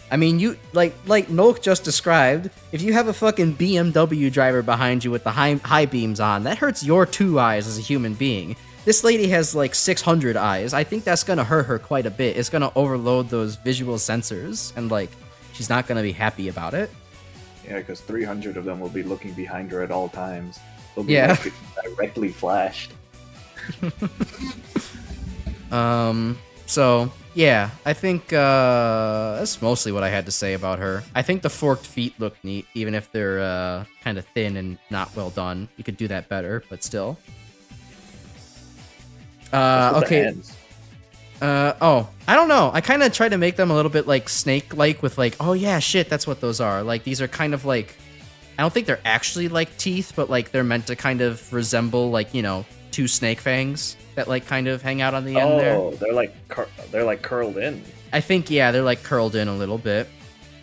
I mean, you like Nolk just described. If you have a fucking BMW driver behind you with the high beams on, that hurts your 2 eyes as a human being. This lady has like 600 eyes. I think that's gonna hurt her quite a bit. It's gonna overload those visual sensors, and like, she's not gonna be happy about it. Yeah, because 300 of them will be looking behind her at all times. They'll be like, directly flashed. So yeah, I think that's mostly what I had to say about her. I think the forked feet look neat, even if they're kind of thin and not well done. You could do that better, but still. Okay. I don't know. I kind of tried to make them a little bit like snake-like with like, oh yeah, shit, that's what those are. Like, these are kind of like, I don't think they're actually like teeth, but like they're meant to kind of resemble like, you know, 2 snake fangs that like kind of hang out on the end there. Oh, they're like curled in. I think, yeah, they're like curled in a little bit.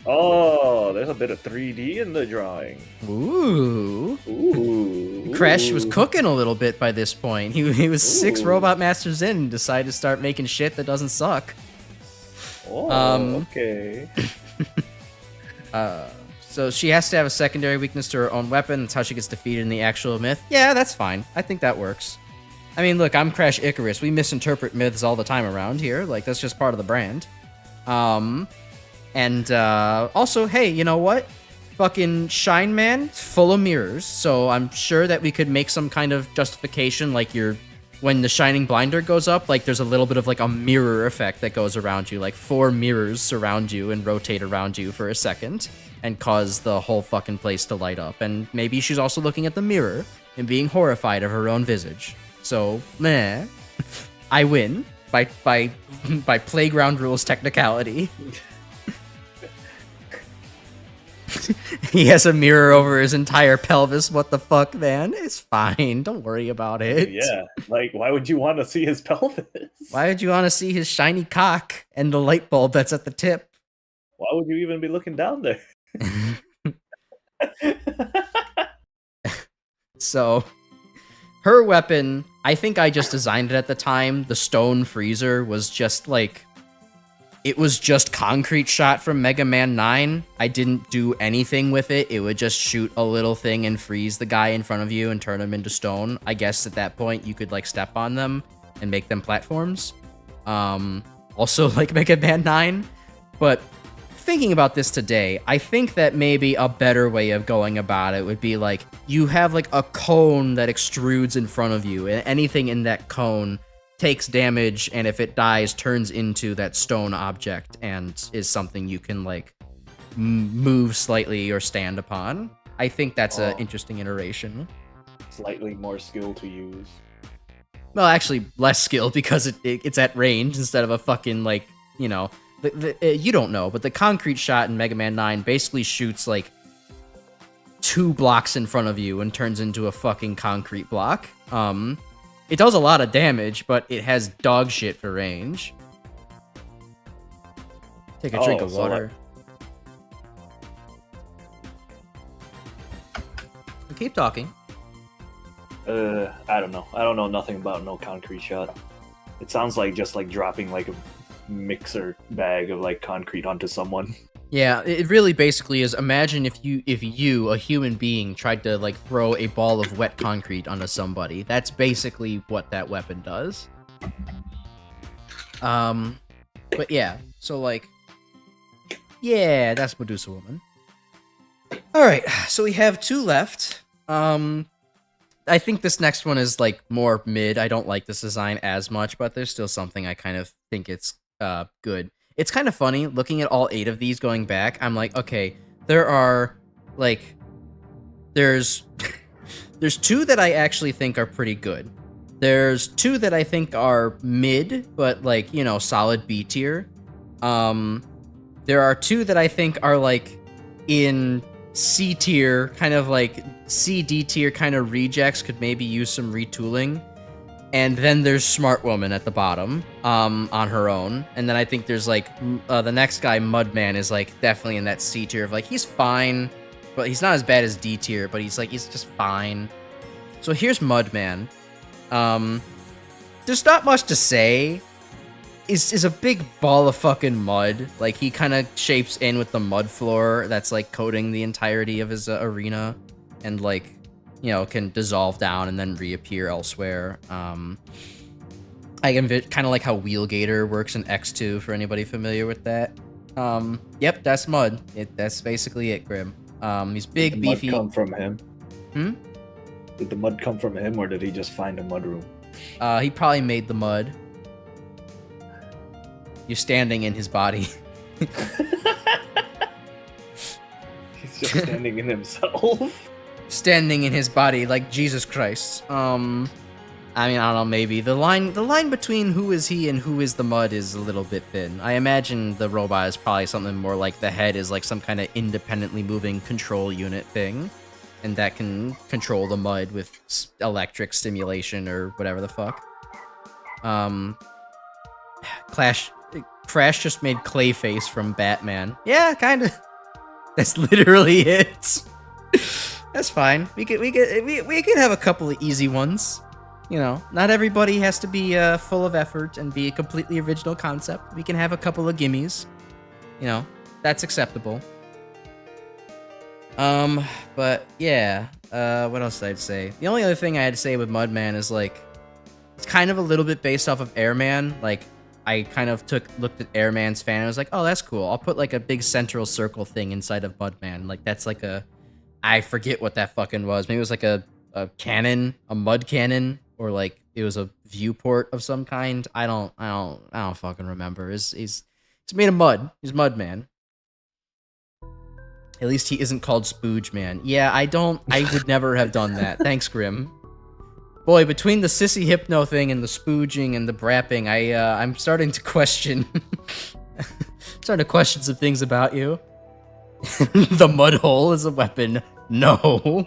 Oh, there's a bit of 3D in the drawing. Ooh. Crash was Ooh. cooking a little bit by this point. He was 6 Ooh. Robot Masters in and decided to start making shit that doesn't suck. Okay. So she has to have a secondary weakness to her own weapon. That's how she gets defeated in the actual myth. Yeah, that's fine. I think that works. I mean, look, I'm Crash Icarus. We misinterpret myths all the time around here. Like, that's just part of the brand. Also, hey, you know what? Fucking Shine Man, full of mirrors. So I'm sure that we could make some kind of justification, like when the shining blinder goes up, like there's a little bit of like a mirror effect that goes around you, like 4 mirrors surround you and rotate around you for a second and cause the whole fucking place to light up. And maybe she's also looking at the mirror and being horrified of her own visage. So, meh, I win by playground rules technicality. He has a mirror over his entire pelvis. What the fuck, man? It's fine. Don't worry about it. Yeah, like, why would you want to see his pelvis? Why would you want to see his shiny cock and the light bulb that's at the tip? Why would you even be looking down there? So, her weapon, I think I just designed it at the time. The stone freezer was just like... It was just concrete shot from Mega Man 9. I didn't do anything with it. It would just shoot a little thing and freeze the guy in front of you and turn him into stone. I guess at that point you could like step on them and make them platforms. Also like Mega Man 9. But thinking about this today, I think that maybe a better way of going about it would be like you have like a cone that extrudes in front of you, and anything in that cone takes damage, and if it dies, turns into that stone object and is something you can like move slightly or stand upon. I think that's an interesting iteration. Slightly more skill to use. Well, actually, less skill because it's at range instead of a fucking like, you know, you don't know, but the concrete shot in Mega Man 9 basically shoots like 2 blocks in front of you and turns into a fucking concrete block. It does a lot of damage, but it has dog shit for range. Take a drink of water. Keep talking. I don't know. I don't know nothing about no concrete shot. It sounds like just like dropping like a mixer bag of like concrete onto someone. Yeah, it really basically is. Imagine if you, a human being, tried to like throw a ball of wet concrete onto somebody. That's basically what that weapon does. But yeah, so like, yeah, that's Medusa Woman. All right, so we have 2 left. I think this next one is like more mid. I don't like this design as much, but there's still something I kind of think it's good. It's kind of funny, looking at all 8 of these going back, I'm like, okay, there are, like, there's 2 that I actually think are pretty good. There's 2 that I think are mid, but, like, you know, solid B tier. There are 2 that I think are, like, in C tier, kind of, like, C, D tier kind of rejects, could maybe use some retooling. And then there's Smart Woman at the bottom, on her own. And then I think there's, like, the next guy, Mudman, is, like, definitely in that C tier of, like, he's fine, but he's not as bad as D tier, but he's just fine. So here's Mudman. There's not much to say. Is a big ball of fucking mud. Like, he kind of shapes in with the mud floor that's, like, coating the entirety of his arena. And, like, you know, can dissolve down and then reappear elsewhere. I can kind of like how Wheelgator works in X2 for anybody familiar with that. Yep, that's Mud. That's basically it, Grim. He's big, did the beefy. Mud come from him? Hmm? Did the mud come from him, or did he just find a mud room? He probably made the mud. You're standing in his body. He's just standing in himself. Standing in his body like Jesus Christ. I mean, I don't know, maybe. The line between who is he and who is the mud is a little bit thin. I imagine the robot is probably something more like the head is like some kind of independently moving control unit thing. And that can control the mud with electric stimulation or whatever the fuck. Crash just made Clayface from Batman. Yeah, kind of. That's literally it. That's fine. We could have a couple of easy ones. You know, not everybody has to be full of effort and be a completely original concept. We can have a couple of gimmies. You know, that's acceptable. But yeah, what else did I say? The only other thing I had to say with Mudman is like, it's kind of a little bit based off of Airman. Like, I kind of looked at Airman's fan and I was like, oh, that's cool. I'll put like a big central circle thing inside of Mudman. Like, that's like I forget what that fucking was. Maybe it was like a cannon, a mud cannon, or like it was a viewport of some kind. I don't fucking remember. He's made of mud. He's Mudman. At least he isn't called Spooge Man. Yeah, I would never have done that. Thanks, Grim. Boy, between the sissy hypno thing and the spooging and the brapping, I'm starting to question some things about you. The mud hole is a weapon. No.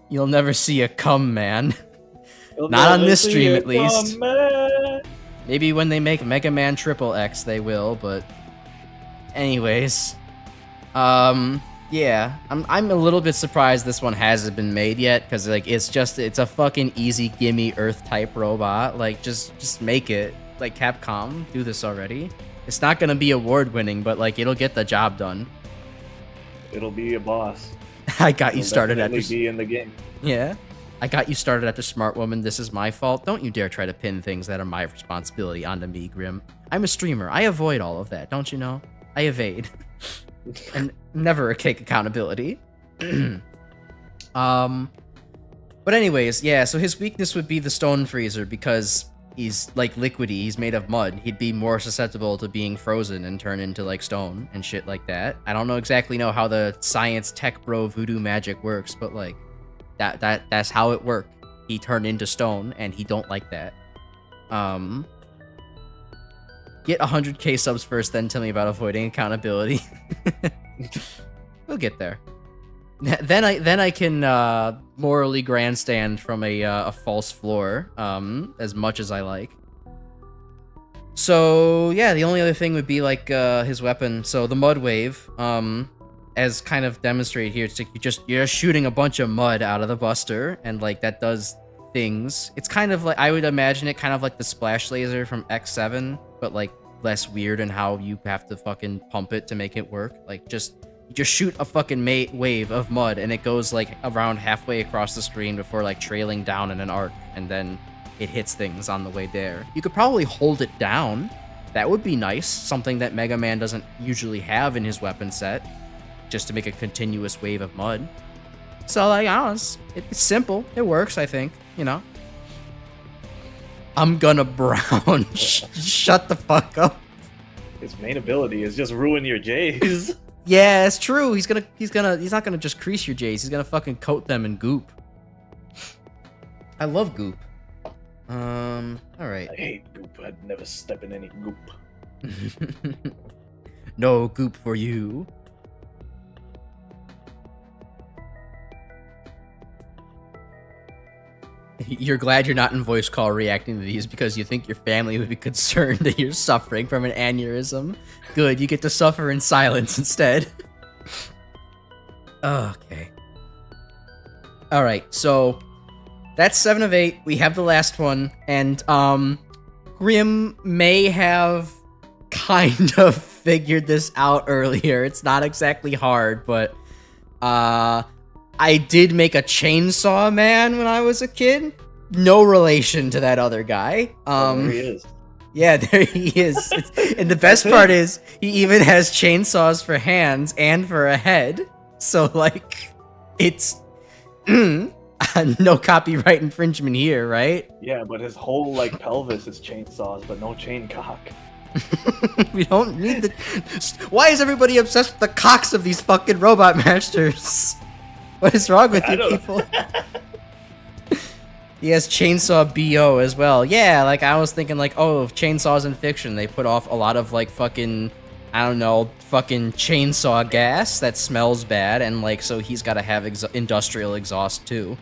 You'll never see a cum man. Not on this stream, at least. Maybe when they make Mega Man XXX, they will, but anyways. Yeah, I'm a little bit surprised this one hasn't been made yet, because like it's a fucking easy gimme Earth type robot. Like just make it. Like Capcom, do this already. It's not gonna be award winning, but like it'll get the job done. It'll be a boss. I got you started at be in the game. Yeah. I got you started after Smart Woman. This is my fault. Don't you dare try to pin things that are my responsibility onto me, Grim. I'm a streamer. I avoid all of that. Don't you know? I evade. And never take accountability. But anyways, yeah, so his weakness would be the Stone Freezer because he's like liquidy, he's made of mud. He'd be more susceptible to being frozen and turn into like stone and shit like that. I don't exactly know how the science tech bro voodoo magic works, but like that's how it worked. He turned into stone and he don't like that. Get 100k subs first, then tell me about avoiding accountability. We'll get there. Then I can morally grandstand from a false floor as much as I like. So yeah, the only other thing would be like his weapon. So the mud wave, as kind of demonstrated here, it's like you're shooting a bunch of mud out of the buster, and like that does things. It's kind of like, I would imagine it kind of like the splash laser from X7, but like less weird in how you have to fucking pump it to make it work. Like just shoot a fucking wave of mud and it goes like around halfway across the screen before like trailing down in an arc, and then it hits things on the way there. You could probably hold it down. That would be nice. Something that Mega Man doesn't usually have in his weapon set, just to make a continuous wave of mud. So like, I don't know, it's simple. It works, I think, you know. I'm gonna brown. Shut the fuck up. His main ability is just ruin your J's. Yeah, it's true. He's not gonna just crease your J's. He's gonna fucking coat them in goop. I love goop. All right. I hate goop. I'd never step in any goop. No goop for you. You're glad you're not in voice call reacting to these because you think your family would be concerned that you're suffering from an aneurysm. Good, you get to suffer in silence instead. Okay. Alright, so that's 7 of 8. We have the last one, and Grim may have kind of figured this out earlier. It's not exactly hard, but I did make a chainsaw man when I was a kid. No relation to that other guy. There he is. Yeah, there he is. And the best part is, he even has chainsaws for hands and for a head. So, like, it's no copyright infringement here, right? Yeah, but his whole, like, pelvis is chainsaws, but no chain cock. We don't need the... Why is everybody obsessed with the cocks of these fucking robot masters? What is wrong with you people? He has chainsaw BO as well. Yeah, like I was thinking like, oh, chainsaws in fiction, they put off a lot of like fucking, I don't know, fucking chainsaw gas that smells bad, and like so he's got to have industrial exhaust too.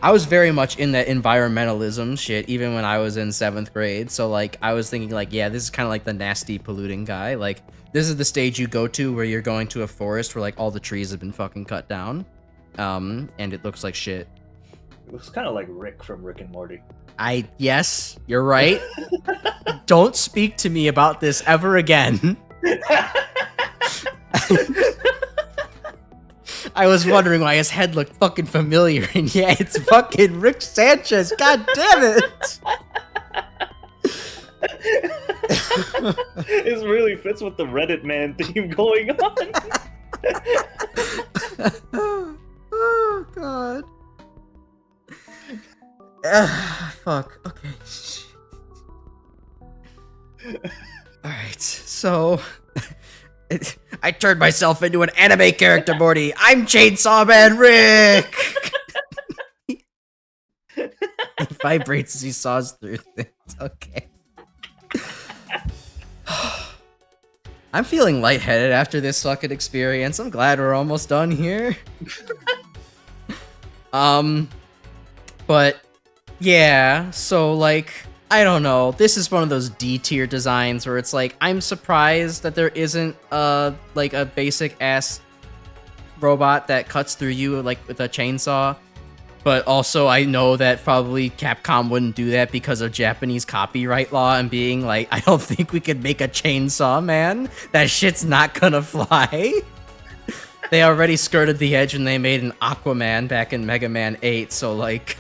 I was very much in that environmentalism shit even when I was in 7th grade. So like I was thinking like, yeah, this is kind of like the nasty polluting guy. Like this is the stage you go to where you're going to a forest where like all the trees have been fucking cut down. And it looks like shit. It looks kind of like Rick from Rick and Morty. Yes, you're right. Don't speak to me about this ever again. I was wondering why his head looked fucking familiar, and yeah, it's fucking Rick Sanchez. God damn it! This really fits with the Reddit man theme going on. Oh god. Fuck. Okay. Alright, so I turned myself into an anime character, Morty. I'm Chainsaw Man Rick! He vibrates as he saws through things. Okay. I'm feeling lightheaded after this fucking experience. I'm glad we're almost done here. But yeah, so like, I don't know. This is one of those D tier designs where it's like, I'm surprised that there isn't like a basic ass robot that cuts through you like with a chainsaw. But also I know that probably Capcom wouldn't do that because of Japanese copyright law and being like, I don't think we could make a chainsaw man. That shit's not gonna fly. They already skirted the edge when they made an Aquaman back in Mega Man 8, so like,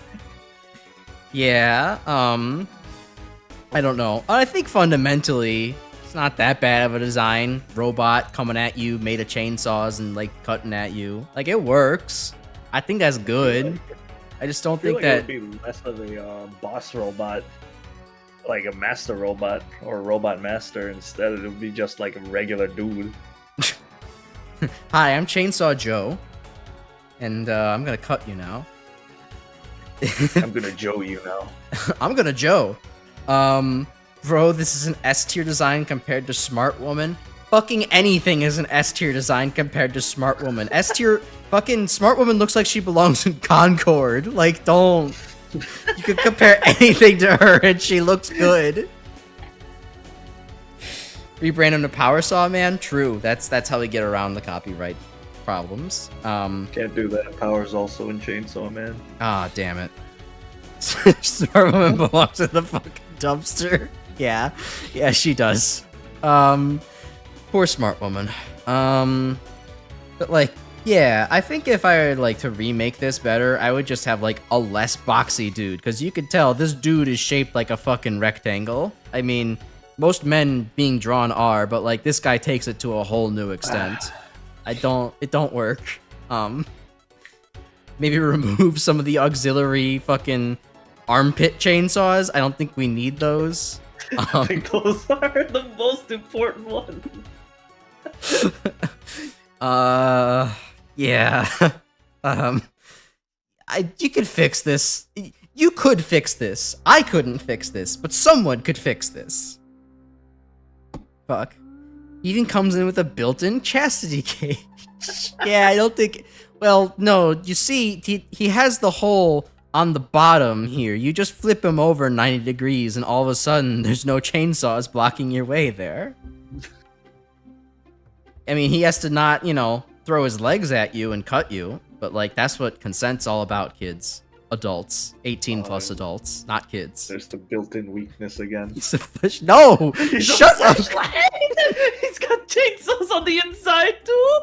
yeah, I don't know. I think fundamentally, it's not that bad of a design. Robot coming at you, made of chainsaws and like cutting at you. Like, it works. I think that's good. I just don't think that... it would be less of a boss robot, like a master robot or a robot master. Instead, it would be just like a regular dude. Hi, I'm Chainsaw Joe, and I'm gonna cut you now. I'm gonna Joe you now. I'm gonna Joe. Bro, this is an S tier design compared to Smart Woman. Fucking anything is an S tier design compared to Smart Woman. S tier, fucking Smart Woman looks like she belongs in Concord. Like, don't. You could compare anything to her and she looks good. Rebrand him to Power Saw Man? True. That's how we get around the copyright problems. Can't do that. Power's also in Chainsaw Man. Ah, damn it. Smart Woman belongs in the fucking dumpster. Yeah. Yeah, she does. Poor Smart Woman. But like, yeah, I think if I were like to remake this better, I would just have like a less boxy dude, because you could tell this dude is shaped like a fucking rectangle. I mean, most men being drawn are, but like this guy takes it to a whole new extent. It don't work. Maybe remove some of the auxiliary fucking armpit chainsaws. I don't think we need those. I think those are the most important ones. Yeah. You could fix this. You could fix this. I couldn't fix this, but someone could fix this. Fuck. Even comes in with a built-in chastity cage. Yeah, I don't think... Well, no, you see, he has the hole on the bottom here. You just flip him over 90 degrees and all of a sudden there's no chainsaws blocking your way there. I mean, he has to not, you know, throw his legs at you and cut you, but like, that's what consent's all about, kids. Adults. 18 plus adults, not kids. There's the built-in weakness again. He's a fish. No! Shut up! He's got chainsaws on the inside, too!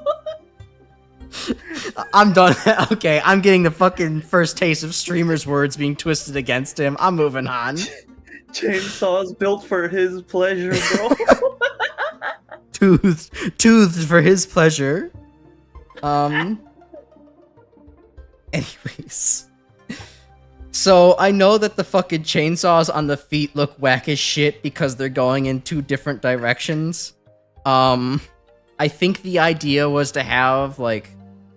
I'm done. Okay, I'm getting the fucking first taste of streamer's words being twisted against him. I'm moving on. Chainsaws built for his pleasure, bro. Toothed for his pleasure. Anyways. So, I know that the fucking chainsaws on the feet look whack as shit because they're going in two different directions. I think the idea was to have, like,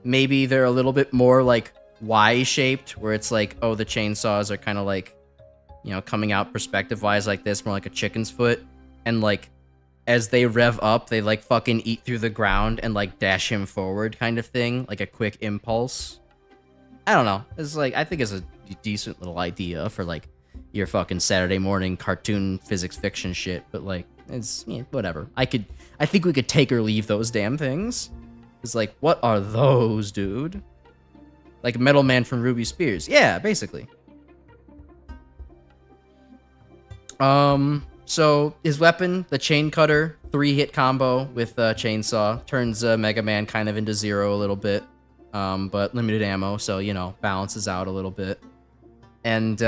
maybe they're a little bit more, like, Y-shaped, where it's like, oh, the chainsaws are kind of like, you know, coming out perspective-wise like this, more like a chicken's foot, and, like, as they rev up, they, like, fucking eat through the ground and, like, dash him forward kind of thing, like a quick impulse. I don't know. It's like, I think it's a decent little idea for like your fucking Saturday morning cartoon physics fiction shit, but like it's whatever. I think we could take or leave those damn things. It's like, what are those, dude? Like Metal Man from Ruby Spears. Yeah, basically. So his weapon, the chain cutter, 3-hit combo with chainsaw, turns Mega Man kind of into Zero a little bit. But limited ammo, so balances out a little bit. And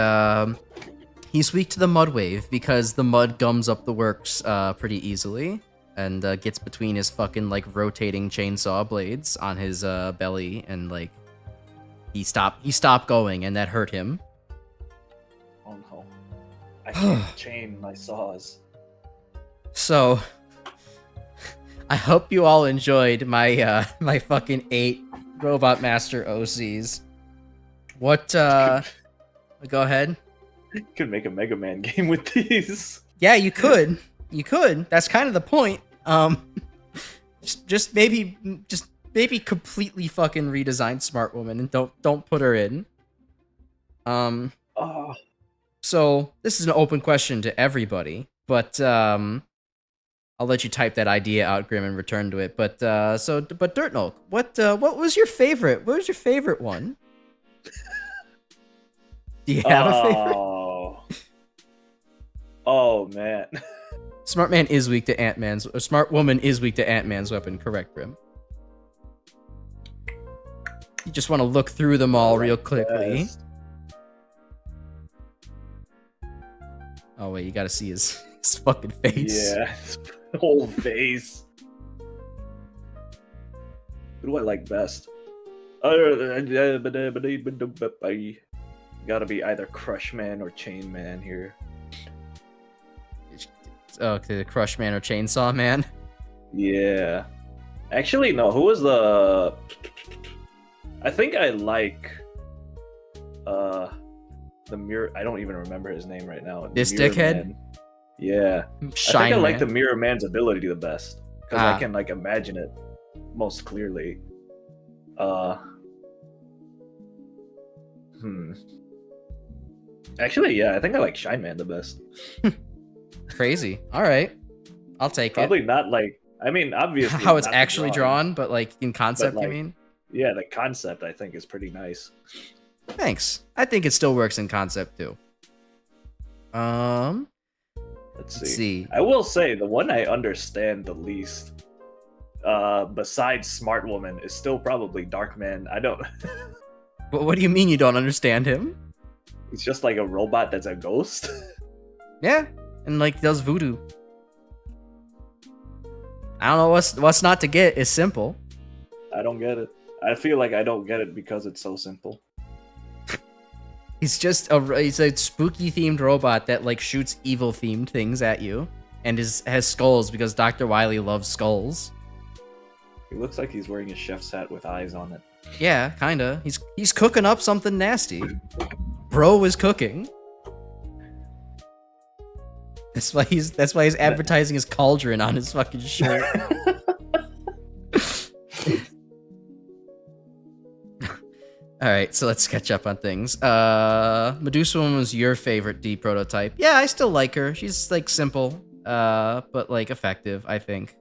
he's weak to the mud wave because the mud gums up the works pretty easily and gets between his fucking like rotating chainsaw blades on his belly, and like he stopped going, and that hurt him. Oh no. I can't chain my saws. So I hope you all enjoyed my my fucking 8 Robot Master OCs. What go ahead. You could make a Mega Man game with these. Yeah, you could. You could. That's kind of the point. Just maybe completely fucking redesign Smart Woman and don't put her in. So this is an open question to everybody, but I'll let you type that idea out, Grim, and return to it. But Dirt Nolk, what was your favorite? What was your favorite one? Do you have a favorite? Oh man. Smart Man is weak to Ant-Man's. Or Smart Woman is weak to Ant-Man's weapon. Correct, Grim. You just want to look through them all real quickly. Best. Oh wait, you gotta see his fucking face. Yeah, his whole face. Who do I like best? Gotta be either Crush Man or Chain Man here. Okay, the Crush Man or Chainsaw Man? Yeah. Actually, no. Who was the... I think I like... the Mirror... I don't even remember his name right now. This Mirror dickhead? Man. Yeah. Shine I think I like Man. the Mirror Man's ability the best. Because I can, like, imagine it most clearly. Actually, yeah, I think I like Shine Man the best. Crazy. All right. I'll take Probably it. not like... I mean, obviously... How it's not actually drawn, but like in concept, like, you mean? Yeah, the concept I think is pretty nice. Thanks. I think it still works in concept too. Let's Let's see. see. I will say the one I understand the least, besides Smart Woman, is still probably Darkman. I don't. But what do you mean you don't understand him? He's just like a robot that's a ghost. Yeah, and like does voodoo. I don't know what's not to get. It's simple. I don't get it. I feel like I don't get it because it's so simple. He's just he's a spooky themed robot that like shoots evil themed things at you, and has skulls because Dr. Wily loves skulls. He looks like he's wearing a chef's hat with eyes on it. Yeah, kinda. He's cooking up something nasty. Bro is cooking. That's why he's advertising his cauldron on his fucking shirt. All right, so let's catch up on things. Medusa Woman was your favorite D prototype. Yeah, I still like her. She's like simple, but like effective. I think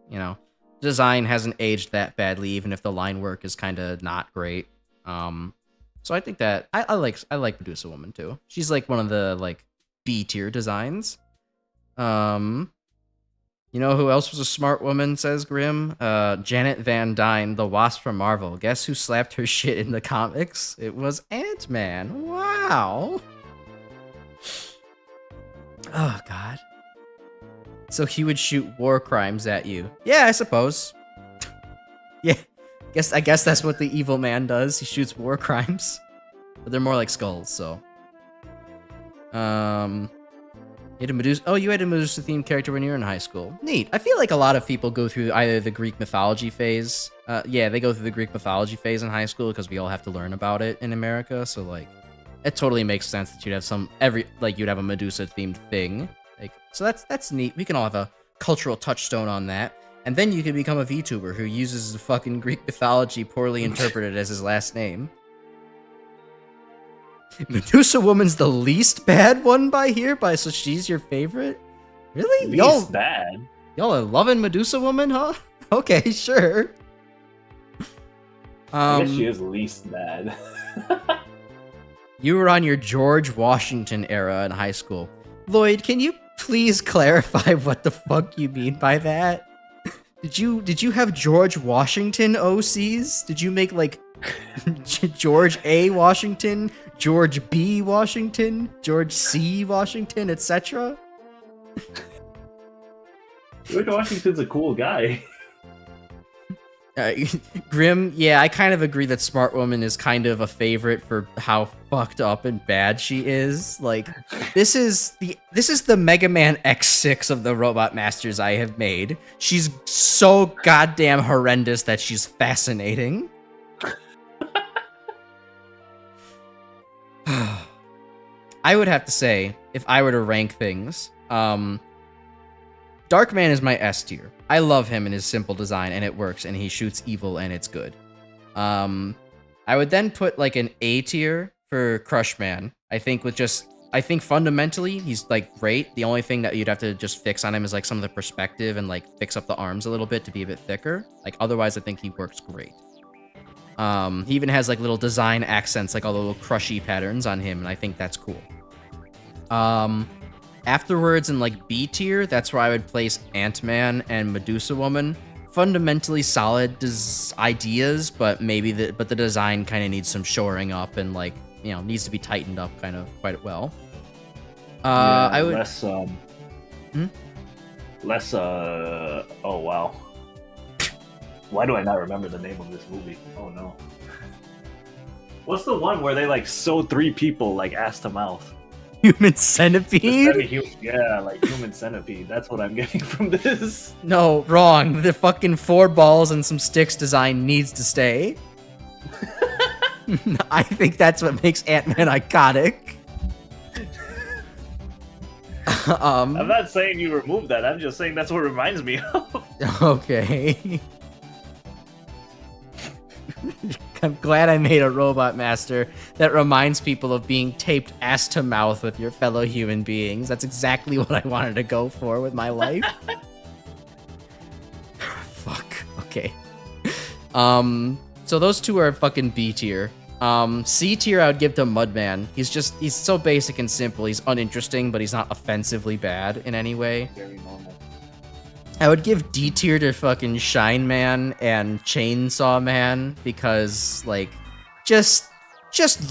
design hasn't aged that badly, even if the line work is kind of not great. So I think that I like Medusa Woman too. She's like one of the like B tier designs. You know who else was a smart woman, says Grim? Janet Van Dyne, the Wasp from Marvel. Guess who slapped her shit in the comics? It was Ant-Man. Wow. Oh, God. So he would shoot war crimes at you. Yeah, I suppose. Yeah. I guess that's what the evil man does. He shoots war crimes. But they're more like skulls, so. You had a Medusa. Oh, you had a Medusa-themed character when you were in high school. Neat. I feel like a lot of people go through either the Greek mythology phase. Yeah, they go through the Greek mythology phase in high school because we all have to learn about it in America. So like, it totally makes sense that you'd have you'd have a Medusa-themed thing. Like, so that's neat. We can all have a cultural touchstone on that. And then you can become a VTuber who uses the fucking Greek mythology poorly interpreted as his last name. Medusa Woman's the least bad one so she's your favorite? Really? Least bad? Y'all are loving Medusa Woman, huh? Okay, sure. I guess she is least bad. You were on your George Washington era in high school. Lloyd, can you please clarify what the fuck you mean by that? Did you have George Washington OCs? Did you make like George A. Washington, George B. Washington, George C. Washington, etc.? George Washington's a cool guy. Grim, yeah, I kind of agree that Smart Woman is kind of a favorite for how fucked up and bad she is. Like, this is the Mega Man X6 of the Robot Masters I have made. She's so goddamn horrendous that she's fascinating. I would have to say, if I were to rank things, Darkman is my S tier. I love him and his simple design, and it works, and he shoots evil, and it's good. I would then put like an A tier for Crushman. I think fundamentally he's like great. The only thing that you'd have to just fix on him is like some of the perspective and like fix up the arms a little bit to be a bit thicker. Like otherwise, I think he works great. He even has like little design accents, like all the little crushy patterns on him, and I think that's cool. Afterwards, in like B tier, that's where I would place Ant-Man and Medusa Woman. Fundamentally solid ideas, but the design kind of needs some shoring up and like, you know, needs to be tightened up kind of quite well. Yeah, I would less oh wow. Why do I not remember the name of this movie? Oh no. What's the one where they like sew 3 people like ass to mouth? Human Centipede? Yeah, like Human Centipede. That's what I'm getting from this. No, wrong. The fucking 4 balls and some sticks design needs to stay. I think that's what makes Ant-Man iconic. I'm not saying you remove that. I'm just saying that's what reminds me of. Okay. I'm glad I made a Robot Master that reminds people of being taped ass to mouth with your fellow human beings. That's exactly what I wanted to go for with my life. Fuck. Okay. So those 2 are fucking B tier. C tier I would give to Mudman. He's so basic and simple. He's uninteresting, but he's not offensively bad in any way. Very normal. I would give D tier to fucking Shine Man and Chainsaw Man because, like, just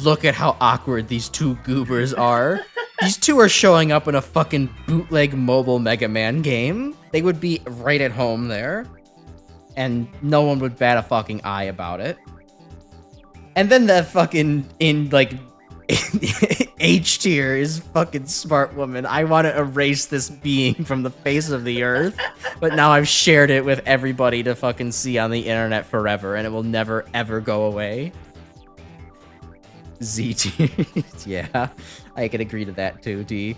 look at how awkward these 2 goobers are. These 2 are showing up in a fucking bootleg mobile Mega Man game. They would be right at home there, and no one would bat a fucking eye about it. And then the fucking H tier is fucking Smart Woman. I want to erase this being from the face of the earth, but now I've shared it with everybody to fucking see on the internet forever, and it will never ever go away. Z tier. Yeah, I could agree to that too, D.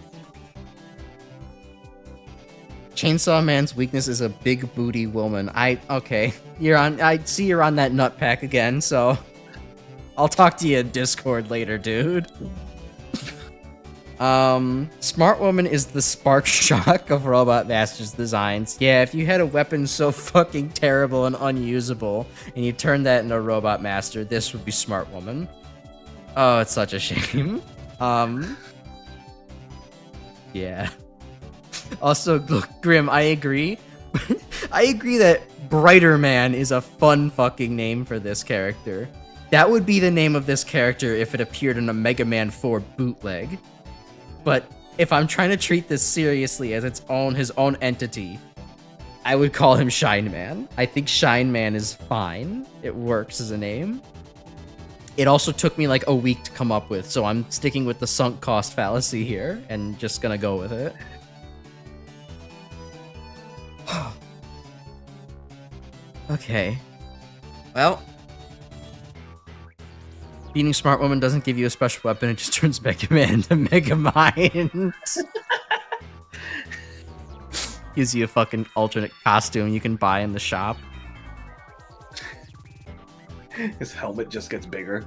Chainsaw Man's weakness is a big booty woman. Okay. I see you're on that nut pack again, so I'll talk to you in Discord later, dude. Smart Woman is the Spark Shock of Robot Masters designs. Yeah, if you had a weapon so fucking terrible and unusable, and you turned that into a Robot Master, this would be Smart Woman. Oh, it's such a shame. Yeah. Also, look, Grim, I agree. I agree that Brighter Man is a fun fucking name for this character. That would be the name of this character if it appeared in a Mega Man 4 bootleg. But if I'm trying to treat this seriously as his own entity, I would call him Shine Man. I think Shine Man is fine. It works as a name. It also took me like a week to come up with, so I'm sticking with the sunk cost fallacy here and just gonna go with it. Okay. Well, beating Smart Woman doesn't give you a special weapon, it just turns Mega Man into Mega Mind. Gives you a fucking alternate costume you can buy in the shop. His helmet just gets bigger.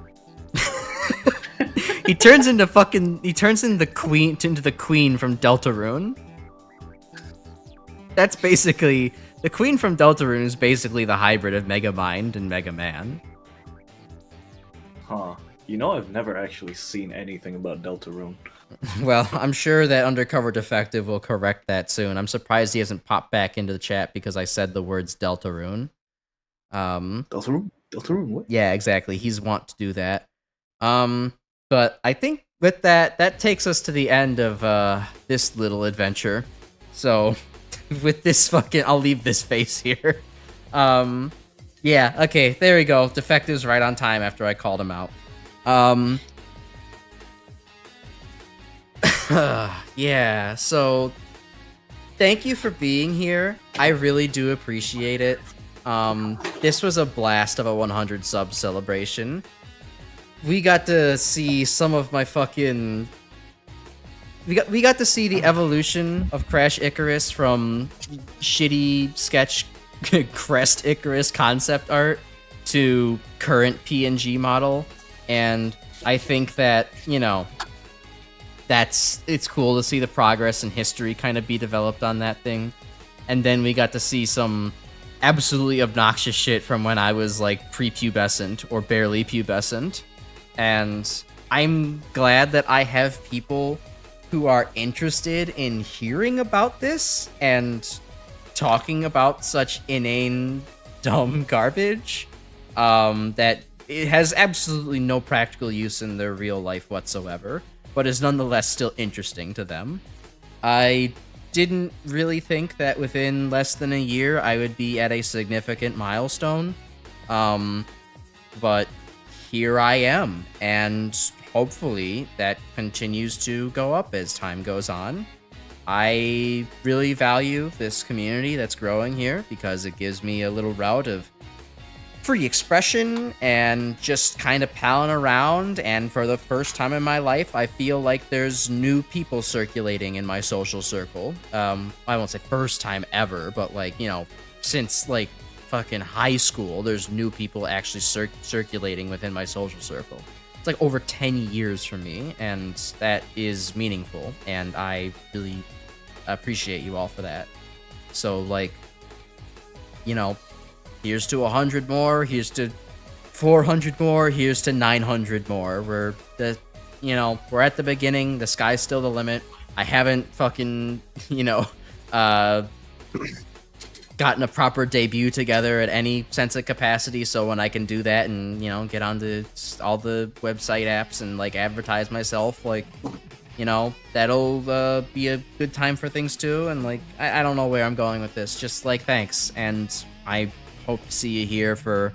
he turns into the queen from Deltarune. That's basically the queen from Deltarune is basically the hybrid of Megamind and Mega Man. Huh. You know, I've never actually seen anything about Deltarune. Well, I'm sure that Undercover Defective will correct that soon. I'm surprised he hasn't popped back into the chat because I said the words Deltarune. Deltarune, what? Yeah, exactly. He's wont to do that. But I think with that takes us to the end of this little adventure. So with this I'll leave this face here. Yeah, okay, there we go. Defective's right on time after I called him out. Yeah, so thank you for being here. I really do appreciate it. This was a blast of a 100 sub celebration. We got to see some of my fucking... We got to see the evolution of Crash Icarus from shitty sketch Crest Icarus concept art to current PNG model, and I think that, you know, it's cool to see the progress and history kind of be developed on that thing. And then we got to see some absolutely obnoxious shit from when I was like prepubescent or barely pubescent. And I'm glad that I have people who are interested in hearing about this and talking about such inane, dumb garbage that it has absolutely no practical use in their real life whatsoever, but is nonetheless still interesting to them. I didn't really think that within less than a year I would be at a significant milestone, but here I am, and hopefully that continues to go up as time goes on. I really value this community that's growing here because it gives me a little route of free expression and just kind of palling around, and for the first time in my life I feel like there's new people circulating in my social circle. I won't say first time ever, but like, you know, since like fucking high school there's new people actually circulating within my social circle. It's like over 10 years for me, and that is meaningful, and I really appreciate you all for that. So like, you know, here's to 100 more, here's to 400 more, here's to 900 more. We're at the beginning, the sky's still the limit. I haven't fucking, you know, gotten a proper debut together at any sense of capacity, so when I can do that and, you know, get onto all the website apps and like advertise myself, like, you know, that'll be a good time for things too. And like, I don't know where I'm going with this, just like thanks, and I hope to see you here for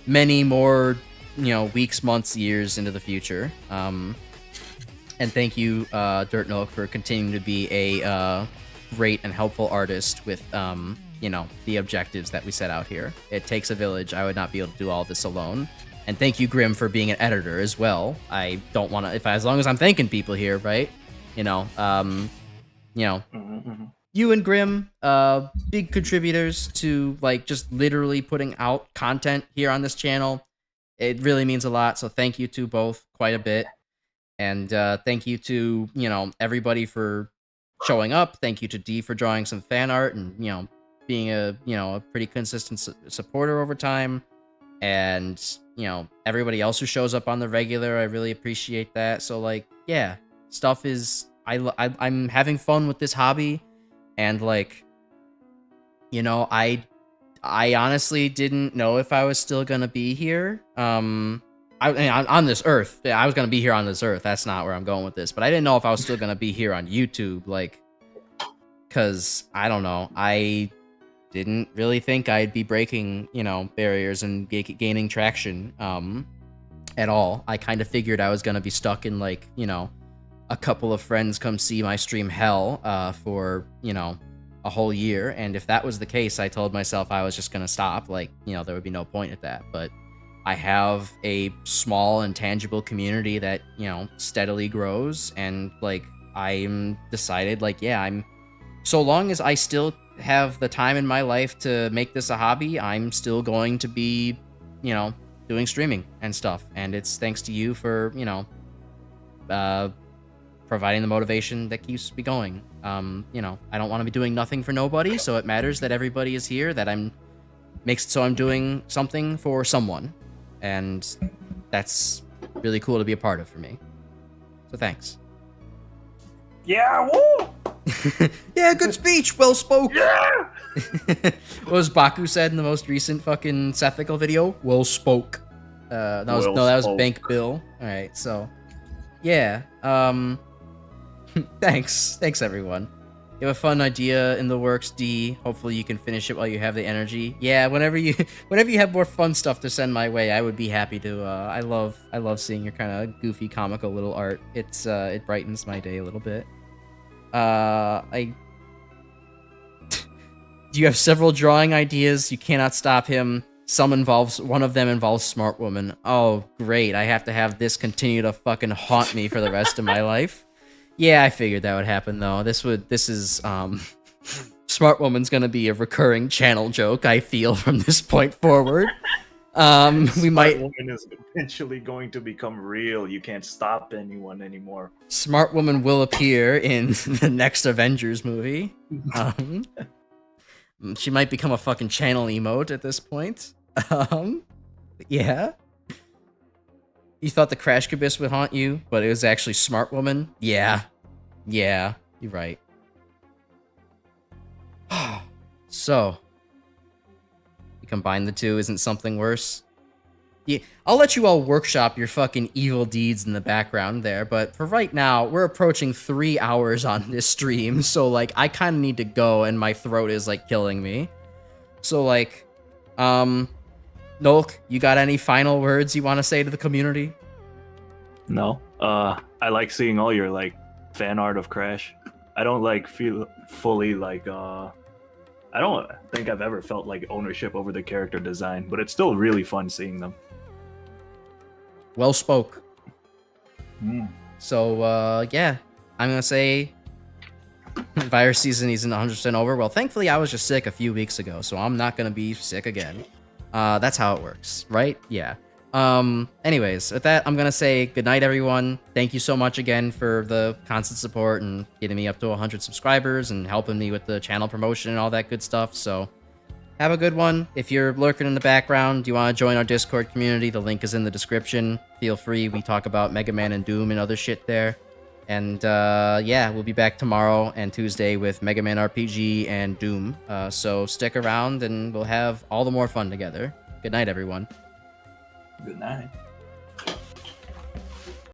many more, you know, weeks, months, years into the future. And thank you, Dirt Nolk, for continuing to be a great and helpful artist with you know, the objectives that we set out here. It takes a village. I would not be able to do all this alone. And thank you, Grim, for being an editor as well. I don't want to, as long as I'm thanking people here, right? You know, you and Grim, big contributors to like just literally putting out content here on this channel. It really means a lot. So thank you to both quite a bit. And thank you to, you know, everybody for showing up. Thank you to D for drawing some fan art and, you know, being a pretty consistent supporter over time. And, you know, everybody else who shows up on the regular, I really appreciate that. So like, yeah, stuff is, I'm having fun with this hobby. And like, you know, I honestly didn't know if I was still gonna be here. On this earth. I was gonna be here on this earth. That's not where I'm going with this. But I didn't know if I was still gonna be here on YouTube, like, cause I don't know. I didn't really think I'd be breaking, you know, barriers and gaining traction at all. I kind of figured I was gonna be stuck in like, you know, a couple of friends come see my stream hell for, you know, a whole year. And if that was the case, I told myself I was just gonna stop. Like, you know, there would be no point at that. But I have a small and tangible community that, you know, steadily grows, and like I'm decided like, yeah, so long as I still have the time in my life to make this a hobby, I'm still going to be, you know, doing streaming and stuff. And it's thanks to you for, you know, providing the motivation that keeps me going. You know, I don't want to be doing nothing for nobody, so it matters that everybody is here, that makes it so I'm doing something for someone. And that's really cool to be a part of for me. So thanks. Yeah, woo! Yeah, good speech, well spoke. Yeah! What was Baku said in the most recent fucking Sethical video? Well spoke. That was Bank Bill. Alright, so yeah. Thanks everyone. You have a fun idea in the works, D. Hopefully you can finish it while you have the energy. Yeah, whenever you have more fun stuff to send my way, I would be happy to. I love seeing your kind of goofy, comical little art. It brightens my day a little bit. You have several drawing ideas. You cannot stop him. One of them involves Smart Woman. Oh, great. I have to have this continue to fucking haunt me for the rest of my life. Yeah, I figured that would happen though. This is Smart Woman's gonna be a recurring channel joke, I feel, from this point forward. Smart Woman is eventually going to become real. You can't stop anyone anymore. Smart Woman will appear in the next Avengers movie. She might become a fucking channel emote at this point. Yeah. You thought the Crash Icarus would haunt you, but it was actually Smart Woman? Yeah. Yeah, you're right. So, you combine the two, isn't something worse? Yeah, I'll let you all workshop your fucking evil deeds in the background there, but for right now, we're approaching 3 hours on this stream, so, like, I kind of need to go, and my throat is, like, killing me. So, like, Nolk, you got any final words you want to say to the community? No. I like seeing all your, like, fan art of Crash. I don't, like, feel fully, like, I don't think I've ever felt, like, ownership over the character design, but it's still really fun seeing them. Well spoke. So, yeah. I'm gonna say virus season isn't 100% over. Well, thankfully, I was just sick a few weeks ago, so I'm not gonna be sick again. That's how it works, right? Yeah. Anyways, with that, I'm gonna say goodnight, everyone. Thank you so much again for the constant support and getting me up to 100 subscribers and helping me with the channel promotion and all that good stuff. So, have a good one. If you're lurking in the background, you want to join our Discord community, the link is in the description. Feel free. We talk about Mega Man and Doom and other shit there. And, yeah, we'll be back tomorrow and Tuesday with Mega Man RPG and Doom. So stick around and we'll have all the more fun together. Good night, everyone. Good night.